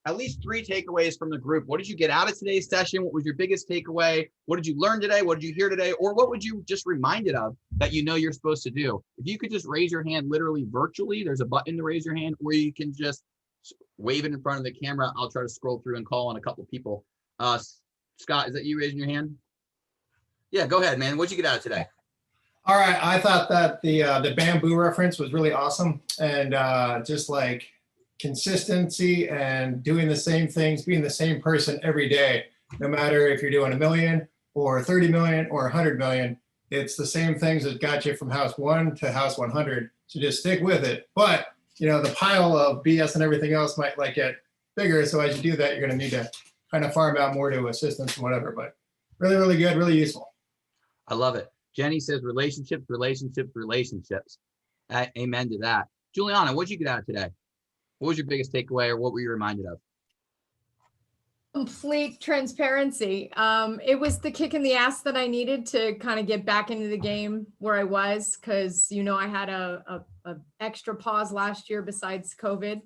at least 3 takeaways from the group. What did you get out of today's session? What was your biggest takeaway? What did you learn today? What did you hear today? Or what would you just reminded of that you're supposed to do? If you could just raise your hand literally virtually, there's a button to raise your hand, or you can just wave it in front of the camera. I'll try to scroll through and call on a couple people. Scott, is that you raising your hand? Yeah, go ahead, man. What'd you get out of today? All right, I thought that the bamboo reference was really awesome, and just like consistency and doing the same things, being the same person every day, no matter if you're doing 1 million or 30 million or 100 million, it's the same things that got you from house 1 to house 100. So just stick with it. But the pile of BS and everything else might get bigger. So as you do that, you're going to need to kind of farm out more to assistants and whatever. But really, really good, really useful. I love it. Jenny says relationships. Amen to that. Juliana, what'd you get out of today? What was your biggest takeaway, or what were you reminded of? Complete transparency. It was the kick in the ass that I needed to kind of get back into the game where I was, because I had a extra pause last year besides COVID.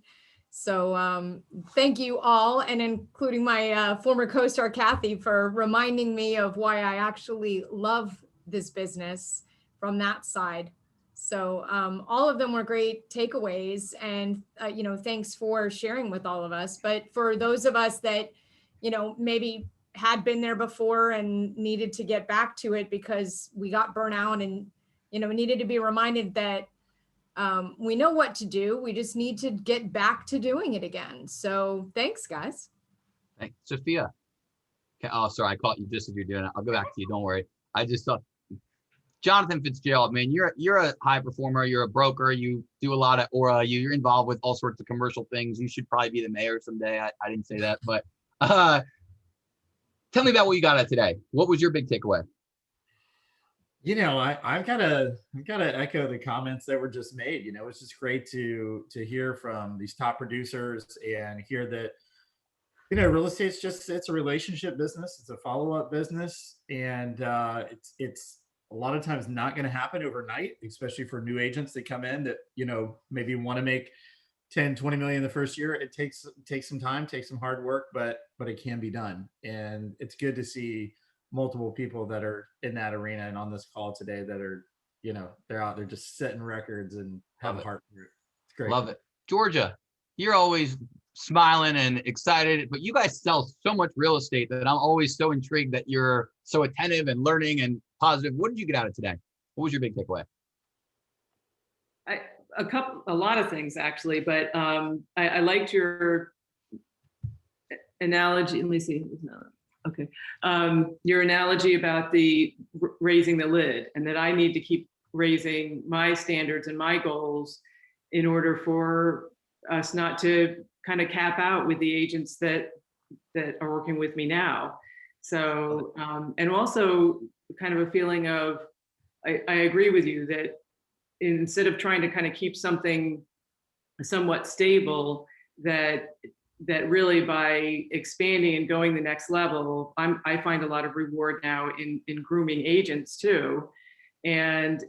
So thank you all, and including my former co-star Kathy, for reminding me of why I actually love this business from that side. So all of them were great takeaways, and thanks for sharing with all of us. But for those of us that maybe had been there before and needed to get back to it because we got burnt out, and needed to be reminded that we know what to do. We just need to get back to doing it again. So thanks, guys. Thanks, Sophia. Okay. Oh, sorry, I caught you just as you're doing it. I'll go back to you. Don't worry. I just thought. Jonathan Fitzgerald, man, you're a high performer. You're a broker. You do a lot of aura. You're involved with all sorts of commercial things. You should probably be the mayor someday. I didn't say that, but tell me about what you got out today. What was your big takeaway? I've got to echo the comments that were just made. It's just great to hear from these top producers and hear that real estate's it's a relationship business. It's a follow-up business, and it's a lot of times not going to happen overnight, especially for new agents that come in that, maybe want to make 10, 20 million the first year. It takes some time, takes some hard work, but it can be done. And it's good to see multiple people that are in that arena and on this call today that are, they're out there just setting records and have a heart for it. It's great. Love it. Georgia, you're always smiling and excited, but you guys sell so much real estate that I'm always so intrigued that you're so attentive and learning and positive. What did you get out of today? What was your big takeaway? A lot of things actually, but I liked your analogy. Let me see. Okay. Your analogy about the raising the lid, and that I need to keep raising my standards and my goals in order for us not to kind of cap out with the agents that are working with me now. So, and also kind of a feeling of, I agree with you that instead of trying to kind of keep something somewhat stable, that really by expanding and going the next level, I find a lot of reward now in grooming agents too. And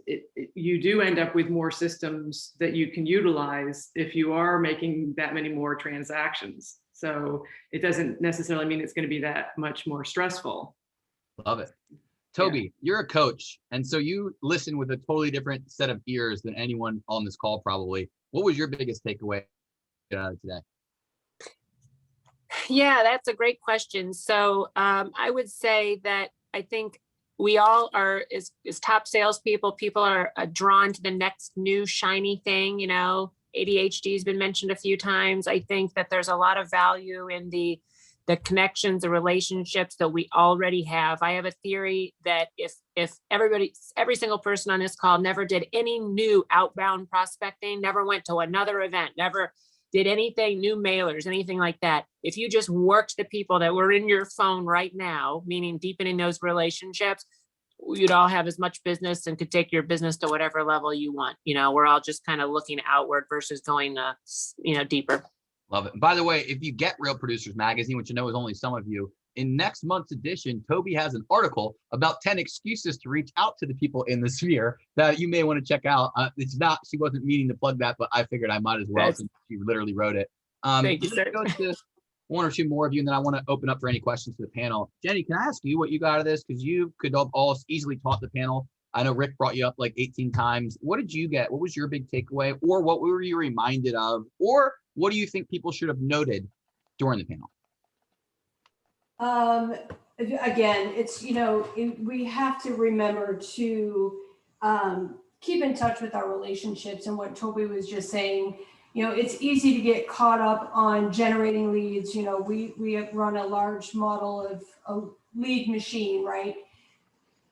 you do end up with more systems that you can utilize if you are making that many more transactions. So it doesn't necessarily mean it's going to be that much more stressful. Love it. Toby, you're a coach, and so you listen with a totally different set of ears than anyone on this call probably. What was your biggest takeaway today? Yeah, that's a great question. So I would say that I think we all are, as top salespeople, people are drawn to the next new shiny thing. You know, ADHD has been mentioned a few times. I think that there's a lot of value in the connections, the relationships that we already have. I have a theory that if every single person on this call never did any new outbound prospecting, never went to another event, never did anything, new mailers, anything like that. If you just worked the people that were in your phone right now, meaning deepening those relationships, you'd all have as much business and could take your business to whatever level you want. You know, we're all just kind of looking outward versus going, deeper. Love it. And by the way, if you get Real Producers Magazine, which I know is only some of you, in next month's edition, Toby has an article about 10 excuses to reach out to the people in the sphere that you may want to check out. She wasn't meaning to plug that, but I figured I might as well since she literally wrote it. Thank you, sir. Go to one or two more of you, and then I want to open up for any questions to the panel. Jenny, can I ask you what you got out of this? Because you could all easily taught the panel. I know Rick brought you up like 18 times. What did you get? What was your big takeaway? Or what were you reminded of? Or what do you think people should have noted during the panel? Again, it's, we have to remember to keep in touch with our relationships, and what Toby was just saying, it's easy to get caught up on generating leads. We run a large model of a lead machine, right?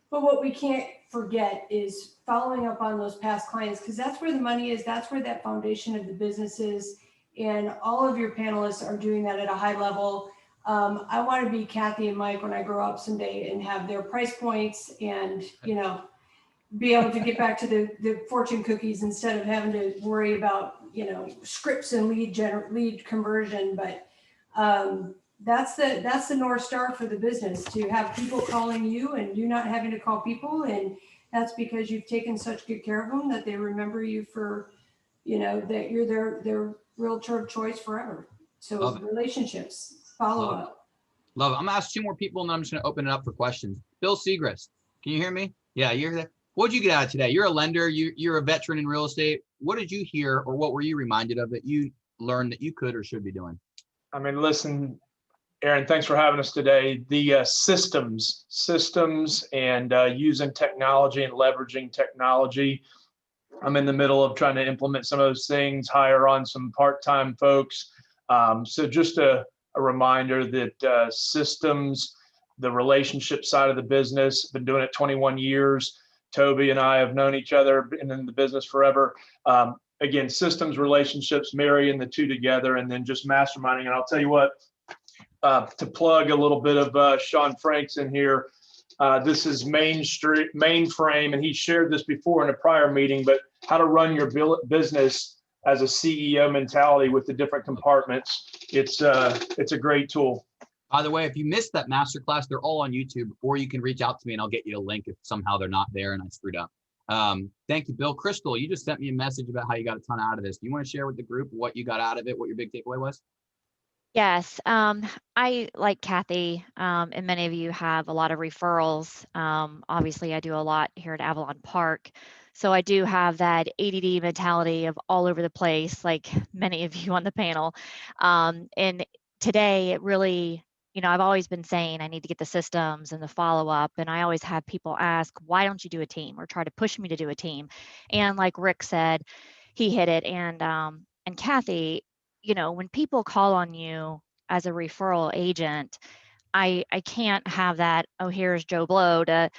But what we can't forget is following up on those past clients, because that's where the money is. That's where that foundation of the business is. And all of your panelists are doing that at a high level. I want to be Kathy and Mike when I grow up someday and have their price points and, be able to get back to the fortune cookies instead of having to worry about, scripts and lead conversion. But that's the North Star for the business, to have people calling you and you not having to call people. And that's because you've taken such good care of them that they remember you for, that you're their realtor of choice forever. So relationships, follow up. Love it. I'm gonna ask two more people and then I'm just gonna open it up for questions. Bill Segrist, can you hear me? Yeah, you're there. What did you get out of today? You're a lender, you're a veteran in real estate. What did you hear, or what were you reminded of that you learned that you could or should be doing? I mean, listen, Aaron, thanks for having us today. The systems and using technology and leveraging technology. I'm in the middle of trying to implement some of those things, hire on some part-time folks. So just a reminder that systems, the relationship side of the business, been doing it 21 years. Toby and I have known each other, been in the business forever. Again, systems, relationships, marrying the two together, and then just masterminding. And I'll tell you what, to plug a little bit of Sean Franks in here, this is Mainframe, and he shared this before in a prior meeting, but how to run your business as a CEO mentality with the different compartments. It's a great tool. By the way, if you missed that masterclass, they're all on YouTube, or you can reach out to me and I'll get you a link if somehow they're not there and I screwed up. Thank you, Bill. Crystal, you just sent me a message about how you got a ton out of this. Do you want to share with the group what you got out of it, what your big takeaway was? Yes, I, like Kathy, and many of you have a lot of referrals. Obviously, I do a lot here at Avalon Park. So I do have that ADD mentality of all over the place, like many of you on the panel. And today it really, I've always been saying I need to get the systems and the follow-up. And I always have people ask, why don't you do a team, or try to push me to do a team? And like Rick said, he hit it. And Kathy, when people call on you as a referral agent, I can't have that, oh, here's Joe Blow to,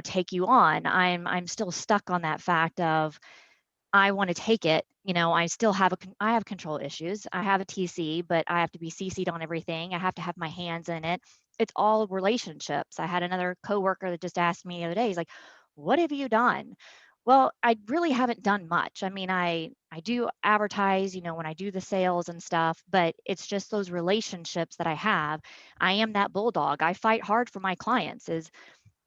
take you on. I'm still stuck on that fact of, I want to take it. I still have I have control issues. I have a TC, but I have to be CC'd on everything. I have to have my hands in it. it's all relationships. I had another coworker that just asked me the other day, he's like, what have you done? Well, I really haven't done much. I mean, I do advertise, when I do the sales and stuff, but it's just those relationships that I have. I am that bulldog. I fight hard for my clients, as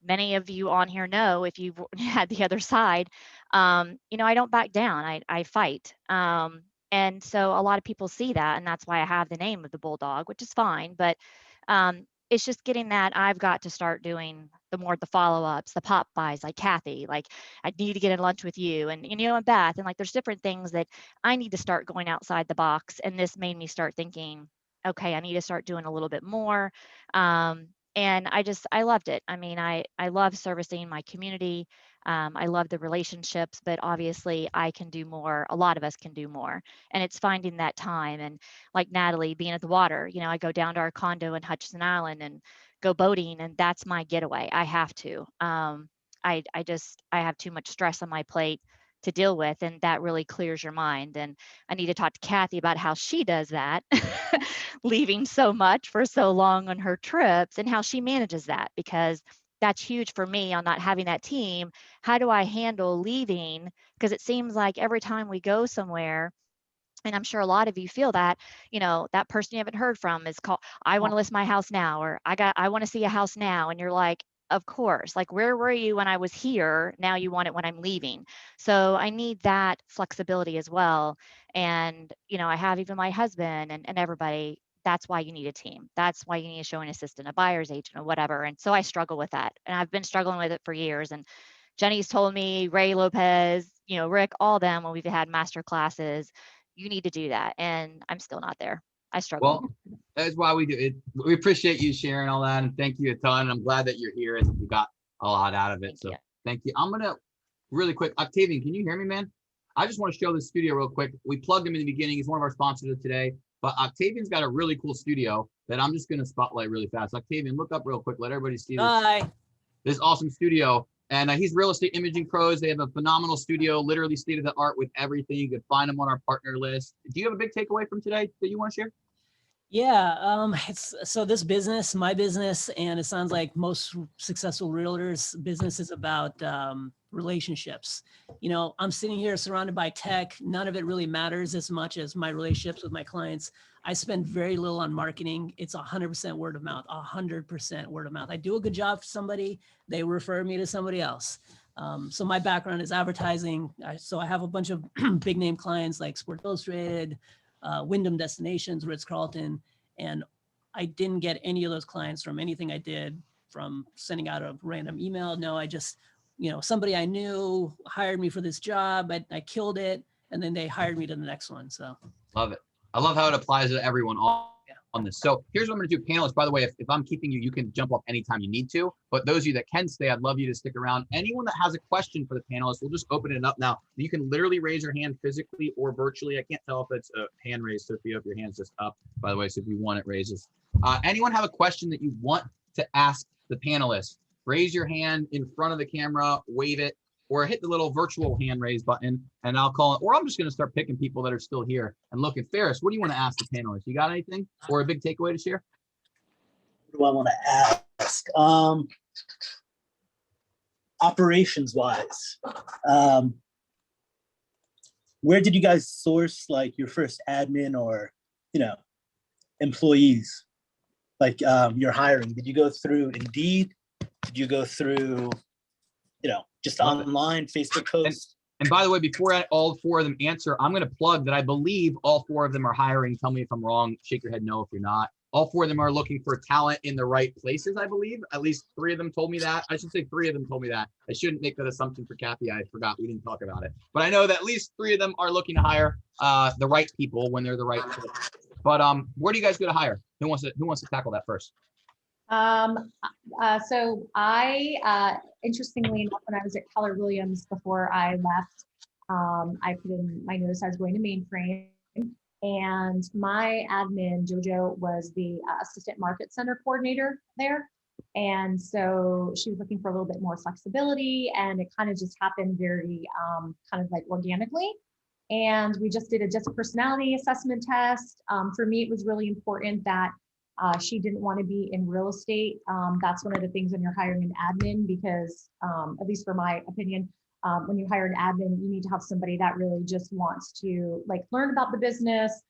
many of you on here know if you've had the other side. I don't back down. I fight. And so a lot of people see that, and that's why I have the name of the bulldog, which is fine. But it's just getting that I've got to start doing the follow-ups, the pop buys, like Kathy, like I need to get in lunch with you, and Beth, and like there's different things that I need to start going outside the box. And this made me start thinking, okay, I need to start doing a little bit more. And I loved it. I mean, I love servicing my community. I love the relationships, but obviously I can do more. A lot of us can do more. And it's finding that time. And like Natalie, being at the water, I go down to our condo in Hutchinson Island and go boating, and that's my getaway. I have to. I have too much stress on my plate to deal with, and that really clears your mind. And I need to talk to Kathy about how she does that, leaving so much for so long on her trips, and how she manages that, because that's huge for me on not having that team. How do I handle leaving? Because it seems like every time we go somewhere, and I'm sure a lot of you feel that, that person you haven't heard from is called, I want to list my house now, or I want to see a house now. And you're like, of course, like, where were you when I was here? Now you want it when I'm leaving. So I need that flexibility as well. And, I have even my husband and everybody. That's why you need a team. That's why you need a showing assistant, a buyer's agent, or whatever. And so I struggle with that. And I've been struggling with it for years. And Jenny's told me, Ray, Lopez, Rick, all them, when we've had master classes, you need to do that. And I'm still not there. I struggle. Well, that's why we do it. We appreciate you sharing all that, and thank you a ton. I'm glad that you're here and you got a lot out of it. So thank you. I'm gonna really quick, Octavian, can you hear me, man? I just want to show the studio real quick. We plugged him in the beginning. He's one of our sponsors of today, but Octavian's got a really cool studio that I'm just gonna spotlight really fast. Octavian, look up real quick. Let everybody see this awesome studio. And he's Real Estate Imaging Pros. They have a phenomenal studio, literally state of the art with everything. You can find them on our partner list. Do you have a big takeaway from today that you want to share? Yeah, so this business, my business, and it sounds like most successful realtors' business is about relationships. I'm sitting here surrounded by tech. None of it really matters as much as my relationships with my clients. I spend very little on marketing. It's 100% word of mouth, 100% word of mouth. I do a good job for somebody, they refer me to somebody else. So my background is advertising. So I have a bunch of big name clients like Sports Illustrated, Wyndham Destinations, Ritz-Carlton, and I didn't get any of those clients from anything I did, from sending out a random email. No, I just, somebody I knew hired me for this job. I killed it, and then they hired me to the next one. So love it. I love how it applies to everyone on this. So here's what I'm going to do. Panelists, by the way, if I'm keeping you, you can jump off anytime you need to. But those of you that can stay, I'd love you to stick around. Anyone that has a question for the panelists, we'll just open it up now. You can literally raise your hand physically or virtually. I can't tell if it's a hand raised, Sophia, if your hand's just up, by the way. So if you want it, raises. Anyone have a question that you want to ask the panelists? Raise your hand in front of the camera, wave it, or hit the little virtual hand raise button, and I'll call it. Or I'm just going to start picking people that are still here and looking. Ferris, what do you want to ask the panelists? You got anything or a big takeaway to share? What do I want to ask? Operations wise, where did you guys source like your first admin or, employees? Like your hiring, did you go through Indeed? Did you go through, just online, Facebook posts? And by the way, before all four of them answer, I'm going to plug that I believe all four of them are hiring. Tell me if I'm wrong. Shake your head no if you're not. All four of them are looking for talent in the right places, I believe. At least three of them told me that. I should say three of them told me that. I shouldn't make that assumption for Kathy. I forgot we didn't talk about it. But I know that at least three of them are looking to hire the right people when they're the right fit. But where do you guys go to hire? Who wants to tackle that first? So I, interestingly enough, when I was at Keller Williams before I left, I put in my notice I was going to mainframe, and my admin, Jojo, was the assistant market center coordinator there. And so she was looking for a little bit more flexibility, and it kind of just happened very kind of like organically. And we just did a personality assessment test. For me, it was really important that She didn't want to be in real estate. That's one of the things when you're hiring an admin, because at least for my opinion, when you hire an admin, you need to have somebody that really just wants to like learn about the business,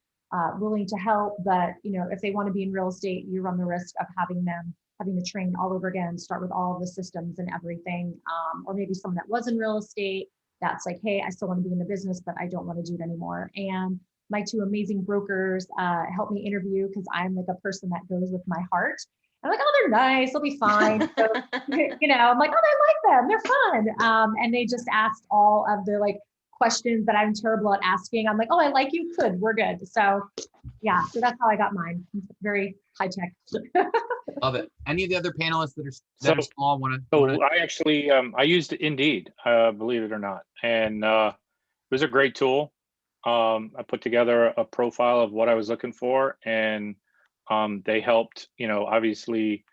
willing to help. But if they want to be in real estate, you run the risk of having to train all over again, start with all of the systems and everything. Or maybe someone that was in real estate that's like, hey, I still want to be in the business, but I don't want to do it anymore. And my two amazing brokers helped me interview, because I'm like a person that goes with my heart. I'm like, oh, they're nice, they'll be fine. So, I'm like, oh, I like them, they're fun. And they just asked all of the like questions that I'm terrible at asking. I'm like, oh, I like you, good, we're good. So yeah, so that's how I got mine. Very high tech. Love it. Any of the other panelists that are small want to? So I actually, I used Indeed, believe it or not. And it was a great tool. I put together a profile of what I was looking for, and they helped, obviously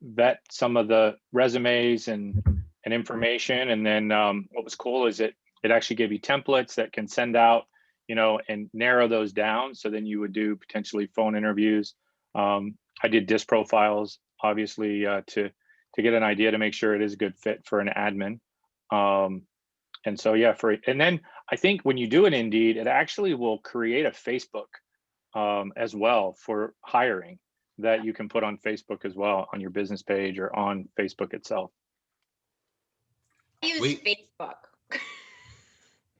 vet some of the resumes and information. And then what was cool is it actually gave you templates that can send out, and narrow those down. So then you would do potentially phone interviews. I did disc profiles, obviously, to get an idea to make sure it is a good fit for an admin. And so, yeah, and then I think when you do an Indeed, it actually will create a Facebook as well for hiring that you can put on Facebook as well, on your business page or on Facebook itself. I use Facebook.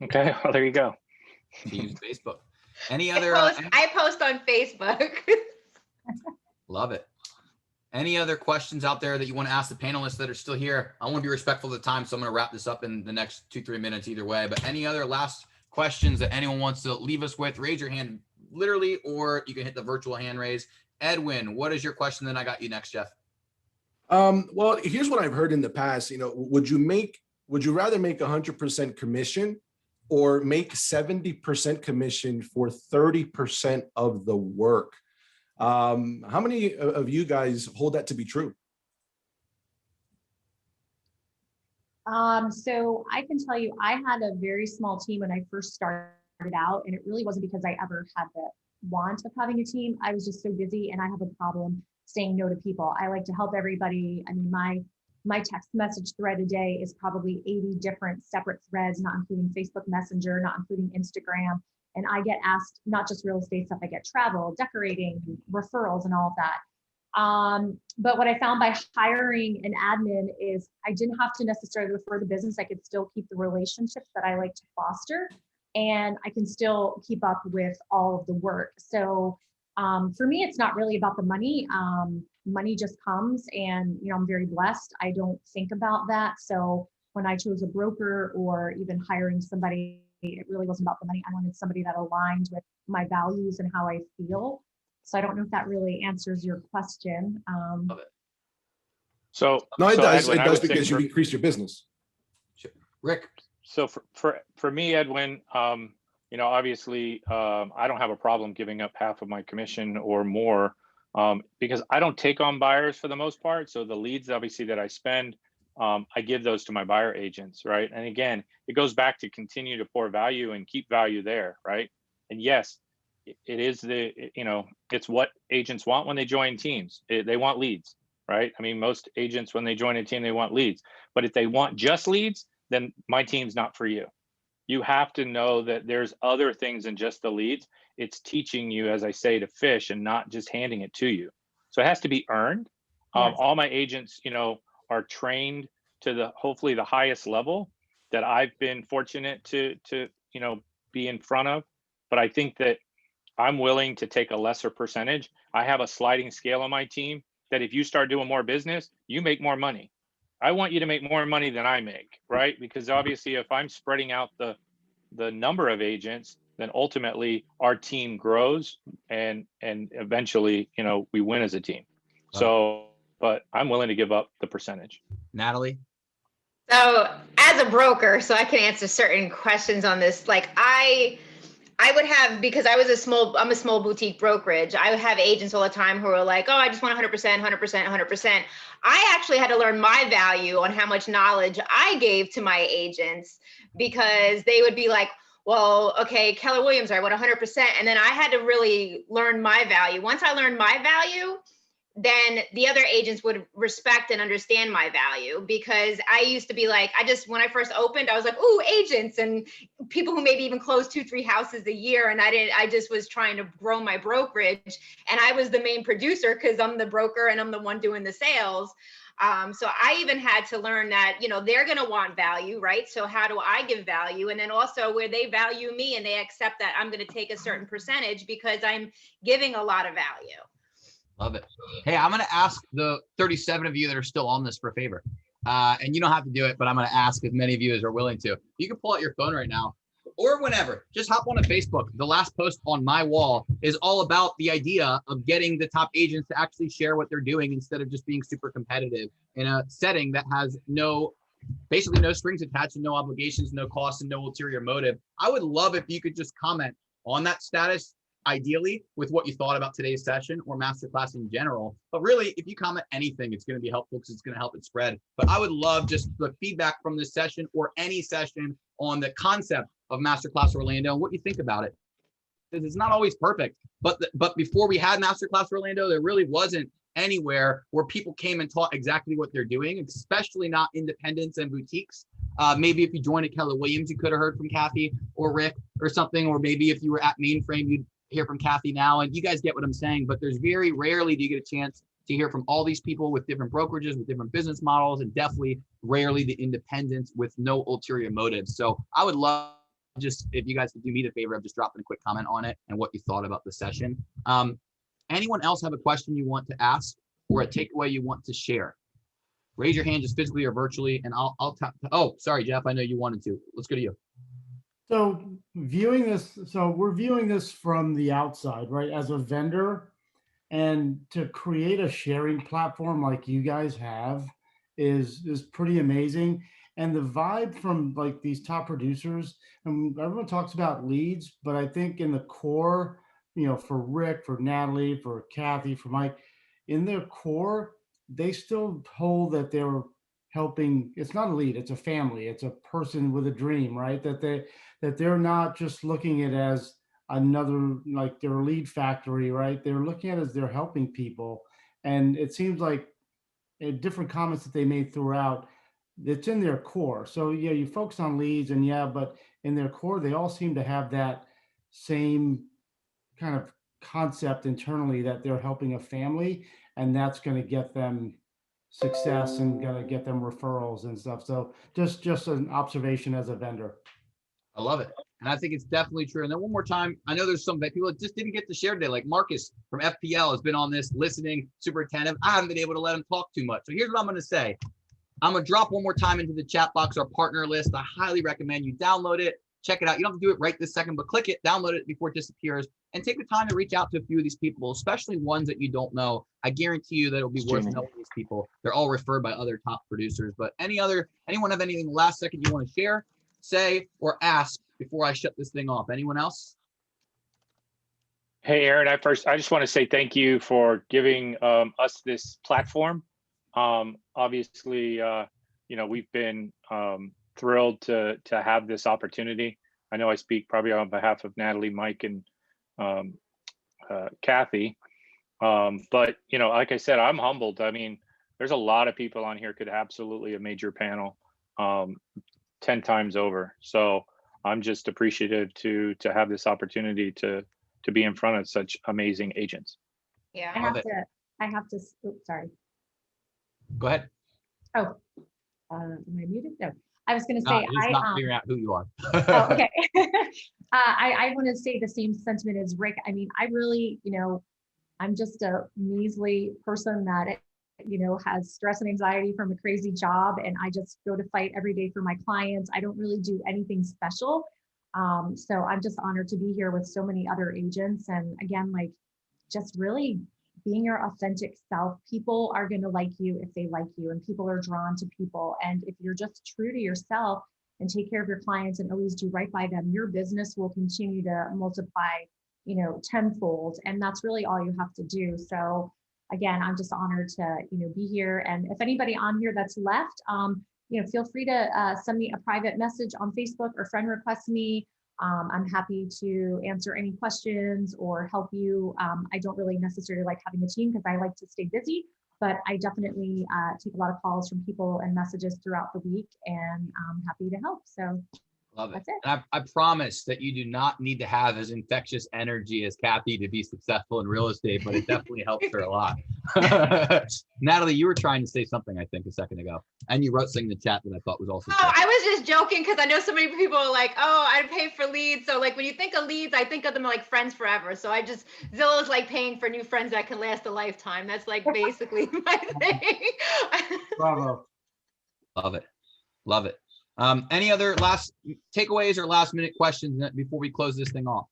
Okay, well, there you go. You use Facebook. Any other? I post on Facebook. Love it. Any other questions out there that you want to ask the panelists that are still here? I want to be respectful of the time, so I'm going to wrap this up in the next 2-3 minutes either way. But any other last questions that anyone wants to leave us with? Raise your hand literally, or you can hit the virtual hand raise. Edwin, what is your question? Then I got you next, Jeff. Well, here's what I've heard in the past. Would you rather make 100% commission or make 70% commission for 30% of the work? How many of you guys hold that to be true? So I can tell you, I had a very small team when I first started out, and it really wasn't because I ever had the want of having a team. I was just so busy, and I have a problem saying no to people. I like to help everybody. I mean, my text message thread a day is probably 80 different separate threads, not including Facebook Messenger, not including Instagram. And I get asked not just real estate stuff, I get travel, decorating, referrals, and all of that. But what I found by hiring an admin is I didn't have to necessarily refer the business. I could still keep the relationships that I like to foster, and I can still keep up with all of the work. So for me, it's not really about the money. Money just comes, and I'm very blessed. I don't think about that. So when I chose a broker or even hiring somebody, it really wasn't about the money. I wanted somebody that aligned with my values and how I feel. So I don't know if that really answers your question. So no, it does. Edwin, it does because you increase your business. Sure. Rick. So for me, Edwin, obviously, I don't have a problem giving up half of my commission or more because I don't take on buyers for the most part. So the leads, obviously, that I spend, I give those to my buyer agents, right? And again, it goes back to continue to pour value and keep value there, right? And yes, it is it's what agents want when they join teams. They want leads, right? I mean, most agents, when they join a team, they want leads. But if they want just leads, then my team's not for you. You have to know that there's other things than just the leads. It's teaching you, as I say, to fish and not just handing it to you. So it has to be earned. Yes. All my agents, are trained to hopefully the highest level that I've been fortunate to be in front of. But I think that I'm willing to take a lesser percentage. I have a sliding scale on my team that if you start doing more business, you make more money. I want you to make more money than I make, right? Because obviously if I'm spreading out the number of agents, then ultimately our team grows and eventually, we win as a team. So, but I'm willing to give up the percentage. Natalie? So as a broker, so I can answer certain questions on this. Like I would have, because I'm a small boutique brokerage, I would have agents all the time who are like, oh, I just want 100%, 100%, 100%. I actually had to learn my value on how much knowledge I gave to my agents, because they would be like, well, okay, Keller Williams, I went 100%. And then I had to really learn my value. Once I learned my value, then the other agents would respect and understand my value, because I used to be like, when I first opened, I was like, ooh, agents and people who maybe even close 2-3 houses a year. And I just was trying to grow my brokerage, and I was the main producer because I'm the broker and I'm the one doing the sales. So I even had to learn that, they're going to want value, right? So how do I give value? And then also where they value me and they accept that I'm going to take a certain percentage because I'm giving a lot of value. Love it. Hey, I'm going to ask the 37 of you that are still on this for a favor. And you don't have to do it, but I'm going to ask as many of you as are willing to. You can pull out your phone right now or whenever. Just hop on to Facebook. The last post on my wall is all about the idea of getting the top agents to actually share what they're doing instead of just being super competitive in a setting that has basically no strings attached and no obligations, no costs, and no ulterior motive. I would love if you could just comment on that status, ideally with what you thought about today's session or masterclass in general. But really, if you comment anything, it's going to be helpful because it's going to help it spread. But I would love just the feedback from this session or any session on the concept of Masterclass Orlando and what you think about it. Because it's not always perfect. But before we had Masterclass Orlando, there really wasn't anywhere where people came and taught exactly what they're doing, especially not independents and boutiques. Maybe if you joined at Keller Williams, you could have heard from Kathy or Rick or something, or maybe if you were at Mainframe, you'd hear from Kathy now, and you guys get what I'm saying. But there's very rarely do you get a chance to hear from all these people with different brokerages, with different business models, and definitely rarely the independents with no ulterior motives. So I would love just if you guys could do me the favor of just dropping a quick comment on it and what you thought about the session. Anyone else have a question you want to ask or a takeaway you want to share? Raise your hand just physically or virtually, and I'll tap. Oh, sorry, Jeff, I know you wanted to. Let's go to you. So we're viewing this from the outside, right? As a vendor, and to create a sharing platform like you guys have is pretty amazing. And the vibe from like these top producers, and everyone talks about leads, but I think in the core, for Rick, for Natalie, for Kathy, for Mike, in their core, they still hold that they're helping. It's not a lead, it's a family, it's a person with a dream, right? That they're not just looking at it as another, like their lead factory, right? They're looking at it as they're helping people. And it seems like in different comments that they made throughout, it's in their core. So yeah, you focus on leads and but in their core, they all seem to have that same kind of concept internally that they're helping a family, and that's going to get them success and going to get them referrals and stuff. So just an observation as a vendor. I love it. And I think it's definitely true. And then one more time, I know there's some people that just didn't get to share today, like Marcus from FPL has been on this, listening, super attentive. I haven't been able to let him talk too much. So here's what I'm going to say. I'm going to drop one more time into the chat box our partner list. I highly recommend you download it, check it out. You don't have to do it right this second, but click it, download it before it disappears, and take the time to reach out to a few of these people, especially ones that you don't know. I guarantee you that it'll be worth knowing these people. They're all referred by other top producers. But anyone have anything last second you want to share, say, or ask before I shut this thing off? Anyone else? Hey, Aaron, I just want to say thank you for giving us this platform. Obviously, we've been thrilled to have this opportunity. I know I speak probably on behalf of Natalie, Mike, and Kathy. But, like I said, I'm humbled. I mean, there's a lot of people on here could absolutely have made your panel 10 times over. So I'm just appreciative to have this opportunity to be in front of such amazing agents. Yeah. I have to, oops, sorry. Go ahead. Oh, am I muted? No, I was going to say, just not figuring out who you are. Oh, okay. I want to say the same sentiment as Rick. I mean, I really, I'm just a measly person that, has stress and anxiety from a crazy job. And I just go to fight every day for my clients. I don't really do anything special. So I'm just honored to be here with so many other agents. And again, like just really being your authentic self. People are going to like you if they like you, and people are drawn to people. And if you're just true to yourself and take care of your clients and always do right by them, your business will continue to multiply, tenfold. And that's really all you have to do. So again, I'm just honored to, be here. And if anybody on here that's left, feel free to send me a private message on Facebook or friend request me. I'm happy to answer any questions or help you. I don't really necessarily like having a team because I like to stay busy, but I definitely take a lot of calls from people and messages throughout the week, and I'm happy to help. So Love it. that's it. And I promise that you do not need to have as infectious energy as Kathy to be successful in real estate, but it definitely helps her a lot. Natalie, you were trying to say something, I think, a second ago, and you wrote something in the chat that I thought was also. Oh, I was just joking because I know so many people are like, oh, I pay for leads. So like when you think of leads, I think of them like friends forever. So Zillow is like paying for new friends that can last a lifetime. That's like basically my thing. Bravo. Love it. Love it. Any other last takeaways or last minute questions before we close this thing off?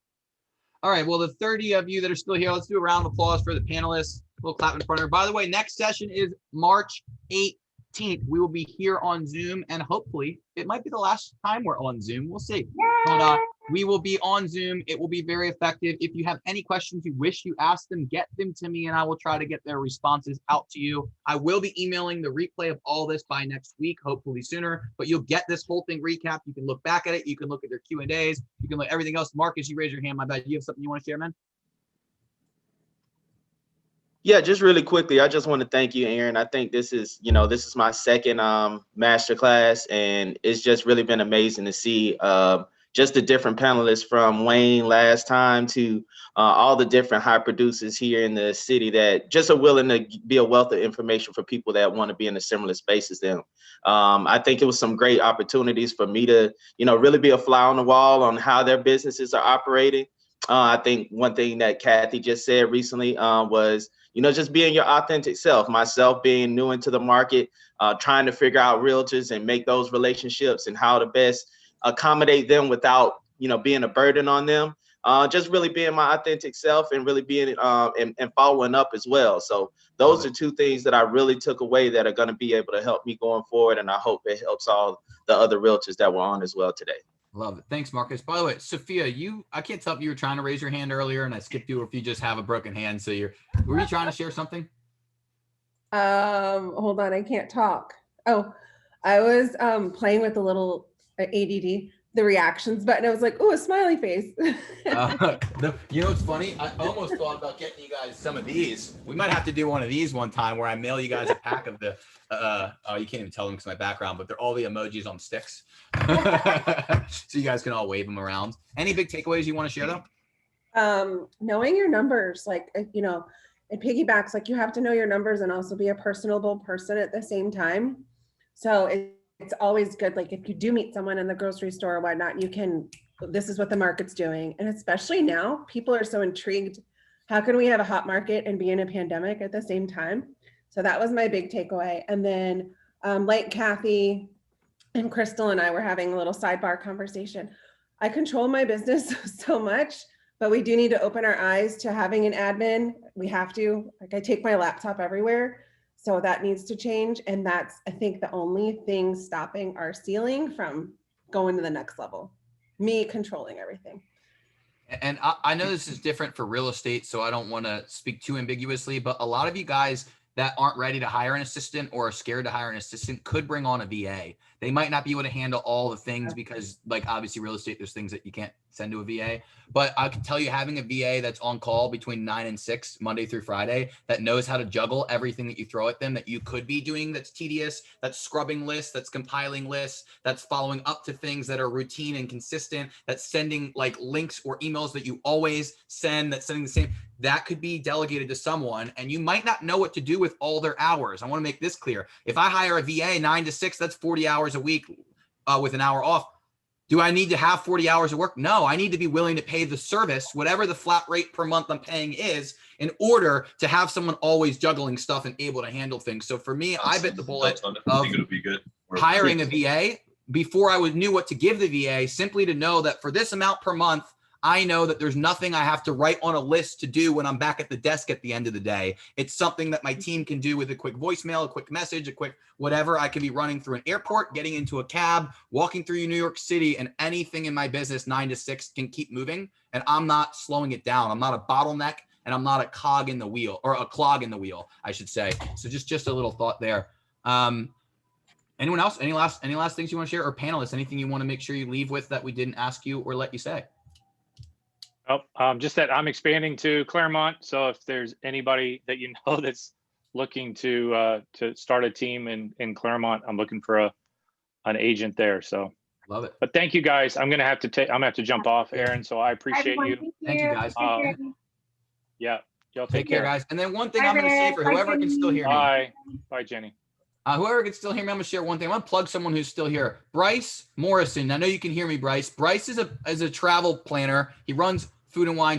All right. Well, the 30 of you that are still here, let's do a round of applause for the panelists. A little clap in front of her. By the way, next session is March 18th. We will be here on Zoom, and hopefully it might be the last time we're on Zoom. We'll see. But we will be on Zoom. It will be very effective. If you have any questions you wish you asked them, get them to me, and I will try to get their responses out to you. I will be emailing the replay of all this by next week, hopefully sooner, but you'll get this whole thing recapped. You can look back at it. You can look at their Q&As. You can look at everything else. Marcus, you raise your hand. My bad. You have something you want to share, man? Yeah, just really quickly, I just want to thank you, Aaron. I think this is my second masterclass, and it's just really been amazing to see just the different panelists from Wayne last time to all the different high producers here in the city that just are willing to be a wealth of information for people that want to be in a similar space as them. I think it was some great opportunities for me to, really be a fly on the wall on how their businesses are operating. I think one thing that Kathy just said recently was, just being your authentic self, myself being new into the market, trying to figure out realtors and make those relationships and how to best accommodate them without, being a burden on them. Just really being my authentic self and really being and following up as well. So those are two things that I really took away that are going to be able to help me going forward. And I hope it helps all the other realtors that were on as well today. Love it. Thanks, Marcus. By the way, Sophia, I can't tell if you were trying to raise your hand earlier and I skipped you, or if you just have a broken hand. So were you trying to share something? Hold on, I can't talk. Oh, I was playing with the little ADD, the reactions button. I was like, oh, a smiley face. It's funny. I almost thought about getting you guys some of these. We might have to do one of these one time where I mail you guys a pack of the, you can't even tell them because of my background, but they're all the emojis on sticks. So you guys can all wave them around. Any big takeaways you want to share though? Knowing your numbers, like, it piggybacks, like you have to know your numbers and also be a personable person at the same time. So it's always good. Like if you do meet someone in the grocery store or whatnot, this is what the market's doing. And especially now, people are so intrigued. How can we have a hot market and be in a pandemic at the same time? So that was my big takeaway. And then like Kathy and Crystal and I were having a little sidebar conversation. I control my business so much, but we do need to open our eyes to having an admin. We have to, like I take my laptop everywhere. So that needs to change. And that's, I think, the only thing stopping our ceiling from going to the next level, me controlling everything. And I know this is different for real estate, so I don't want to speak too ambiguously, but a lot of you guys that aren't ready to hire an assistant or are scared to hire an assistant could bring on a VA. They might not be able to handle all the things because, like, obviously real estate, there's things that you can't send to a VA. But I can tell you, having a VA that's on call between 9 and 6, Monday through Friday, that knows how to juggle everything that you throw at them that you could be doing that's tedious, that's scrubbing lists, that's compiling lists, that's following up to things that are routine and consistent, that's sending like links or emails that you always send, that's sending the same, that could be delegated to someone. And you might not know what to do with all their hours. I want to make this clear. If I hire a VA 9 to 6, that's 40 hours a week with an hour off. Do I need to have 40 hours of work? No, I need to be willing to pay the service, whatever the flat rate per month I'm paying is, in order to have someone always juggling stuff and able to handle things. So for me, I bit the bullet of hiring a VA before I knew what to give the VA, simply to know that for this amount per month, I know that there's nothing I have to write on a list to do when I'm back at the desk at the end of the day. It's something that my team can do with a quick voicemail, a quick message, a quick whatever. I can be running through an airport, getting into a cab, walking through New York City, and anything in my business 9 to 6 can keep moving. And I'm not slowing it down. I'm not a bottleneck, and I'm not a cog in the wheel, or a clog in the wheel, I should say. So just a little thought there. Anyone else? Any last things you want to share, or panelists? Anything you want to make sure you leave with that we didn't ask you or let you say? Oh, just that I'm expanding to Claremont. So if there's anybody that you know that's looking to start a team in Claremont, I'm looking for an agent there. So love it. But thank you guys. I'm gonna have to jump off, Aaron. So I appreciate you. Thank you, guys. Yeah, y'all Take care, guys. And then one thing I'm going to say for whoever can still hear me. Bye, Jenny. Whoever can still hear me, I'm going to share one thing. I'm going to plug someone who's still here. Bryce Morrison. I know you can hear me, Bryce. Bryce is a travel planner. He runs Food and Wine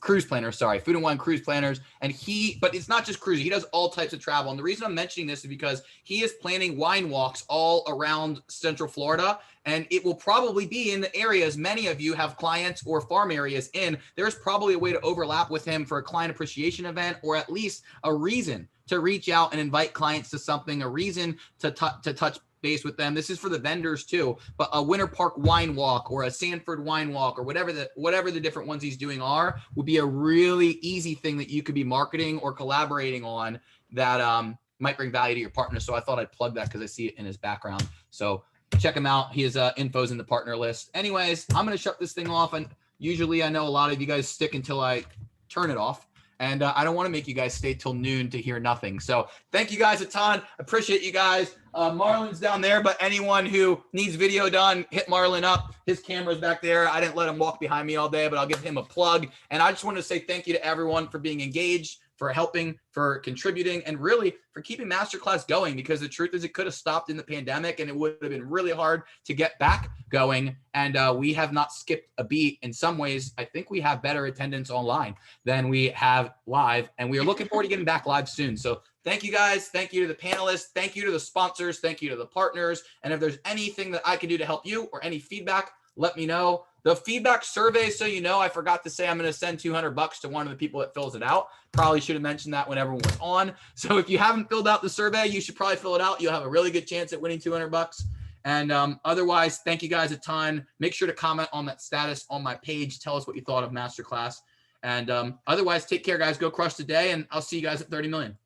cruise planners, Food and Wine cruise planners. But it's not just cruising. He does all types of travel. And the reason I'm mentioning this is because he is planning wine walks all around Central Florida. And it will probably be in the areas many of you have clients or farm areas in. There's probably a way to overlap with him for a client appreciation event, or at least a reason to reach out and invite clients to something, a reason to touch base with them. This is for the vendors too, but a Winter Park wine walk or a Sanford wine walk or whatever the different ones he's doing would be a really easy thing that you could be marketing or collaborating on that might bring value to your partner. So I thought I'd plug that because I see it in his background. So check him out. His info's in the partner list. Anyways, I'm going to shut this thing off. And usually I know a lot of you guys stick until I turn it off. And I don't want to make you guys stay till noon to hear nothing. So thank you guys a ton. Appreciate you guys. Marlon's down there, but anyone who needs video done, hit Marlon up. His camera's back there. I didn't let him walk behind me all day, but I'll give him a plug. And I just want to say thank you to everyone for being engaged, for helping, for contributing, and really for keeping Masterclass going, because the truth is it could have stopped in the pandemic and it would have been really hard to get back going. And we have not skipped a beat. In some ways, I think we have better attendance online than we have live. And we are looking forward to getting back live soon. So thank you guys. Thank you to the panelists. Thank you to the sponsors. Thank you to the partners. And if there's anything that I can do to help you or any feedback, let me know. The feedback survey, so you know, I forgot to say I'm going to send $200 to one of the people that fills it out. Probably should have mentioned that when everyone was on. So if you haven't filled out the survey, you should probably fill it out. You'll have a really good chance at winning $200. And otherwise, thank you guys a ton. Make sure to comment on that status on my page. Tell us what you thought of Masterclass. And otherwise, take care, guys. Go crush the day, and I'll see you guys at 30 million.